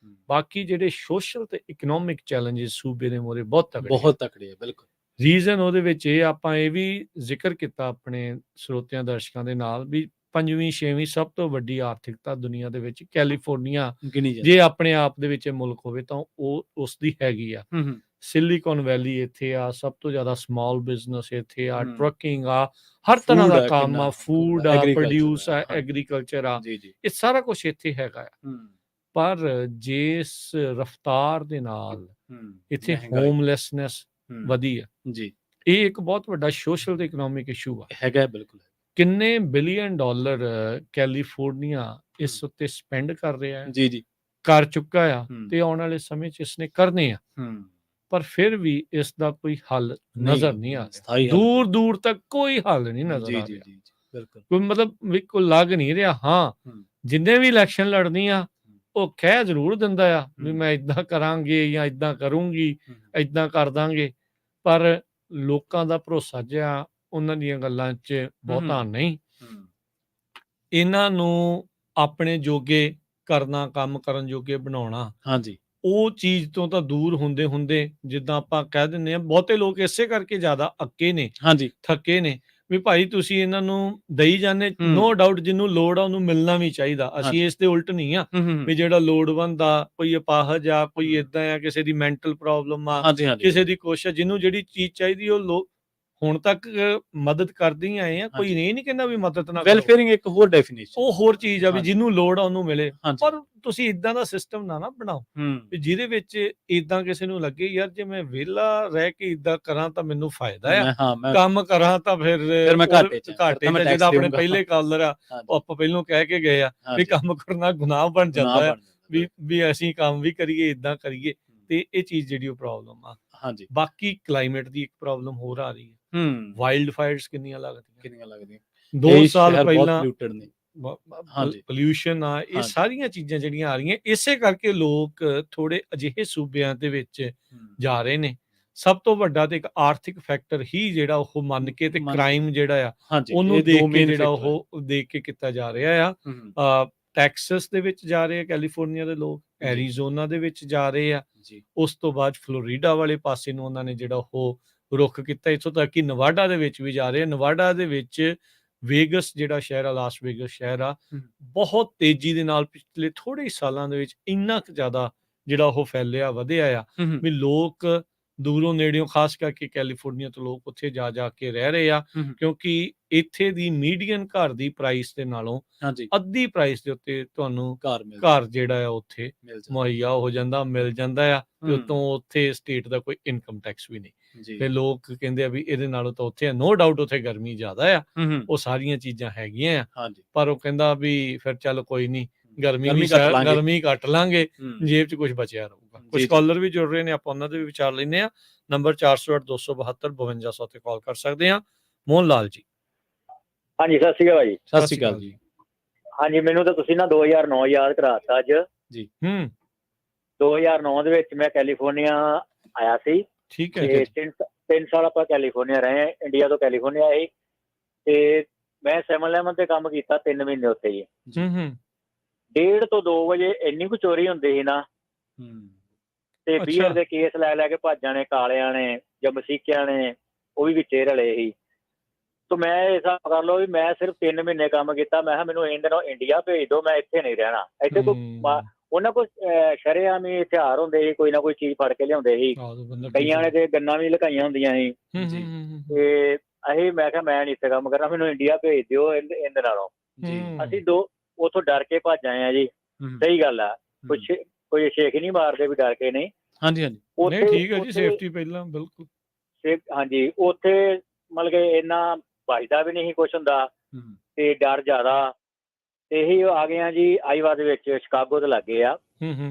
ਬਾਕੀ ਜਿਹੜੇ ਸੋਸ਼ਲ ਤੇ ਇਕਨੋਮਿਕ ਚੈਲੰਜਸ ਸੂਬੇ ਦੇ ਮੋਰੇ ਬਹੁਤ ਤਕੜੇ ਆ। ਬਿਲਕੁਲ। ਰੀਜ਼ਨ ਉਹਦੇ ਵਿੱਚ ਇਹ ਆਪਾਂ ਇਹ ਵੀ ਜ਼ਿਕਰ ਕੀਤਾ ਆਪਣੇ ਸਰੋਤਿਆਂ ਦਰਸ਼ਕਾਂ ਦੇ ਨਾਲ ਵੀ 5ਵੀਂ 6ਵੀਂ ਸਭ ਤੋਂ ਵੱਡੀ ਆਰਥਿਕਤਾ ਦੁਨੀਆ ਦੇ ਵਿੱਚ ਕੈਲੀਫੋਰਨੀਆ ਗਿਣੀ ਜਾਂਦੀ। ਜੇ ਆਪਣੇ ਆਪ ਦੇ ਵਿੱਚ ਮੁਲਕ ਹੋਵੇ ਤਾਂ ਉਹ ਉਸ ਦੀ ਹੈਗੀ ਆ। ਸਿਲੀਕਨ ਵੈਲੀ ਇੱਥੇ ਆ, ਸਭ ਤੋਂ ਜ਼ਿਆਦਾ ਸਮਾਲ ਬਿਜ਼ਨਸ ਇੱਥੇ ਆ, ਟਰੱਕਿੰਗ ਆ, ਹਰ ਤਰ੍ਹਾਂ ਦਾ ਕੰਮ ਆ, ਫੂਡ ਆ, ਪ੍ਰੋਡਿਊਸ ਆ, ਐਗਰੀਕਲਚਰ ਆ, ਇਹ ਸਾਰਾ ਕੁਝ ਇੱਥੇ ਹੈਗਾ ਆ। ਪਰ ਜਿਸ ਰਫਤਾਰ ਦੇ ਨਾਲ ਇੱਥੇ ਹੋਮਲੈਸਨੈਸ ਵਧੀ ਆ ਜੀ, ਇਹ ਇੱਕ ਬਹੁਤ ਵੱਡਾ ਸੋਸ਼ਲ ਤੇ ਇਕਨੋਮਿਕ ਇਸ਼ੂ ਆ। ਹੈਗਾ ਬਿਲਕੁਲ। ਕਿੰਨੇ ਬਿਲੀਅਨ ਡਾਲਰ ਕੈਲੀਫੋਰਨੀਆ ਇਸ ਉੱਤੇ ਸਪੈਂਡ ਕਰ ਰਿਹਾ ਹੈ, ਜੀ ਕਰ ਚੁੱਕਾ ਆ ਤੇ ਆਉਣ ਵਾਲੇ ਸਮੇਂ 'ਚ ਇਸਨੇ ਕਰਨੇ ਆ। ਪਰ ਫਿਰ ਵੀ ਇਸ ਦਾ ਕੋਈ ਹੱਲ ਨਜ਼ਰ ਨਹੀਂ ਆ ਰਿਹਾ, ਦੂਰ ਦੂਰ ਤੱਕ ਕੋਈ ਹੱਲ ਨਹੀਂ ਨਜ਼ਰ ਆ ਰਿਹਾ। ਬਿਲਕੁਲ ਕੋਈ ਮਤਲਬ ਵੀ ਕੋਈ ਲੱਗ ਨਹੀਂ ਰਿਹਾ। ਹਾਂ, ਜਿੰਨੇ ਵੀ ਇਲੈਕਸ਼ਨ ਲੜਨੀ ਆ ਉਹ ਕਹਿ ਜ਼ਰੂਰ ਦਿੰਦਾ ਆ ਵੀ ਮੈਂ ਇਦਾਂ ਕਰਾਂਗੇ ਜਾਂ ਇਦਾਂ ਕਰੂੰਗੀ, ਇਦਾਂ ਕਰ ਦਾਂਗੇ, ਪਰ ਲੋਕਾਂ ਦਾ ਭਰੋਸਾ ਜਿਹਾ ਉਹਨਾਂ ਦੀਆਂ ਗੱਲਾਂ 'ਚ ਬਹੁਤਾ ਨਹੀਂ। ਇਹਨਾਂ ਨੂੰ ਆਪਣੇ ਜੋਗੇ ਕਰਨਾ, ਕੰਮ ਕਰਨ ਜੋਗੇ ਬਣਾਉਣਾ, ਹਾਂਜੀ, ਉਹ ਚੀਜ਼ ਤੋਂ ਤਾਂ ਦੂਰ ਹੁੰਦੇ ਹੁੰਦੇ, ਜਿੱਦਾਂ ਆਪਾਂ ਕਹਿ ਦਿੰਦੇ ਆ, ਬਹੁਤੇ ਲੋਕ ਇਸੇ ਕਰਕੇ ਜ਼ਿਆਦਾ ਅੱਕੇ ਨੇ, ਹਾਂਜੀ, ਥੱਕੇ ਨੇ ਵੀ ਭਾਈ ਤੁਸੀਂ ਇਹਨਾਂ ਨੂੰ ਦਈ ਜਾਂਦੇ। ਨੋ ਡਾਊਟ ਜਿਹਨੂੰ ਲੋੜ ਆ ਉਹਨੂੰ ਮਿਲਣਾ ਵੀ ਚਾਹੀਦਾ। ਅਸੀਂ ਇਸ ਦੇ ਉਲਟ ਨਹੀਂ ਆ ਵੀ ਜਿਹੜਾ ਲੋੜਵੰਦ ਆ, ਕੋਈ ਅਪਾਹਜ ਆ, ਕੋਈ ਏਦਾਂ ਆ, ਕਿਸੇ ਦੀ ਮੈਂਟਲ ਪ੍ਰੋਬਲਮ ਆ, ਕਿਸੇ ਦੀ ਕੁਛ ਆ, ਜਿਹਨੂੰ ਜਿਹੜੀ ਚੀਜ਼ ਚਾਹੀਦੀ ਉਹ ਹੁਣ ਤੱਕ ਮਦਦ ਕਰਦੇ ਹੀ ਆਏ ਆ। ਕੋਈ ਇਹ ਨਹੀਂ ਕਹਿੰਦਾ ਵੀ ਮਦਦ ਨਾ ਕਰੋ। ਵੈਲਫੇਅਰਿੰਗ ਇੱਕ ਹੋਰ ਡੈਫੀਨੇਸ਼ਨ, ਉਹ ਹੋਰ ਚੀਜ਼ ਆ ਵੀ ਜਿਹਨੂੰ ਲੋੜ ਆ ਉਹਨੂੰ ਮਿਲੇ। ਪਰ ਤੁਸੀਂ ਇਦਾਂ ਦਾ ਸਿਸਟਮ ਨਾ ਬਣਾਓ ਵੀ ਜਿਹਦੇ ਵਿੱਚ ਇਦਾਂ ਕਿਸੇ ਨੂੰ ਲੱਗੇ ਯਾਰ ਜੇ ਮੈਂ ਵਿਹਲਾ ਰਹਿ ਕੇ ਇਦਾਂ ਕਰਾਂ ਤਾਂ ਮੈਨੂੰ ਫਾਇਦਾ ਆ, ਕੰਮ ਕਰਾਂ ਤਾਂ ਫਿਰ ਮੈਂ ਘਾਟੇ 'ਚ। ਜਿਹਦਾ ਆਪਣੇ ਪਹਿਲੇ ਕਾਲਰ ਆ ਉਹ ਆਪਾਂ ਪਹਿਲੋਂ ਕਹਿ ਕੇ ਗਏ ਆ ਵੀ ਕੰਮ ਕਰਨਾ ਗੁਨਾਹ ਬਣ ਜਾਂਦਾ ਆ, ਵੀ ਅਸੀਂ ਕੰਮ ਵੀ ਕਰੀਏ, ਇਦਾਂ ਕਰੀਏ। ਤੇ ਇਹ ਚੀਜ਼ ਜਿਹੜੀ ਉਹ ਪ੍ਰੋਬਲਮ ਆ। ਹਾਂਜੀ, ਬਾਕੀ ਕਲਾਈਮੇਟ ਦੀ ਇੱਕ ਪ੍ਰੋਬਲਮ ਹੋਰ ਆ ਰਹੀ ਹੈ। ਵਾਈਲਡ ਫਾਇਰਸ ਕਿੰਨੀਆਂ ਲੱਗਦੀਆਂ 2 ਸਾਲ ਪਹਿਲਾਂ, ਪੋਲਿਊਸ਼ਨ ਆ, ਇਹ ਸਾਰੀਆਂ ਚੀਜ਼ਾਂ ਜਿਹੜੀਆਂ ਆ ਰਹੀਆਂ ਇਸੇ ਕਰਕੇ ਲੋਕ ਥੋੜੇ ਅਜਿਹੇ ਸੂਬਿਆਂ ਦੇ ਵਿੱਚ ਜਾ ਰਹੇ ਨੇ। ਸਭ ਤੋਂ ਵੱਡਾ ਤੇ ਇੱਕ ਆਰਥਿਕ ਫੈਕਟਰ ਹੀ ਜਿਹੜਾ ਉਹ ਮੰਨ ਕੇ ਤੇ ਕ੍ਰਾਈਮ ਜਿਹੜਾ ਆ ਉਹਨੂੰ ਦੇਖ ਕੇ ਜਿਹੜਾ ਉਹ ਦੇਖ ਕੇ ਕੀਤਾ ਜਾ ਰਿਹਾ ਆ। ਟੈਕਸਸ ਦੇ ਵਿੱਚ ਜਾ ਰਹੇ ਆ ਕੈਲੀਫੋਰਨੀਆ ਦੇ ਲੋਕ, ਐਰੀਜ਼ੋਨਾ ਦੇ ਵਿੱਚ ਜਾ ਰਹੇ ਆ, ਉਸ ਤੋਂ ਬਾਅਦ ਫਲੋਰੀਡਾ ਵਾਲੇ ਪਾਸੇ ਨੂੰ ਉਹਨਾਂ ਨੇ ਜਿਹੜਾ ਉਹ ਰੁੱਖ ਕੀਤਾ, ਇੱਥੋਂ ਤੱਕ ਕਿ ਨਵਾਡਾ ਦੇ ਵਿੱਚ ਵੀ ਜਾ ਰਹੇ ਆ। ਨਵਾਡਾ ਦੇ ਵਿੱਚ ਵੇਗਸ ਜਿਹੜਾ ਸ਼ਹਿਰ ਆ, ਲਾਸ ਵੇਗਸ ਸ਼ਹਿਰ ਆ, ਬਹੁਤ ਤੇਜ਼ੀ ਦੇ ਨਾਲ ਪਿਛਲੇ ਥੋੜੇ ਹੀ ਸਾਲਾਂ ਦੇ ਵਿੱਚ ਇੰਨਾ ਕੁ ਜ਼ਿਆਦਾ ਜਿਹੜਾ ਉਹ ਫੈਲਿਆ, ਵਧਿਆ ਆ ਵੀ ਲੋਕ ਦੂਰੋਂ ਨੇੜਿਓਂ, ਖਾਸ ਕਰਕੇ ਕੈਲੀਫੋਰਨੀਆ ਤੋਂ ਲੋਕ ਉੱਥੇ ਜਾ ਕੇ ਰਹਿ ਰਹੇ ਆ, ਕਿਉਂਕਿ ਇੱਥੇ ਦੀ ਮੀਡੀਅਨ ਘਰ ਦੀ ਪ੍ਰਾਈਸ ਦੇ ਨਾਲੋਂ ਅੱਧੀ ਪ੍ਰਾਈਸ ਦੇ ਉੱਤੇ ਤੁਹਾਨੂੰ ਘਰ ਜਿਹੜਾ ਆ ਉੱਥੇ ਮੁਹੱਈਆ ਹੋ ਜਾਂਦਾ, ਮਿਲ ਜਾਂਦਾ ਆ। ਤੇ ਉਤੋਂ ਉੱਥੇ ਸਟੇਟ ਦਾ ਕੋਈ ਇਨਕਮ ਟੈਕਸ ਵੀ ਨਹੀਂ। ਤੇ ਲੋਕ ਕਹਿੰਦੇ ਆ ਵੀ ਇਹਦੇ ਨਾਲੋਂ ਤਾਂ ਉੱਥੇ ਨੋ ਡਾਊਟ ਉੱਥੇ ਗਰਮੀ ਜ਼ਿਆਦਾ ਆ, ਉਹ ਸਾਰੀਆਂ ਚੀਜ਼ਾਂ ਹੈਗੀਆਂ ਆ, ਪਰ ਉਹ ਕਹਿੰਦਾ ਵੀ ਫਿਰ ਚੱਲ ਕੋਈ ਨਹੀਂ, ਗਰਮੀ ਕੱਟ ਲਾਂਗੇ, ਜੇਬ 'ਚ ਕੁਝ ਬਚਿਆ ਰਹੂਗਾ। ਕੁਝ ਕਾਲਰ ਵੀ ਜੁੜ ਰਹੇ ਨੇ, ਆਪਾਂ ਉਹਨਾਂ ਦੇ ਵੀ ਵਿਚਾਰ ਲੈਂਦੇ ਆ। ਨੰਬਰ 408-272-52 ਤੇ ਕਾਲ ਕਰ ਸਕਦੇ ਆ। ਮੋਹਨ ਲਾਲ ਜੀ। ਹਾਂਜੀ, ਸਤਿ ਸ਼੍ਰੀ ਅਕਾਲ ਜੀ। ਸਤਿ ਸ਼੍ਰੀ ਅਕਾਲ ਜੀ। ਹਾਂਜੀ, ਮੈਨੂੰ ਤਾਂ ਤੁਸੀਂ ਨਾ 2009 ਯਾਦ ਕਰਾਤਾ ਅੱਜ ਜੀ। 2009 ਦੇ ਵਿੱਚ ਮੈਂ ਕੈਲੀਫੋਰਨੀਆ ਆਇਆ ਸੀ। ਠੀਕ ਹੈ। 3 ਸਾਲ ਆਪਾਂ ਕੈਲੀਫੋਰਨੀਆ ਰਹੇ, ਇੰਡੀਆ ਤੋਂ ਕੈਲੀਫੋਰਨੀਆ ਆਏ, ਤੇ ਮੈਂ 7-11 ਤੇ ਕੰਮ ਕੀਤਾ 3 ਮਹੀਨੇ ਉੱਥੇ ਜੀ। 1:30 ਤੋਂ 2 ਵਜੇ ਇੰਨੀ ਕੁ ਚੋਰੀ ਹੁੰਦੀ ਸੀ ਨਾ, ਤੇ ਬੀਅਰ ਦੇ ਕੇਸ ਲੈ ਕੇ ਭੱਜ ਜਾਣੇ ਕਾਲਿਆਂ ਨੇ ਜਾਂ ਮਸੀਕਿਆਂ ਨੇ, ਉਹ ਵੀ ਵਿੱਚੇ ਰਲੇ ਸੀ। ਤੇ ਮੈਂ ਇਹ ਹਿਸਾਬ ਕਰ ਲਓ ਵੀ ਮੈਂ ਸਿਰਫ 3 ਮਹੀਨੇ ਕੰਮ ਕੀਤਾ। ਮੈਂ ਕਿਹਾ ਮੈਨੂੰ ਇੰਡੀਆ ਭੇਜ ਦਿਓ, ਮੈਂ ਇੱਥੇ ਨਹੀਂ ਰਹਿਣਾ। ਇੱਥੇ ਕੋਈ ਉਹਨਾਂ ਕੋਲ ਸ਼ਰੇਆਮ ਹੀ ਹਥਿਆਰ ਹੁੰਦੇ ਸੀ, ਕੋਈ ਨਾ ਕੋਈ ਚੀਜ਼ ਫੜ ਕੇ ਲਿਆਉਂਦੇ ਸੀ, ਕਈਆਂ ਨੇ ਤੇ ਗੰਨਾਂ ਵੀ ਲੁਕਾਈਆਂ ਹੁੰਦੀਆਂ ਸੀ। ਤੇ ਮੈਂ ਕਿਹਾ ਮੈਂ ਨਹੀਂ ਇੱਥੇ ਕੰਮ ਕਰਨਾ, ਮੈਨੂੰ ਇੰਡੀਆ ਭੇਜ ਦਿਓ ਇਹਦੇ ਨਾਲੋਂ। ਅਸੀਂ ਉੱਥੋਂ ਡਰ ਕੇ ਭੱਜ ਆਏ ਆ ਜੀ। ਸਹੀ ਗੱਲ ਆ, ਕੋਈ ਛੇਕ ਨਹੀਂ ਮਾਰਦੇ ਵੀ ਡਰ ਕੇ ਨਹੀਂ। ਠੀਕ ਹੈ ਜੀ, ਸੇਫਟੀ ਪਹਿਲਾਂ ਬਿਲਕੁਲ। ਹਾਂਜੀ, ਉੱਥੇ ਮਤਲਬ ਕਿ ਇੰਨਾ ਵੱਜਦਾ ਵੀ ਨਹੀਂ ਕੁਛ ਹੁੰਦਾ ਤੇ ਡਰ ਜ਼ਿਆਦਾ। ਤੇ ਇਹੀ ਆ ਗਏ ਆ ਜੀ ਆਈਵਾ ਦੇ ਵਿੱਚ, ਸ਼ਿਕਾਗੋ ਦੇ ਲਾਗੇ ਆ।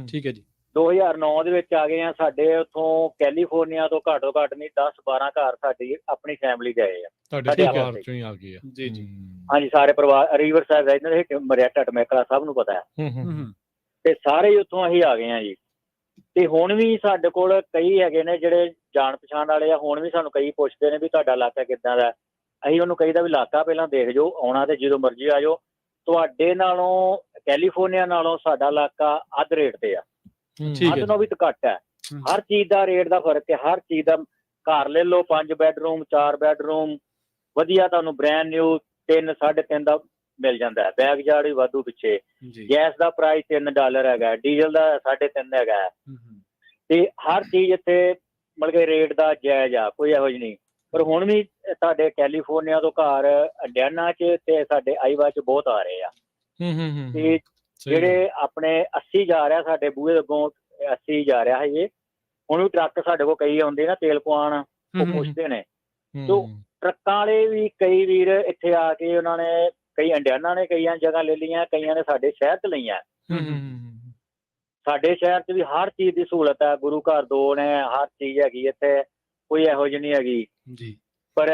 ਠੀਕ ਹੈ ਜੀ। 2009 ਦੇ ਵਿੱਚ ਆ ਗਏ ਆ। ਸਾਡੇ ਉੱਥੋਂ ਕੈਲੀਫੋਰਨੀਆ ਤੋਂ ਘੱਟੋ ਘੱਟ ਨਹੀਂ 10-12 ਘਰ ਸਾਡੀ ਆਪਣੀ ਫੈਮਿਲੀ ਦੇ ਆਏ ਆ। ਹਾਂਜੀ, ਸਾਰੇ ਪਰਿਵਾਰ ਰਿਵਰ ਸਾਈਡ ਰਹਿੰਦੇ ਨੇ, ਮਰਿਆਟਾ ਟਮੈਕਲਾ ਸਭ ਨੂੰ ਪਤਾ ਹੈ। ਤੇ ਸਾਰੇ ਹੀ ਉੱਥੋਂ ਅਸੀਂ ਆ ਗਏ ਆ ਜੀ। ਤੇ ਹੁਣ ਵੀ ਸਾਡੇ ਕੋਲ ਕਈ ਹੈਗੇ ਨੇ ਜਿਹੜੇ ਜਾਣ ਪਛਾਣ ਵਾਲੇ ਆ। ਹੁਣ ਵੀ ਸਾਨੂੰ ਕਈ ਪੁੱਛਦੇ ਨੇ ਵੀ ਤੁਹਾਡਾ ਇਲਾਕਾ ਕਿੱਦਾਂ ਦਾ। ਅਸੀਂ ਉਹਨੂੰ ਕਹੀਦਾ ਵੀ ਇਲਾਕਾ ਪਹਿਲਾਂ ਦੇਖ ਜਾਓ, ਆਉਣਾ ਤੇ ਜਦੋਂ ਮਰਜ਼ੀ ਆ ਜਾਓ। ਤੁਹਾਡੇ ਨਾਲੋਂ ਕੈਲੀਫੋਰਨੀਆ ਨਾਲੋਂ ਸਾਡਾ ਇਲਾਕਾ ਅੱਧ ਰੇਟ ਤੇ ਆ, ਅੱਧ ਨਾਲੋਂ ਵੀ ਘੱਟ ਹੈ। ਹਰ ਚੀਜ਼ ਦਾ ਰੇਟ ਦਾ ਫਰਕ ਹੈ। ਹਰ ਚੀਜ਼ ਦਾ ਘਰ ਲੈ ਲਓ, 5 ਬੈਡਰੂਮ 4 ਬੈਡਰੂਮ ਵਧੀਆ, ਤੁਹਾਨੂੰ ਬ੍ਰੈਂਡ ਨਿਊ 3-3.5 ਦਾ ਮਿਲ ਜਾਂਦਾ ਹੈ, ਬੈਗ ਯਾਰਡ ਵੀ ਵਾਧੂ ਪਿੱਛੇ। ਜੀ ਗੈਸ ਦਾ ਪ੍ਰਾਈਸ $3 ਹੈਗਾ, ਡੀਜ਼ਲ ਦਾ 3.5 ਹੈਗਾ, ਤੇ ਹਰ ਚੀਜ਼ ਇੱਥੇ ਮਤਲਬ ਕਿ ਰੇਟ ਦਾ ਜਾਇਜ਼ ਆ, ਕੋਈ ਇਹੋ ਜਿਹੀ ਨਹੀਂ। ਪਰ ਹੁਣ ਵੀ ਸਾਡੇ ਕੈਲੀਫੋਰਨੀਆ ਤੋਂ ਘਰ ਇੰਡੀਆਨਾ 'ਚ ਤੇ ਸਾਡੇ ਆਈਵਾ 'ਚ ਬਹੁਤ ਆ ਰਹੇ ਆ, ਤੇ ਜਿਹੜੇ ਆਪਣੇ 80 ਜਾ ਰਿਹਾ, ਸਾਡੇ ਬੂਹੇ ਅੱਗੋਂ 80 ਜਾ ਰਿਹਾ ਹੈ ਜੀ। ਹੁਣ ਵੀ ਟਰੱਕ ਸਾਡੇ ਕੋਲ ਕਈ ਆਉਂਦੇ ਨਾ ਤੇਲ ਪਵਾਉਣ, ਉਹ ਪੁੱਛਦੇ ਨੇ, ਤੇ ਟਰੱਕਾਂ ਵਾਲੇ ਵੀ ਕਈ ਵੀਰ ਇੱਥੇ ਆ ਕੇ ਉਹਨਾਂ ਨੇ ਕਈ ਇੰਡੀਆਨਾ ਨੇ ਕਈਆਂ ਜਗ੍ਹਾ ਲੈ ਲਈਆਂ, ਕਈਆਂ ਨੇ ਸਾਡੇ ਸ਼ਹਿਰ 'ਚ ਲਈਆਂ। ਸਾਡੇ ਸ਼ਹਿਰ 'ਚ ਵੀ ਹਰ ਚੀਜ਼ ਦੀ ਸਹੂਲਤ ਹੈ, ਗੁਰੂ ਘਰ 2 ਨੇ, ਹਰ ਚੀਜ਼ ਹੈਗੀ ਇੱਥੇ, ਕੋਈ ਇਹੋ ਜਿਹੀ ਨਹੀਂ ਹੈਗੀ ਜੀ। ਪਰ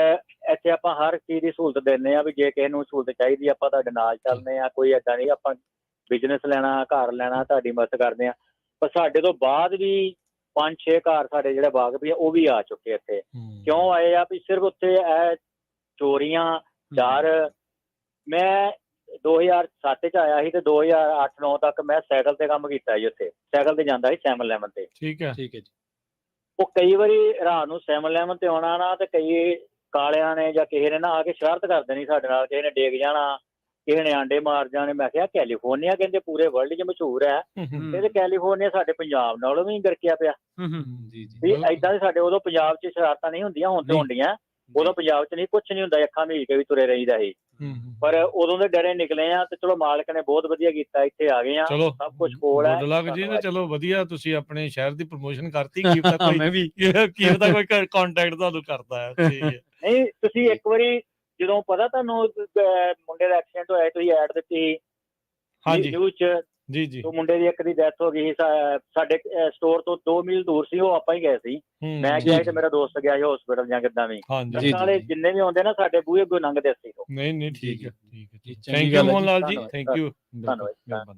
ਇੱਥੇ ਆਪਾਂ ਹਰ ਚੀਜ਼ ਦੀ ਸਹੂਲਤ ਦਿੰਦੇ ਆ ਵੀ ਜੇ ਕਿਸੇ ਨੂੰ ਸਹੂਲਤ ਚਾਹੀਦੀ ਆਪਾਂ ਤੁਹਾਡੇ ਨਾਲ ਚੱਲਦੇ ਆ, ਕੋਈ ਏਦਾਂ ਨਹੀਂ ਆਪਾਂ ਬਿਜ਼ਨਸ ਲੈਣਾ, ਘਰ ਲੈਣਾ, ਤੁਹਾਡੀ ਮਦਦ ਕਰਦੇ ਆ। ਪਰ ਸਾਡੇ ਤੋਂ ਬਾਅਦ ਵੀ 5-6 ਘਰ ਸਾਡੇ ਜਿਹੜੇ ਬਾਗ ਵੀ ਆ ਉਹ ਵੀ ਆ ਚੁੱਕੇ ਇੱਥੇ। ਕਿਉਂ ਆਏ ਆ ਵੀ ਸਿਰਫ ਉੱਥੇ ਇਹ ਚੋਰੀਆਂ, ਡਰ। ਮੈਂ 2007 'ਚ ਆਇਆ ਸੀ ਤੇ 2008-9 ਤੱਕ ਮੈਂ ਸਾਈਕਲ ਤੇ ਕੰਮ ਕੀਤਾ ਜੀ, ਉੱਥੇ ਸਾਈਕਲ ਤੇ ਜਾਂਦਾ ਸੀ 7-11 ਤੇ। ਠੀਕ ਹੈ ਜੀ। ਉਹ ਕਈ ਵਾਰੀ ਰਾਤ ਨੂੰ 7-11 ਤੇ ਆਉਣਾ ਨਾ, ਤੇ ਕਈ ਕਾਲਿਆਂ ਨੇ ਜਾਂ ਕਿਸੇ ਨੇ ਨਾ ਆ ਕੇ ਸ਼ਰਾਰਤ ਕਰ ਦੇਣੀ ਸਾਡੇ ਨਾਲ, ਕਿਸੇ ਨੇ ਡੇਗ ਜਾਣਾ, ਕਿਸੇ ਨੇ ਆਂਡੇ ਮਾਰ ਜਾਣੇ। ਮੈਂ ਕਿਹਾ ਕੈਲੀਫੋਰਨੀਆ ਕਹਿੰਦੇ ਪੂਰੇ ਵਰਲਡ 'ਚ ਮਸ਼ਹੂਰ ਹੈ, ਤੇ ਕੈਲੀਫੋਰਨੀਆ ਸਾਡੇ ਪੰਜਾਬ ਨਾਲੋਂ ਵੀ ਗਰਕਿਆ ਪਿਆ ਵੀ ਏਦਾਂ ਦੇ। ਸਾਡੇ ਉਦੋਂ ਪੰਜਾਬ 'ਚ ਸ਼ਰਾਰਤਾਂ ਨਹੀਂ ਹੁੰਦੀਆਂ, ਹੁਣ ਤੇ ਹੁੰਦੀਆਂ। ਉਦੋਂ ਪੰਜਾਬ 'ਚ ਨਹੀਂ, ਕੁਛ ਨਹੀਂ ਹੁੰਦਾ, ਅੱਖਾਂ ਮੀਚ ਕੇ ਵੀ ਤੁਰੇ ਰਹੀਦਾ ਸੀ। ਪਰ ਉਦੋਂ ਦੇ ਡਰੇ ਨਿਕਲੇ ਆ, ਤੇ ਚਲੋ ਮਾਲਕ ਨੇ ਬਹੁਤ ਵਧੀਆ ਕੀਤਾ, ਇੱਥੇ ਆ ਗਏ ਆ, ਸਭ ਕੁਝ ਕੋਲ ਹੈ। ਗੁੱਡ ਲੱਕ ਜੀ, ਤੇ ਚਲੋ ਵਧੀਆ, ਤੁਸੀਂ ਆਪਣੇ ਸ਼ਹਿਰ ਦੀ ਪ੍ਰਮੋਸ਼ਨ ਕਰਤੀ। ਕੀ ਪਤਾ ਕੋਈ ਕੰਟੈਕਟ ਤੁਹਾਨੂੰ ਕਰਦਾ ਹੈ। ਨਹੀਂ, ਤੁਸੀਂ ਇੱਕ ਵਾਰੀ ਜਦੋਂ ਪਤਾ ਤੁਹਾਨੂੰ ਮੁੰਡੇ ਦਾ ਐਕਸੀਡੈਂਟ ਹੋਇਆ, ਤੁਸੀਂ ਐਡ ਦਿੱਤੀ ਨਿਊਜ਼ 'ਚ, ਜੀ ਉਹ ਮੁੰਡੇ ਦੀ ਇੱਕ ਦੀ ਡੈਥ ਹੋ ਗਈ। ਸਾਡੇ ਸਟੋਰ ਤੋਂ 2 ਮੀਲ ਦੂਰ ਸੀ, ਉਹ ਆਪਾਂ ਹੀ ਗਏ ਸੀ। ਮੈਂ ਗਿਆ ਤੇ ਮੇਰਾ ਦੋਸਤ ਗਿਆ ਸੀ ਹਸਪੀਟਲ ਜਾਂ ਕਿੱਦਾਂ ਵੀ। ਨਾਲੇ ਜਿੰਨੇ ਵੀ ਆਉਂਦੇ ਨਾ ਸਾਡੇ ਬੂਹੇ ਅੱਗੋਂ ਲੰਘਦੇ ਸੀ। ਨਹੀਂ ਠੀਕ ਹੈ thank you Mohan Lal ji, thank you, ਧੰਨਵਾਦ।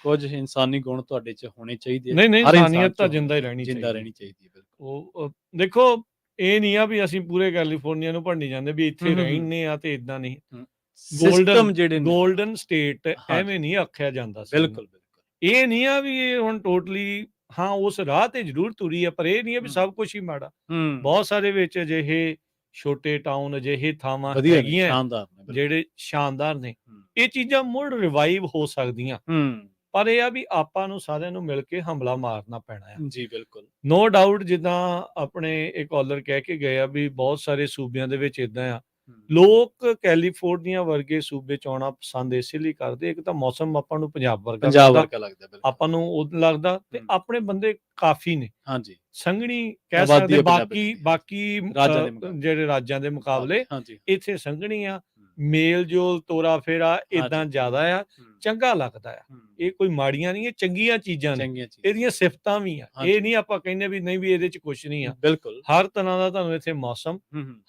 ਕੁਝ ਇਨਸਾਨੀ ਗੁਣ ਤੁਹਾਡੇ 'ਚ ਹੋਣੇ ਚਾਹੀਦੇ। ਨਹੀਂ ਇਨਸਾਨੀਅਤ ਤਾਂ ਜਿੰਦਾ ਹੀ ਰਹਿਣੀ ਚਾਹੀਦੀ ਹੈ। ਉਹ ਦੇਖੋ, ਇਹ ਨਹੀਂ ਆ ਵੀ ਅਸੀਂ ਪੂਰੇ ਕੈਲੀਫੋਰਨੀਆ ਨੂੰ ਭੰਡੀ ਜਾਂਦੇ ਵੀ ਇੱਥੇ ਰਹਿੰਦੇ ਆ ਤੇ ਇਦਾਂ ਨਹੀਂ। ਗੋਲਡਨ ਸਟੇਟ ਐਵੇਂ ਨਹੀਂ ਆਖਿਆ ਜਾਂਦਾ। ਬਿਲਕੁਲ ਇਹ ਨਹੀਂ ਆ ਵੀ ਇਹ ਹੁਣ ਟੋਟਲੀ, ਹਾਂ ਉਸ ਰਾਹ ਤੇ ਜ਼ਰੂਰ ਤੁਰੀ ਆ, ਪਰ ਇਹ ਨਹੀਂ ਆ ਵੀ ਸਭ ਕੁਝ ਹੀ ਮਾੜਾ। ਬਹੁਤ ਸਾਰੇ ਵਿੱਚ ਅਜਿਹੇ ਛੋਟੇ ਟਾਊਨ, ਅਜਿਹੇ ਥਾਵਾਂ ਹੈਗੀਆਂ ਜਿਹੜੇ ਸ਼ਾਨਦਾਰ ਨੇ। ਇਹ ਚੀਜ਼ਾਂ ਮੁੜ ਰਿਵਾਈਵ ਹੋ ਸਕਦੀਆਂ, ਪਰ ਇਹ ਆ ਵੀ ਆਪਾਂ ਨੂੰ ਸਾਰਿਆਂ ਨੂੰ ਮਿਲ ਕੇ ਹਮਲਾ ਮਾਰਨਾ ਪੈਣਾ ਆ। ਜੀ ਬਿਲਕੁਲ, ਨੋ ਡਾਊਟ। ਜਿੱਦਾਂ ਆਪਣੇ ਇਹ ਕਾਲਰ ਕਹਿ ਕੇ ਗਏ ਆ ਵੀ ਬਹੁਤ ਸਾਰੇ ਸੂਬਿਆਂ ਦੇ ਵਿੱਚ ਇਦਾਂ ਆ, ਲੋਕ ਕੈਲੀਫੋਰਨੀਆ ਵਰਗੇ ਸੂਬੇ 'ਚ ਆਉਣਾ ਪਸੰਦ ਇਸੇ ਲਈ ਕਰਦੇ। ਇੱਕ ਤਾਂ ਮੌਸਮ ਆਪਾਂ ਨੂੰ ਪੰਜਾਬ ਵਰਗਾ ਲੱਗਦਾ, ਆਪਾਂ ਨੂੰ ਉਹ ਲੱਗਦਾ, ਤੇ ਆਪਣੇ ਬੰਦੇ ਕਾਫੀ ਨੇ, ਸੰਘਣੀ ਕਹਿ ਸਕਦੇ। ਬਾਕੀ ਜਿਹੜੇ ਰਾਜਾਂ ਦੇ ਮੁਕਾਬਲੇ ਇੱਥੇ ਸੰਘਣੀ ਆ, ਮੇਲ ਜੋਲ, ਤੋਰਾ ਫੇਰਾ ਇਦਾਂ ਜ਼ਿਆਦਾ ਆ, ਚੰਗਾ ਲੱਗਦਾ ਆ। ਇਹ ਕੋਈ ਮਾੜੀਆਂ ਨਹੀਂ, ਇਹ ਚੰਗੀਆਂ ਚੀਜ਼ਾਂ ਨੇ, ਇਹਦੀਆਂ ਸਿਫਤਾਂ ਵੀ ਆ। ਇਹ ਨਹੀਂ ਆਪਾਂ ਕਹਿੰਦੇ ਵੀ ਨਹੀਂ ਵੀ ਇਹਦੇ 'ਚ ਕੁਛ ਨਹੀਂ ਆ। ਬਿਲਕੁਲ, ਹਰ ਤਰ੍ਹਾਂ ਦਾ ਤੁਹਾਨੂੰ ਇੱਥੇ ਮੌਸਮ,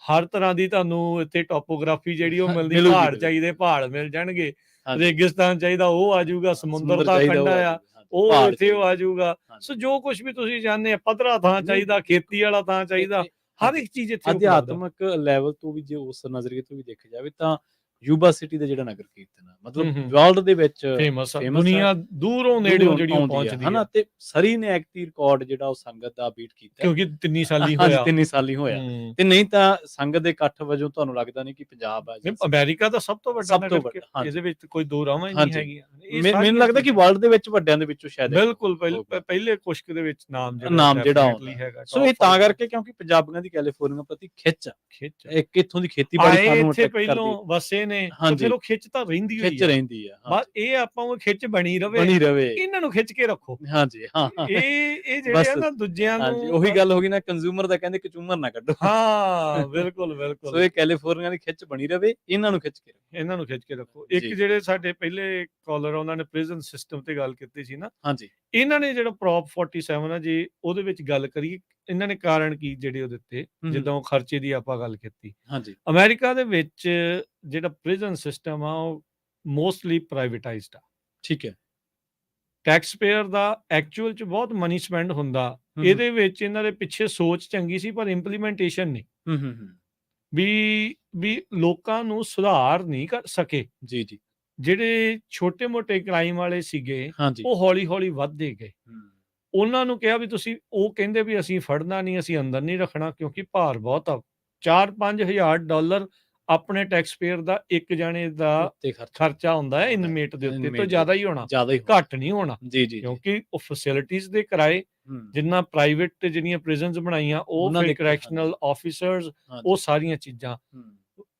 ਹਰ ਤਰ੍ਹਾਂ ਦੀ ਤੁਹਾਨੂੰ ਇੱਥੇ ਟੋਪੋਗ੍ਰਾਫੀ ਜਿਹੜੀ ਉਹ ਮਿਲਦੀ। ਪਹਾੜ ਚਾਹੀਦੇ, ਪਹਾੜ ਮਿਲ ਜਾਣਗੇ। ਰੇਗਿਸਤਾਨ ਚਾਹੀਦਾ, ਉਹ ਆ ਜਾਊਗਾ। ਸਮੁੰਦਰ ਦਾ ਕੰਢਾ ਆ, ਉਹ ਇੱਥੇ ਆ ਜਾਊਗਾ। ਸੋ ਜੋ ਕੁਛ ਵੀ ਤੁਸੀਂ ਚਾਹੁੰਦੇ ਆ, ਪੱਧਰਾ ਥਾਂ ਚਾਹੀਦਾ, ਖੇਤੀ ਵਾਲਾ ਥਾਂ ਚਾਹੀਦਾ, ਹਰ ਇੱਕ ਚੀਜ਼ ਇੱਥੇ। ਅਧਿਆਤਮਕ ਲੈਵਲ ਤੋਂ ਵੀ ਜੇ ਉਸ ਨਜ਼ਰੀਏ ਤੋਂ ਵੀ ਦੇਖਿਆ ਜਾਵੇ ਤਾਂ ਯੂਬਾ ਸਿਟੀ ਦਾ ਜਿਹੜਾ ਨਗਰ ਕੀਰਤਨ ਆ, ਮਤਲਬ ਵਰਲਡ ਦੇ ਵਿੱਚ ਫੇਮਸ, ਦੁਨੀਆ ਦੂਰੋਂ ਨੇੜਿਓਂ ਜਿਹੜੀ ਪਹੁੰਚਦੀ ਹੈ ਨਾ। ਤੇ ਸਰੀ ਨੇ ਐਕਟੀ ਰਿਕਾਰਡ ਜਿਹੜਾ ਉਹ ਸੰਗਤ ਦਾ ਬੀਟ ਕੀਤਾ, ਕਿਉਂਕਿ 3 ਸਾਲੀ ਹੋਇਆ। ਤੇ ਨਹੀਂ ਤਾਂ ਸੰਗਤ ਦੇ ਇਕੱਠ ਵਜੋਂ ਤੁਹਾਨੂੰ ਲੱਗਦਾ ਨਹੀਂ ਕਿ ਪੰਜਾਬ ਆ। ਅਮਰੀਕਾ ਦਾ ਸਭ ਤੋਂ ਵੱਡਾ ਨਗਰ, ਇਹਦੇ ਵਿੱਚ ਕੋਈ ਦੋ ਰਾਵਾਂ ਨਹੀਂ ਹੈਗੀਆਂ। ਮੈਨੂੰ ਲੱਗਦਾ ਕਿ ਵਰਲਡ ਦੇ ਵਿੱਚ ਵੱਡਿਆਂ ਦੇ ਵਿੱਚੋਂ ਸ਼ਾਇਦ ਬਿਲਕੁਲ ਪਹਿਲੇ ਕੁਸ਼ਕ ਦੇ ਵਿੱਚ ਨਾਮ ਜਿਹੜਾ ਹੈਗਾ। ਸੋ ਇਹ ਤਾਂ ਕਰਕੇ ਕਿਉਂਕਿ ਪੰਜਾਬੀਆਂ ਦੀ ਕੈਲੀਫੋਰਨੀਆ ਪ੍ਰਤੀ ਖਿੱਚ ਇੱਕ ਇੱਥੋਂ ਦੀ ਖੇਤੀਬਾੜੀ ਸਾਨੂੰ ਅਟੈਕ ਕਰਦੀ। ਪਹਿਲੋਂ ਵਸੇ ਨੇ, ਫਿਰ ਉਹ ਖਿੱਚ ਤਾਂ ਰਹਿੰਦੀ ਆ। ਬਸ ਇਹ ਆਪਾਂ ਉਹ ਖਿੱਚ ਬਣੀ ਰਵੇ, ਇਹਨਾਂ ਨੂੰ ਖਿੱਚ ਕੇ ਰੱਖੋ। ਇਹ ਜਿਹੜੇ ਆ ਨਾ ਦੂਜਿਆਂ ਨੂੰ, ਉਹੀ ਗੱਲ ਹੋ ਗਈ ਨਾ, ਕੰਜ਼ਿਊਮਰ ਦਾ ਕਹਿੰਦੇ ਕਚੂਮਰ ਨਾ ਕੱਢੋ। ਬਿਲਕੁਲ ਸੋ ਇਹ ਕੈਲੀਫੋਰਨੀਆ ਦੀ ਖਿੱਚ ਬਣੀ ਰਵੇ, ਇਹਨਾਂ ਨੂੰ ਖਿੱਚ ਕੇ ਰੱਖੋ। ਇੱਕ ਜਿਹੜੇ ਸਾਡੇ ਪਹਿਲੇ ਕਾਲਰ, ਉਹਨਾਂ ਨੇ ਪ੍ਰਿਜ਼ਨ ਸਿਸਟਮ ਤੇ ਗੱਲ ਕੀਤੀ ਸੀ ਨਾ, ਇਹਨਾਂ ਨੇ ਜਿਹੜਾ ਪ੍ਰੋਪ 47 ਆ ਜੀ, ਉਹਦੇ ਵਿੱਚ ਗੱਲ ਕਰੀ, ਇਹਨਾਂ ਨੇ ਕਾਰਨ ਕੀ ਜਿਹੜੇ ਉਹ ਦਿੱਤੇ, ਜਿੱਦਾਂ ਉਹ ਖਰਚੇ ਦੀ ਆਪਾਂ ਗੱਲ ਕੀਤੀ। ਅਮਰੀਕਾ ਦੇ ਵਿੱਚ ਜਿਹੜਾ ਪ੍ਰਿਜ਼ਨ ਸਿਸਟਮ ਆ ਉਹ ਮੋਸਟਲੀ ਪ੍ਰਾਈਵੇਟਾਈਜ਼ਡ ਆ। ਠੀਕ ਹੈ, ਟੈਕਸ ਪੇਅਰ ਦਾ ਐਕਚੁਅਲ 'ਚ ਬਹੁਤ ਮਨੀ ਸਪੈਂਡ ਹੁੰਦਾ। ਇਹਦੇ ਵਿੱਚ ਇਹਨਾਂ ਦੇ ਪਿੱਛੇ ਸੋਚ ਚੰਗੀ ਸੀ, ਪਰ ਇੰਪਲੀਮੈਂਟੇਸ਼ਨ ਨਹੀਂ। ਵੀ ਲੋਕਾਂ ਨੂੰ ਸੁਧਾਰ ਨਹੀਂ ਕਰ ਸਕੇ। ਜਿਹੜੇ ਛੋਟੇ ਮੋਟੇ ਕ੍ਰਾਈਮ ਵਾਲੇ ਸੀਗੇ, ਉਹ ਹੌਲੀ ਹੌਲੀ ਵੱਧਦੇ ਗਏ। ਉਹਨਾਂ ਨੂੰ ਕਿਹਾ ਵੀ ਤੁਸੀਂ, ਉਹ ਕਹਿੰਦੇ ਵੀ ਅਸੀਂ ਫੜਨਾ ਨਹੀਂ, ਅਸੀਂ ਅੰਦਰ ਨਹੀਂ ਰੱਖਣਾ, ਕਿਉਂਕਿ ਭਾਰ ਬਹੁਤ ਆ। $4-5 ਹਜ਼ਾਰ ਆਪਣੇ ਟੈਕਸ ਪੇਅਰ ਦਾ ਇੱਕ ਜਾਣੇ ਦਾ ਖਰਚਾ ਹੁੰਦਾ ਹੈ ਇਨਮੇਟ ਦੇ ਉੱਤੇ, ਤੋਂ ਜ਼ਿਆਦਾ ਹੀ ਹੋਣਾ, ਘੱਟ ਨਹੀਂ ਹੋਣਾ। ਕਿਉਂਕਿ ਉਹ ਫੈਸਿਲਿਟੀਜ਼ ਦੇ ਕਿਰਾਏ ਜਿੰਨਾ ਪ੍ਰਾਈਵੇਟ ਜਿਹੜੀਆਂ ਪ੍ਰਿਜ਼ਨਸ ਬਣਾਈਆਂ ਉਹ ਫਿਰ ਕਰੈਕਸ਼ਨਲ ਆਫੀਸਰਸ, ਉਹ ਸਾਰੀਆਂ ਚੀਜ਼ਾਂ।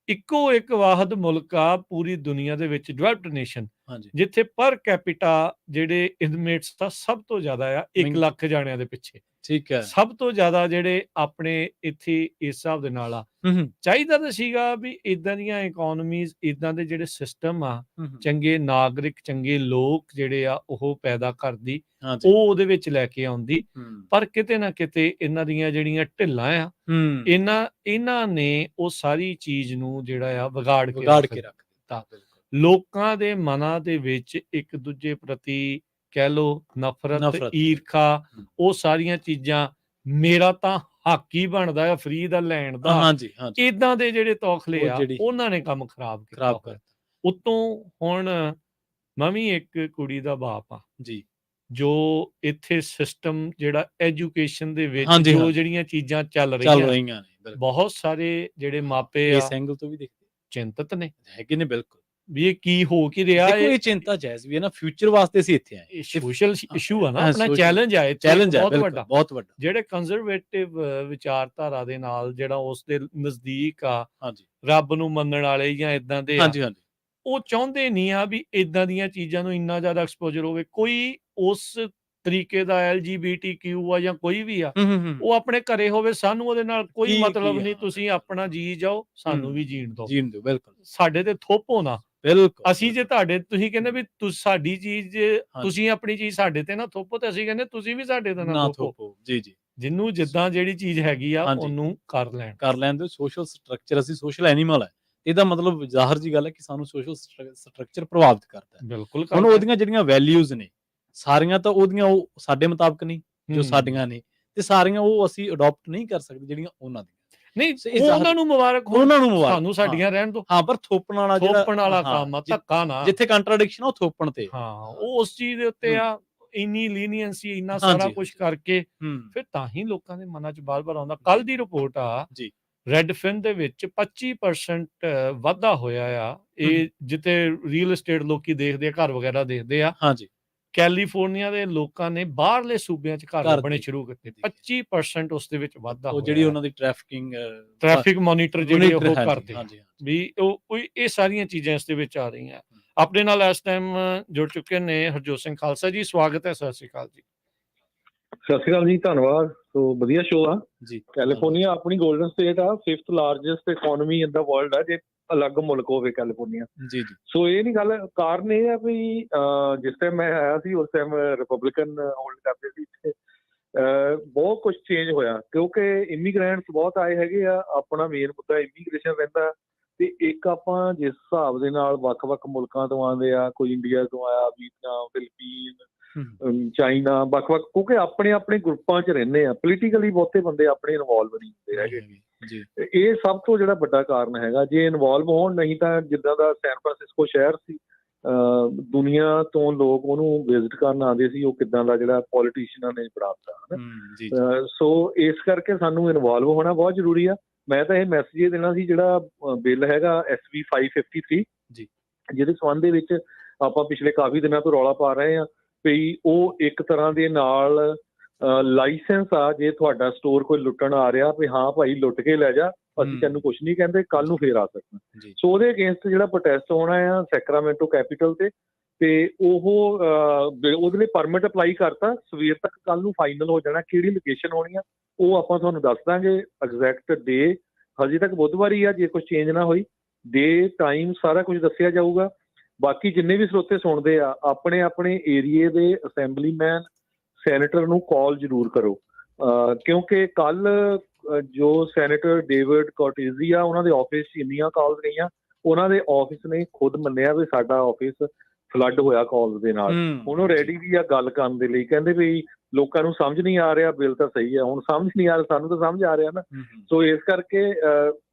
ਇੱਕੋ ਇੱਕ ਵਾਹਦ ਮੁਲਕ ਆ ਪੂਰੀ ਦੁਨੀਆ ਦੇ ਵਿੱਚ, ਡਿਵੈਲਪਡ ਨੇਸ਼ਨ, ਜਿੱਥੇ ਪਰ ਕੈਪੀਟਾ ਜਿਹੜੇ ਇਨਮੇਟਸ ਦਾ ਸਭ ਤੋਂ ਜ਼ਿਆਦਾ ਆ, 1 ਲੱਖ ਜਾਣਿਆਂ ਦੇ ਪਿੱਛੇ। ਠੀਕ ਹੈ, ਸਭ ਤੋਂ ਜ਼ਿਆਦਾ ਜਿਹੜੇ ਆਪਣੇ ਇੱਥੇ ਇਸ ਹਿਸਾਬ ਦੇ ਨਾਲ ਆ। ਚਾਹੀਦਾ ਤਾਂ ਸੀਗਾ ਵੀ ਇਦਾਂ ਦੀਆਂ ਇਕੋਨਮੀਜ਼, ਇਦਾਂ ਦੇ ਜਿਹੜੇ ਸਿਸਟਮ ਆ, ਚੰਗੇ ਨਾਗਰਿਕ, ਚੰਗੇ ਲੋਕ ਜਿਹੜੇ ਆ ਉਹ ਪੈਦਾ ਕਰਦੀ, ਉਹ ਉਹਦੇ ਵਿੱਚ ਲੈ ਕੇ ਆਉਂਦੀ। ਪਰ ਕਿਤੇ ਨਾ ਕਿਤੇ ਇਹਨਾਂ ਦੀਆਂ ਜਿਹੜੀਆਂ ਢਿੱਲਾਂ ਆ, ਇਹਨਾਂ ਨੇ ਉਹ ਸਾਰੀ ਚੀਜ਼ ਨੂੰ ਜਿਹੜਾ ਆ ਵਿਗਾੜ ਕੇ ਰੱਖ ਦਿੱਤਾ। ਲੋਕਾਂ ਦੇ ਮਨਾਂ ਦੇ ਵਿੱਚ ਇੱਕ ਦੂਜੇ ਪ੍ਰਤੀ ਕਹਿ ਲੋ ਨਫ਼ਰਤ, ਈਰਖਾ, ਉਹ ਸਾਰੀਆਂ ਚੀਜ਼ਾਂ, ਮੇਰਾ ਤਾਂ ਹੱਕ ਹੀ ਬਣਦਾ ਆ ਫਰੀ ਦਾ ਲੈਣ ਦਾ, ਏਦਾਂ ਦੇ ਜਿਹੜੇ ਤੌਖਲੇ ਆ, ਉਹਨਾਂ ਨੇ ਕੰਮ ਖਰਾਬ ਕੀਤਾ। ਉਤੋਂ ਹੁਣ ਮੈਂ ਵੀ ਇੱਕ ਕੁੜੀ ਦਾ ਬਾਪ ਆ ਜੀ, ਜੋ ਇੱਥੇ ਸਿਸਟਮ ਜਿਹੜਾ ਐਜੂਕੇਸ਼ਨ ਦੇ ਵਿੱਚ ਜੋ ਜਿਹੜੀਆਂ ਚੀਜ਼ਾਂ ਚੱਲ ਰਹੀਆਂ ਨੇ, ਬਹੁਤ ਸਾਰੇ ਜਿਹੜੇ ਮਾਪੇ ਆ ਇਸ ਐਂਗਲ ਤੋਂ ਵੀ ਚਿੰਤਤ ਨੇ, ਹੈਗੇ ਨੇ ਬਿਲਕੁਲ, ਵੀ ਇਹ ਕੀ ਹੋ ਕੀ ਰਿਹਾ। ਇਹ ਚਿੰਤਾ ਜਾਇਜ਼ ਵੀ ਹੈ ਨਾ, ਫਿਊਚਰ ਵਾਸਤੇ ਅਸੀਂ ਇੱਥੇ ਆਏ, ਸੋਸ਼ਲ ਇਸ਼ੂ ਆ ਨਾ, ਆਪਣਾ ਚੈਲੰਜ ਆ, ਬਹੁਤ ਵੱਡਾ। ਜਿਹੜੇ ਕੰਜ਼ਰਵੇਟਿਵ ਵਿਚਾਰਧਾਰਾ ਦੇ ਨਾਲ, ਜਿਹੜਾ ਉਸ ਦੇ ਨਜ਼ਦੀਕ ਆ, ਰੱਬ ਨੂੰ ਮੰਨਣ ਵਾਲੇ ਜਾਂ ਇਦਾਂ ਦੇ, ਉਹ ਚਾਹੁੰਦੇ ਨਹੀਂ ਆ ਵੀ ਇਦਾਂ ਦੀਆਂ ਚੀਜ਼ਾਂ ਨੂੰ ਇੰਨਾ ਜ਼ਿਆਦਾ ਐਕਸਪੋਜ਼ਰ ਹੋਵੇ। ਕੋਈ ਉਸ ਤਰੀਕੇ ਦਾ LGBTQ ਆ ਜਾਂ ਕੋਈ ਵੀ ਆ, ਉਹ ਆਪਣੇ ਘਰੇ ਹੋਵੇ, ਸਾਨੂੰ ਉਹਦੇ ਨਾਲ ਕੋਈ ਮਤਲਬ ਨਹੀਂ, ਤੁਸੀਂ ਆਪਣਾ ਜੀ ਜਾਓ, ਸਾਨੂੰ ਵੀ ਜੀਣ ਦਿਓ, ਬਿਲਕੁਲ, ਸਾਡੇ ਤੇ ਥੋਪੋ ਨਾ। ਅਸੀਂ ਜੇ ਤੁਹਾਡੇ, ਤੁਸੀਂ ਕਹਿੰਦੇ ਵੀ ਸਾਡੀ ਚੀਜ਼, ਤੁਸੀਂ ਆਪਣੀ ਚੀਜ਼ ਸਾਡੇ ਤੇ ਨਾ ਥੋਪੋ, ਤੇ ਅਸੀਂ ਕਹਿੰਦੇ ਤੁਸੀਂ ਵੀ ਸਾਡੇ ਤੇ ਨਾ ਥੋਪੋ। ਜਿਹਨੂੰ ਜਿੱਦਾਂ ਜਿਹੜੀ ਚੀਜ਼ ਹੈਗੀ ਆ ਉਹਨੂੰ ਕਰ ਲੈਣ ਦਿਓ। ਸੋਸ਼ਲ ਸਟਰਕਚਰ, ਅਸੀਂ ਸੋਸ਼ਲ ਐਨੀਮਲ ਹੈ, ਇਹਦਾ ਮਤਲਬ ਜ਼ਾਹਰ ਜੀ ਗੱਲ ਹੈ ਕਿ ਸਾਨੂੰ ਸੋਸ਼ਲ ਸਟਰਕਚਰ ਪ੍ਰਭਾਵਿਤ ਕਰਦਾ ਹੈ। ਬਿਲਕੁਲ, ਹੁਣ ਉਹਦੀਆਂ ਜਿਹੜੀਆਂ ਵੈਲਿਊਜ਼ ਨੇ ਸਾਰੀਆਂ ਤਾਂ ਉਹਦੀਆਂ ਉਹ ਸਾਡੇ ਮੁਤਾਬਕ ਨਹੀਂ, ਜੋ ਸਾਡੀਆਂ ਨੇ, ਤੇ ਸਾਰੀਆਂ ਉਹ ਅਸੀਂ ਅਡਾਪਟ ਨਹੀਂ ਕਰ ਸਕਦੇ ਜਿਹੜੀਆਂ ਉਹਨਾਂ ਦੀਆਂ ਨਹੀਂ। ਉਹਨਾਂ ਨੂੰ ਮੁਬਾਰਕ, ਸਾਨੂੰ ਸਾਡੀਆਂ ਰਹਿਣ ਦੋ। ਪਰ ਥੋਪਣ ਵਾਲਾ ਕੰਮ ਆ, ਧੱਕਾ ਨਾ, ਜਿੱਥੇ ਕੰਟਰਾਡਿਕਸ਼ਨ ਆ ਉਹ ਥੋਪਣ ਤੇ, ਉਹ ਉਸ ਚੀਜ਼ ਦੇ ਉੱਤੇ ਆ, ਇੰਨੀ ਲੀਨੀਅੰਸੀ, ਇੰਨਾ ਸਾਰਾ ਕੁਝ ਕਰਕੇ ਫਿਰ ਤਾਂ ਹੀ ਲੋਕਾਂ ਦੇ ਮਨਾਂ 'ਚ ਬਾਰ-ਬਾਰ ਆਉਂਦਾ। ਕੱਲ ਦੀ ਰਿਪੋਰਟ ਆ ਰੈਡਫਿਨ ਦੇ ਵਿੱਚ 25% ਵਾਧਾ ਹੋਇਆ ਆ, ਇਹ ਜਿੱਥੇ ਰੀਅਲ ਏਸਟੇਟ ਲੋਕੀ ਦੇਖਦੇ ਆ, ਘਰ ਵਗੈਰਾ ਦੇਖਦੇ ਆ। ਕੈਲੀਫੋਰਨੀਆ ਦੇ ਲੋਕਾਂ ਨੇ ਬਾਹਰਲੇ ਸੂਬਿਆਂ 'ਚ ਘਰ ਬਣੇ ਸ਼ੁਰੂ ਕੀਤੇ, 25% ਉਸ ਦੇ ਵਿੱਚ ਵਾਧਾ ਹੋਇਆ। ਜਿਹੜੀ ਉਹਨਾਂ ਦੀ ਟ੍ਰੈਫਿਕ ਮੋਨੀਟਰ ਜਿਹੜੇ ਉਹ ਕਰਦੇ ਵੀ, ਉਹ ਇਹ ਸਾਰੀਆਂ ਚੀਜ਼ਾਂ ਇਸ ਦੇ ਵਿੱਚ ਆ ਰਹੀਆਂ। ਆਪਣੇ ਨਾਲ ਇਸ ਟਾਈਮ ਜੁੜ ਚੁੱਕੇ ਨੇ ਹਰਜੋਤ ਸਿੰਘ ਖਾਲਸਾ ਜੀ, ਸਵਾਗਤ ਹੈ। ਸਤਿ ਸ਼੍ਰੀ ਅਕਾਲ ਜੀ। ਸਤਿ ਸ਼੍ਰੀ ਅਕਾਲ ਜੀ, ਧੰਨਵਾਦ। ਸੋ ਵਧੀਆ ਸ਼ੋਅ ਆ ਜੀ। ਕੈਲੀਫੋਰਨੀਆ ਆਪਣੀ ਗੋਲਡਨ ਸਟੇਟ ਆ, 5th ਲਾਰਜੈਸਟ ਇਕਨੋਮੀ ਇਨ ਦਾ ਵਰਲਡ ਆ, ਜੇ ਅਲੱਗ ਮੁਲਕ ਹੋਵੇ ਕੈਲੀਫੋਰਨੀਆ। ਸੋ ਇਹ ਨੀ ਗੱਲ, ਕਾਰਨ ਇਹ ਆ ਵੀ ਜਿਸ ਟਾਈਮ ਮੈਂ ਆਇਆ ਸੀ ਉਸ ਟਾਈਮ ਰਿਪਬਲਿਕਨ ਹੋਲਡ ਕਰਦੇ ਸੀ, ਬਹੁਤ ਕੁਝ ਚੇਂਜ ਹੋਇਆ ਕਿਉਂਕਿ ਇਮੀਗ੍ਰੈਂਟਸ ਬਹੁਤ ਆਏ ਹੈਗੇ ਆ। ਆਪਣਾ ਮੇਨ ਮੁੱਦਾ ਇਮੀਗ੍ਰੇਸ਼ਨ ਰਹਿੰਦਾ, ਤੇ ਇੱਕ ਆਪਾਂ ਜਿਸ ਹਿਸਾਬ ਦੇ ਨਾਲ ਵੱਖ-ਵੱਖ ਮੁਲਕਾਂ ਤੋਂ ਆਉਂਦੇ ਆ, ਕੋਈ ਇੰਡੀਆ ਤੋਂ ਆਇਆ, ਵੀਅਤਨਾਮ, ਫਿਲੀਪੀਨ, ਚਾਈਨਾ, ਵੱਖ-ਵੱਖ, ਕਿਉਂਕਿ ਆਪਣੇ ਗਰੁੱਪਾਂ 'ਚ ਰਹਿੰਦੇ ਆ। ਪੋਲੀਟੀਕਲੀ ਬਹੁਤੇ ਬੰਦੇ ਆਪਣੇ ਇਨਵੋਲਵ ਨਹੀਂ ਹੁੰਦੇ ਹੈਗੇ। ਇਹ ਸਭ ਤੋਂ ਜਿਹੜਾ ਵੱਡਾ ਕਾਰਨ ਹੈਗਾ। ਜੇ ਇਨਵੋਲਵ ਹੋਣ, ਨਹੀਂ ਤਾਂ ਜਿੱਦਾਂ ਦਾ ਸੈਨ ਫਰਾਂਸਿਸਕੋ ਸ਼ਹਿਰ ਸੀ, ਦੁਨੀਆ ਤੋਂ ਲੋਕ ਉਹਨੂੰ ਵਿਜ਼ਿਟ ਕਰਨ ਆਉਂਦੇ ਸੀ, ਉਹ ਕਿੱਦਾਂ ਦਾ ਜਿਹੜਾ ਪੋਲੀਟੀਸ਼ੀਅਨਾਂ ਨੇ ਬਣਾਤਾ ਹਨਾ। ਸੋ ਇਸ ਕਰਕੇ ਸਾਨੂੰ ਇਨਵੋਲਵ ਹੋਣਾ ਬਹੁਤ ਜ਼ਰੂਰੀ ਆ। ਮੈਂ ਤਾਂ ਇਹ ਮੈਸੇਜ ਇਹ ਦੇਣਾ ਸੀ, ਜਿਹੜਾ ਬਿੱਲ ਹੈਗਾ SB 553 ਜਿਹਦੇ ਸੰਬੰਧ ਦੇ ਵਿੱਚ ਆਪਾਂ ਪਿਛਲੇ ਕਾਫੀ ਦਿਨਾਂ ਤੋਂ ਰੌਲਾ ਪਾ ਰਹੇ ਹਾਂ ਵੀ ਉਹ ਇੱਕ ਤਰ੍ਹਾਂ ਦੇ ਨਾਲ ਲਾਇਸੈਂਸ ਆ, ਜੇ ਤੁਹਾਡਾ ਸਟੋਰ ਕੋਈ ਲੁੱਟਣ ਆ ਰਿਹਾ ਵੀ ਹਾਂ ਭਾਈ ਲੁੱਟ ਕੇ ਲੈ ਜਾ, ਅਸੀਂ ਤੈਨੂੰ ਕੁਛ ਨਹੀਂ ਕਹਿੰਦੇ, ਕੱਲ ਨੂੰ ਫੇਰ ਆ ਸਕਦਾ। ਸੋ ਉਹਦੇ ਅਗੇਂਸਟ ਜਿਹੜਾ ਪ੍ਰੋਟੈਸਟ ਹੋਣਾ ਆ ਸੈਕਰਾਮੈਂਟੋ ਕੈਪੀਟਲ ਤੇ ਉਹ ਉਹਦੇ ਲਈ ਪਰਮਿਟ ਅਪਲਾਈ ਕਰਤਾ। ਸਵੇਰ ਤੱਕ ਕੱਲ ਨੂੰ ਫਾਈਨਲ ਹੋ ਜਾਣਾ, ਕਿਹੜੀ ਲੋਕੇਸ਼ਨ ਹੋਣੀ ਆ ਉਹ ਆਪਾਂ ਤੁਹਾਨੂੰ ਦੱਸ ਦਾਂਗੇ। ਐਗਜ਼ੈਕਟ ਡੇ ਹਜੇ ਤੱਕ ਬੁੱਧਵਾਰ ਹੀ ਆ, ਜੇ ਕੁਛ ਚੇਂਜ ਨਾ ਹੋਈ, ਡੇ ਟਾਈਮ ਸਾਰਾ ਕੁਝ ਦੱਸਿਆ ਜਾਊਗਾ। ਬਾਕੀ ਜਿੰਨੇ ਵੀ ਸਰੋਤੇ ਸੁਣਦੇ ਆ, ਆਪਣੇ ਏਰੀਏ ਦੇ ਅਸੈਂਬਲੀਮੈਨ, ਸੈਨੇਟਰ ਨੂੰ ਕਾਲ ਜ਼ਰੂਰ ਕਰੋ, ਕਿਉਂਕਿ ਕੱਲ ਜੋ ਸੈਨੇਟਰ ਡੇਵਿਡ ਕੋਟੇਜ਼ੀ ਆ, ਉਹਨਾਂ ਦੇ ਆਫਿਸ 'ਚ ਇੰਨੀਆਂ ਕਾਲਸ ਗਈਆਂ, ਉਹਨਾਂ ਦੇ ਆਫਿਸ ਨੇ ਖੁਦ ਮੰਨਿਆ ਵੀ ਸਾਡਾ ਆਫਿਸ ਫਲੱਡ ਹੋਇਆ ਕਾਲਸ ਦੇ ਨਾਲ। ਹੁਣ ਉਹ ਰੈਡੀ ਵੀ ਆ ਗੱਲ ਕਰਨ ਦੇ ਲਈ, ਕਹਿੰਦੇ ਵੀ ਲੋਕਾਂ ਨੂੰ ਸਮਝ ਨਹੀਂ ਆ ਰਿਹਾ, ਬਿੱਲ ਤਾਂ ਸਹੀ ਆ, ਹੁਣ ਸਮਝ ਨਹੀਂ ਆ ਰਿਹਾ, ਸਾਨੂੰ ਤਾਂ ਸਮਝ ਆ ਰਿਹਾ ਨਾ। ਸੋ ਇਸ ਕਰਕੇ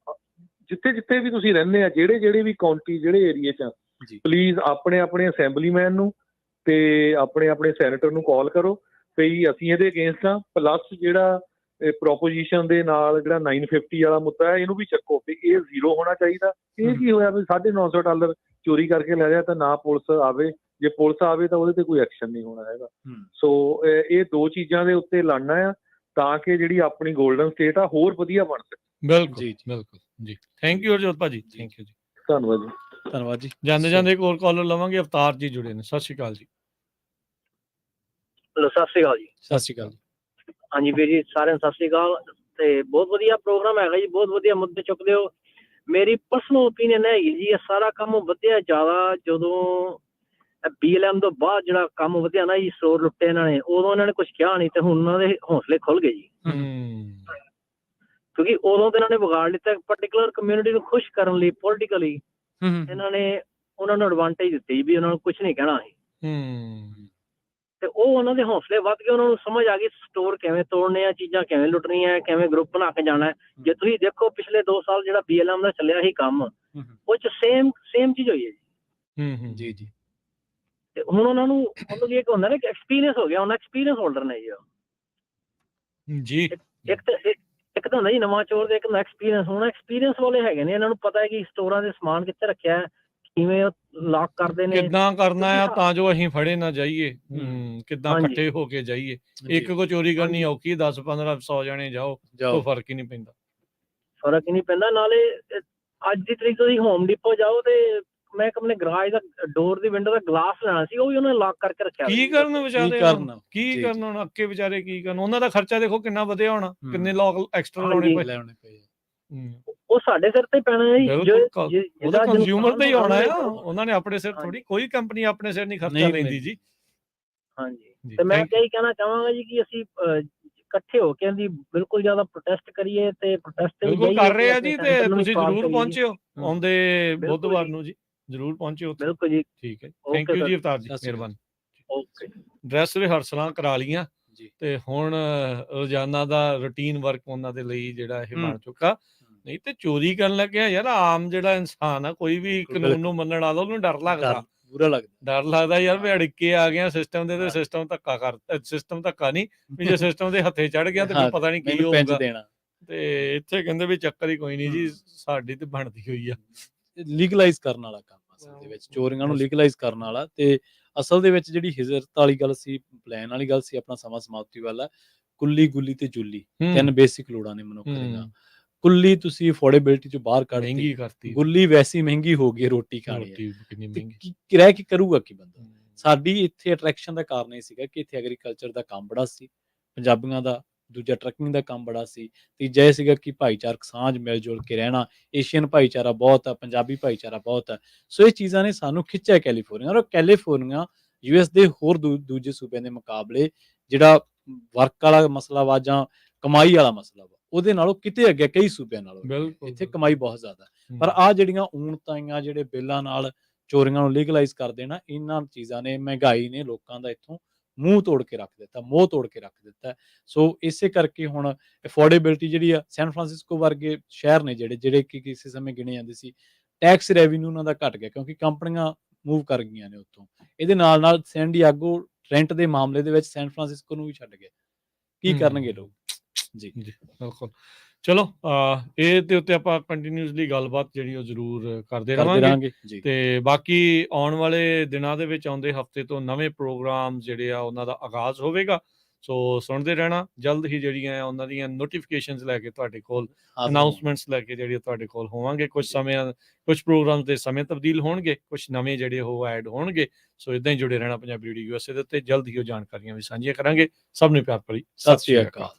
ਜਿੱਥੇ ਵੀ ਤੁਸੀਂ ਰਹਿੰਦੇ ਆ, ਜਿਹੜੇ ਵੀ ਕਾਉਂਟੀ, ਜਿਹੜੇ ਏਰੀਏ 'ਚ, ਪਲੀਜ਼ ਆਪਣੇ ਅਸੈਂਬਲੀਮੈਨ ਨੂੰ ਤੇ ਆਪਣੇ ਸੈਨੇਟਰ ਨੂੰ ਕਾਲ ਕਰੋ ਵੀ ਅਸੀਂ ਇਹਦੇ ਅਗੇਂਸਟ ਆ। ਪਲੱਸ ਜਿਹੜਾ ਪ੍ਰੋਪੋਜੀਸ਼ਨ ਦੇ ਨਾਲ ਜਿਹੜਾ 950 ਵਾਲਾ ਮੁੱਦਾ ਹੈ ਇਹਨੂੰ ਵੀ ਚੱਕੋ ਵੀ ਇਹ ਜ਼ੀਰੋ ਹੋਣਾ ਚਾਹੀਦਾ। ਇਹ ਕੀ ਹੋਇਆ ਵੀ $950 ਚੋਰੀ ਕਰਕੇ ਲੈ ਰਿਹਾ ਤਾਂ ਨਾ ਪੁਲਿਸ ਆਵੇ, ਜੇ ਪੁਲਿਸ ਆਵੇ ਤਾਂ ਉਹਦੇ ਤੇ ਕੋਈ ਐਕਸ਼ਨ ਨਹੀਂ ਹੋਣਾ ਹੈਗਾ। ਸੋ ਇਹ ਦੋ ਚੀਜ਼ਾਂ ਦੇ ਉੱਤੇ ਲੜਨਾ ਆ ਤਾਂ ਕਿ ਜਿਹੜੀ ਆਪਣੀ ਗੋਲਡਨ ਸਟੇਟ ਆ ਹੋਰ ਵਧੀਆ ਬਣ ਸਕੇ। ਬਿਲਕੁਲ ਜੀ, ਬਿਲਕੁਲ ਜੀ। ਥੈਂਕ ਯੂ ਹਰਜੋਤ ਭਾਜੀ, ਥੈਂਕ ਯੂ ਜੀ, ਧੰਨਵਾਦ ਜੀ। ਧੰਨਵਾਦ ਜੀ। ਜਾਂਦੇ ਜਾਂਦੇ ਇੱਕ ਹੋਰ ਕਾਲਰ ਲਵਾਂਗੇ, ਅਵਤਾਰ ਜੀ ਜੁੜੇ ਨੇ। ਸਤਿ ਸ਼੍ਰੀ ਅਕਾਲ ਜੀ। ਹੈਲੋ, ਸਤਿ ਸ਼੍ਰੀ ਅਕਾਲ ਜੀ। ਸਤਿ ਸ਼੍ਰੀ ਅਕਾਲ। ਹਾਂਜੀ ਵੀਰ ਜੀ, ਸਾਰਿਆਂ ਨੂੰ ਸਤਿ ਸ਼੍ਰੀ ਅਕਾਲ। ਤੇ ਬਹੁਤ ਵਧੀਆ ਪ੍ਰੋਗਰਾਮ ਹੈਗਾ ਜੀ, ਬਹੁਤ ਵਧੀਆ ਮੁੱਦੇ ਚੁੱਕਦੇ ਹੋ। ਮੇਰੀ ਪਰਸਨਲ ਓਪੀਨੀਅਨ ਹੈਗੀ ਜੀ, ਇਹ ਸਾਰਾ ਕੰਮ ਵਧਿਆ ਜ਼ਿਆਦਾ ਜਦੋਂ BLM ਤੋਂ ਬਾਅਦ ਜਿਹੜਾ ਕੰਮ ਵਧਿਆ ਨਾ ਜੀ, ਸਟੋਰ ਲੁੱਟੇ ਇਹਨਾਂ ਨੇ, ਉਦੋਂ ਇਹਨਾਂ ਨੇ ਕੁਝ ਕਿਹਾ ਨਹੀਂ ਤੇ ਹੁਣ ਉਹਨਾਂ ਦੇ ਹੌਸਲੇ ਖੁੱਲ ਗਏ ਜੀ। ਕਿਉਂਕਿ ਉਦੋਂ ਤੇ ਇਹਨਾਂ ਨੇ ਵਿਗਾੜ ਲਿੱਤਾ ਪਰਟੀਕੁਲਰ ਕਮਿਊਨਿਟੀ ਨੂੰ ਖੁਸ਼ ਕਰਨ ਲਈ ਪੋਲੀਟੀਕਲੀ ਇਹਨਾਂ ਨੇ ਉਹਨਾਂ ਨੂੰ ਐਡਵਾਂਟੇਜ ਦਿੱਤੀ ਵੀ ਉਹਨਾਂ ਨੂੰ ਕੁਝ ਨਹੀਂ ਕਹਿਣਾ ਸੀ ਤੇ ਉਹ ਉਹਨਾਂ ਦੇ ਹੌਸਲੇ ਵੱਧ ਗਏ। ਉਹਨਾਂ ਨੂੰ ਸਮਝ ਆ ਗਈ ਸਟੋਰ ਕਿਵੇਂ ਤੋੜਨੇ ਆ, ਚੀਜ਼ਾਂ ਕਿਵੇਂ ਲੁੱਟਣੀਆਂ, ਕਿਵੇਂ ਗਰੁੱਪ ਬਣਾ ਕੇ ਜਾਣਾ। ਜੇ ਤੁਸੀਂ ਦੇਖੋ ਪਿਛਲੇ 2 ਸਾਲ ਜਿਹੜਾ BLM ਦਾ ਚੱਲਿਆ ਸੀ ਕੰਮ, ਉਹ ਚ ਸੇਮ ਚੀਜ਼ ਹੋਈ ਹੈ ਜੀ। ਜੀ ਤੇ ਹੁਣ ਉਹਨਾਂ ਨੂੰ ਮਤਲਬ ਇਹ ਹੁੰਦਾ ਨਾ ਕਿ ਐਕਸਪੀਰੀਅੰਸ ਹੋ ਗਿਆ, ਉਹਨਾਂ ਐਕਸਪੀਰੀਅੰਸ ਹੋਲਡਰ ਨੇ ਜੀ। ਇੱਕ ਤਾਂ ਹੁੰਦਾ ਜੀ ਨਵਾਂ ਚੋਰ ਤੇ ਇੱਕ ਹੁੰਦਾ ਐਕਸਪੀਰੀਅੰਸ। ਹੁਣ ਐਕਸਪੀਰੀਅੰਸ ਵਾਲੇ ਹੈਗੇ ਨੇ, ਇਹਨਾਂ ਨੂੰ ਪਤਾ ਹੈ ਕਿ ਸਟੋਰਾਂ ਦੇ ਸਮਾਨ ਕਿੱਥੇ ਰੱਖਿਆ ਹੈ, ਕਿਵੇਂ ਲੌਕ ਕਰਦੇ ਨੇ, ਕਿੱਦਾਂ ਕਰਨਾ ਆ ਤਾਂ ਜੋ ਅਸੀਂ ਫੜੇ ਨਾ ਜਾਈਏ, ਕਿੱਦਾਂ ਇਕੱਠੇ ਹੋ ਕੇ ਜਾਈਏ। ਇੱਕ ਕੋ ਚੋਰੀ ਕਰਨੀ ਔਖੀ, 10-15 100 ਜਣੇ ਜਾਓ, ਕੋਈ ਫਰਕ ਹੀ ਨਹੀਂ ਪੈਂਦਾ। ਨਾਲੇ ਅੱਜ ਦੀ ਤਰੀਕ ਤੁਸੀਂ ਹੋਮ ਡਿਪੋ ਜਾਓ ਤੇ ਮੈਂ ਆਪਣੇ ਗਰਾਜ ਦਾ ਡੋਰ ਦੀ ਵਿੰਡੋ ਦਾ ਗਲਾਸ ਲੈਣਾ ਸੀ, ਉਹ ਵੀ ਉਹਨਾਂ ਨੇ ਲੌਕ ਕਰਕੇ ਰੱਖਿਆ। ਕੀ ਕਰਨ ਵਿਚਾਰੇ, ਕੀ ਕਰਨ ਹੁਣ ਅੱਕੇ ਵਿਚਾਰੇ, ਕੀ ਕਰਨ? ਉਹਨਾਂ ਦਾ ਖਰਚਾ ਦੇਖੋ ਕਿੰਨਾ ਵਧਿਆ ਹੋਣਾ, ਕਿੰਨੇ ਲੋਕ ਐਕਸਟਰਾ ਲਾਉਣੇ ਪਏ। ਉਹ ਸਾਡੇ ਸਿਰ ਤੇ ਪੈਣਾ ਹੈ ਜੀ, ਉਹਦਾ ਕੰਜ਼ਿਊਮਰ ਤੇ ਹੀ ਆਉਣਾ ਆ। ਉਹਨਾਂ ਨੇ ਆਪਣੇ ਸਿਰ ਥੋੜੀ, ਕੋਈ ਕੰਪਨੀ ਆਪਣੇ ਸਿਰ ਨਹੀਂ ਖਰਚਾ ਲੈਂਦੀ ਜੀ। ਹਾਂਜੀ, ਤੇ ਮੈਂ ਇਹੀ ਕਹਿਣਾ ਚਾਹਾਂਗਾ ਜੀ ਕਿ ਅਸੀਂ ਇਕੱਠੇ ਹੋ ਕੇ ਇਹਦੀ ਬਿਲਕੁਲ ਜ਼ਿਆਦਾ ਪ੍ਰੋਟੈਸਟ ਕਰੀਏ ਤੇ ਪ੍ਰੋਟੈਸਟ ਬਿਲਕੁਲ ਕਰ ਰਹੇ ਆ ਜੀ। ਤੇ ਤੁਸੀਂ ਜ਼ਰੂਰ ਪਹੁੰਚਿਓ ਆਉਂਦੇ ਬੁੱਧਵਾਰ ਨੂੰ ਜੀ, ਜ਼ਰੂਰ ਪਹੁੰਚਿਓ। ਬਿਲਕੁਲ ਜੀ, ਠੀਕ ਹੈ, ਥੈਂਕ ਯੂ ਜੀ ਅਵਤਾਰ ਜੀ, ਮਿਹਰਬਾਨੀ। ਓਕੇ, ਡਰੈਸ ਰਿਹਰਸਲਾਂ ਕਰਾ ਲੀਆਂ ਤੇ ਹੁਣ ਰੋਜ਼ਾਨਾ ਦਾ ਰੂਟੀਨ ਵਰਕ ਉਹਨਾਂ ਦੇ ਲਈ ਜਿਹੜਾ ਇਹ ਬਣ ਚੁੱਕਾ। ਨਹੀਂ ਤੇ ਚੋਰੀ ਕਰਨ ਲੱਗਿਆ ਯਾਰ, ਆਮ ਜਿਹੜਾ ਇਨਸਾਨ ਆ, ਕੋਈ ਵੀ ਕਾਨੂੰਨ ਨੂੰ ਮੰਨਣ ਵਾਲਾ, ਉਹਨੂੰ ਡਰ ਲੱਗਦਾ, ਡਰ ਲੱਗਦਾ ਯਾਰ ਵੀ ਅੜਿੱਕੇ ਆ ਗਏ ਸਿਸਟਮ ਦੇ, ਤੇ ਸਿਸਟਮ ਧੱਕਾ ਨਹੀਂ ਵੀ ਜੇ ਸਿਸਟਮ ਦੇ ਹੱਥੇ ਚੜ ਗਿਆ ਤੇ ਫਿਰ ਪਤਾ ਨਹੀਂ ਕੀ ਹੋਊਗਾ। ਤੇ ਇੱਥੇ ਕਹਿੰਦੇ ਵੀ ਚੱਕਰ ਹੀ ਕੋਈ ਨਹੀਂ ਜੀ, ਸਾਡੀ ਤੇ ਬਣਦੀ ਹੋਈ ਆ। ਲੀਗਲਾਈਜ਼ ਕਰਨ ਵਾਲਾ ਕੰਮ ਅਸਲ ਦੇ ਵਿੱਚ, ਚੋਰੀਆਂ ਨੂੰ ਲੀਗਲਾਈਜ਼ ਕਰਨ ਵਾਲਾ। ਤੇ ਅਸਲ ਦੇ ਵਿੱਚ ਜਿਹੜੀ ਹਿਜਰਤ ਵਾਲੀ ਗੱਲ ਸੀ, ਪਲਾਨ ਵਾਲੀ ਗੱਲ ਸੀ, ਆਪਣਾ ਸਮਾਂ ਸਮਾਪਤੀ ਵਾਲਾ। ਕੁੱਲੀ, ਗੁੱਲੀ ਤੇ ਜੁੱਲੀ, 3 ਬੇਸਿਕ ਲੋੜਾਂ ਨੇ ਮਨੁੱਖ ਦੀਆਂ। ਕੁੱਲੀ ਤੁਸੀਂ ਅਫੋਰਡੇਬਿਲਟੀ ਚੋਂ ਬਾਹਰ ਕੱਢਤੀ, ਗੁੱਲੀ ਵੈਸੀ ਮਹਿੰਗੀ ਹੋ ਗਈ, ਰੋਟੀ ਖਾਣੀ ਰਹਿ ਕੇ ਕਰੂਗਾ ਕੀ ਬੰਦਾ। ਸਾਡੀ ਇੱਥੇ ਅਟਰੈਕਸ਼ਨ ਦਾ ਕਾਰਨ ਇਹ ਸੀਗਾ ਕਿ ਇੱਥੇ ਐਗਰੀਕਲਚਰ ਦਾ ਕੰਮ ਬੜਾ ਸੀ ਪੰਜਾਬੀਆਂ ਦਾ, ਦੂਜਾ ਟਰੱਕਿੰਗ ਦਾ ਕੰਮ ਬੜਾ ਸੀ, ਤੀਜਾ ਇਹ ਸੀਗਾ ਕਿ ਭਾਈਚਾਰਕ ਸਾਂਝ, ਮਿਲ ਜੁਲ ਕੇ ਰਹਿਣਾ। ਏਸ਼ੀਅਨ ਭਾਈਚਾਰਾ ਬਹੁਤ ਆ, ਪੰਜਾਬੀ ਭਾਈਚਾਰਾ ਬਹੁਤ ਆ। ਸੋ ਇਹ ਚੀਜ਼ਾਂ ਨੇ ਸਾਨੂੰ ਖਿੱਚਿਆ ਕੈਲੀਫੋਰਨੀਆ। ਔਰ ਕੈਲੀਫੋਰਨੀਆ US ਦੇ ਹੋਰ ਦੂਜੇ ਸੂਬਿਆਂ ਦੇ ਮੁਕਾਬਲੇ ਜਿਹੜਾ ਵਰਕ ਵਾਲਾ ਮਸਲਾ ਵਾ ਜਾਂ ਕਮਾਈ ਵਾਲਾ ਮਸਲਾ ਵਾ, ਉਹਦੇ ਨਾਲੋਂ ਕਿਤੇ ਅੱਗੇ ਕਈ ਸੂਬਿਆਂ ਨਾਲੋਂ। ਇੱਥੇ ਕਮਾਈ ਬਹੁਤ ਜ਼ਿਆਦਾ। ਪਰ ਆਹ ਜਿਹੜੀਆਂ ਊਣਤਾਈਆਂ, ਜਿਹੜੇ ਬਿੱਲਾਂ ਨਾਲ ਚੋਰੀਆਂ ਨੂੰ ਲੀਗਲਾਈਜ਼ ਕਰ ਦੇਣਾ, ਇਹਨਾਂ ਚੀਜ਼ਾਂ ਨੇ, ਮਹਿੰਗਾਈ ਨੇ ਲੋਕਾਂ ਦਾ ਇੱਥੋਂ ਮੂੰਹ ਤੋੜ ਕੇ ਰੱਖ ਦਿੱਤਾ, ਮੋਹ ਤੋੜ ਕੇ ਰੱਖ ਦਿੱਤਾ। ਸੋ ਇਸੇ ਕਰਕੇ ਹੁਣ ਅਫੋਰਡੇਬਿਲਟੀ ਜਿਹੜੀ ਆ, ਸੈਨ ਫਰਾਂਸਿਸਕੋ ਵਰਗੇ ਸ਼ਹਿਰ ਨੇ ਜਿਹੜੇ ਕਿ ਕਿਸੇ ਸਮੇਂ ਗਿਣੇ ਜਾਂਦੇ ਸੀ, ਟੈਕਸ ਰੈਵਨਿਊ ਉਹਨਾਂ ਦਾ ਘਟ ਗਿਆ ਕਿਉਂਕਿ ਕੰਪਨੀਆਂ ਮੂਵ ਕਰ ਗਈਆਂ ਨੇ ਉੱਥੋਂ। ਇਹਦੇ ਨਾਲ ਸੈਨ ਡਿਆਗੋ ਰੈਂਟ ਦੇ ਮਾਮਲੇ ਦੇ ਵਿੱਚ ਸੈਨ ਫਰਾਂਸਿਸਕੋ ਨੂੰ ਵੀ ਛੱਡ ਗਿਆ। ਕੀ ਕਰਨਗੇ ਲੋਕ ਜੀ। ਬਿਲਕੁਲ। ਚਲੋ ਇਹਦੇ ਉੱਤੇ ਆਪਾਂ ਕੰਟੀਨਿਊਸਲੀ ਗੱਲਬਾਤ ਜਿਹੜੀ ਉਹ ਜ਼ਰੂਰ ਕਰਦੇ ਰਹਾਂਗੇ। ਤੇ ਬਾਕੀ ਆਉਣ ਵਾਲੇ ਦਿਨਾਂ ਦੇ ਵਿੱਚ, ਆਉਂਦੇ ਹਫ਼ਤੇ ਤੋਂ ਨਵੇਂ ਪ੍ਰੋਗਰਾਮ ਜਿਹੜੇ ਆ ਉਹਨਾਂ ਦਾ ਆਗਾਜ਼ ਹੋਵੇਗਾ। ਸੋ ਸੁਣਦੇ ਰਹਿਣਾ। ਜਲਦ ਹੀ ਜਿਹੜੀਆਂ ਉਹਨਾਂ ਦੀਆਂ ਨੋਟੀਫਿਕੇਸ਼ਨਸ ਲੈ ਕੇ ਤੁਹਾਡੇ ਕੋਲ, ਅਨਾਊਂਸਮੈਂਟਸ ਲੈ ਕੇ ਜਿਹੜੀ ਤੁਹਾਡੇ ਕੋਲ ਹੋਵਾਂਗੇ। ਕੁਝ ਪ੍ਰੋਗਰਾਮ ਦੇ ਸਮੇਂ ਤਬਦੀਲ ਹੋਣਗੇ, ਕੁਝ ਨਵੇਂ ਜਿਹੜੇ ਉਹ ਐਡ ਹੋਣਗੇ। ਸੋ ਇਦਾਂ ਹੀ ਜੁੜੇ ਰਹਿਣਾ ਪੰਜਾਬੀ ਰੇਡੀਓ USA ਦੇ ਉੱਤੇ। ਜਲਦ ਹੀ ਉਹ ਜਾਣਕਾਰੀਆਂ ਵੀ ਸਾਂਝੀਆਂ ਕਰਾਂਗੇ। ਸਭ ਨੂੰ ਪਿਆਰ ਭਰੀ ਸਤਿ ਸ਼੍ਰੀ ਅਕਾਲ।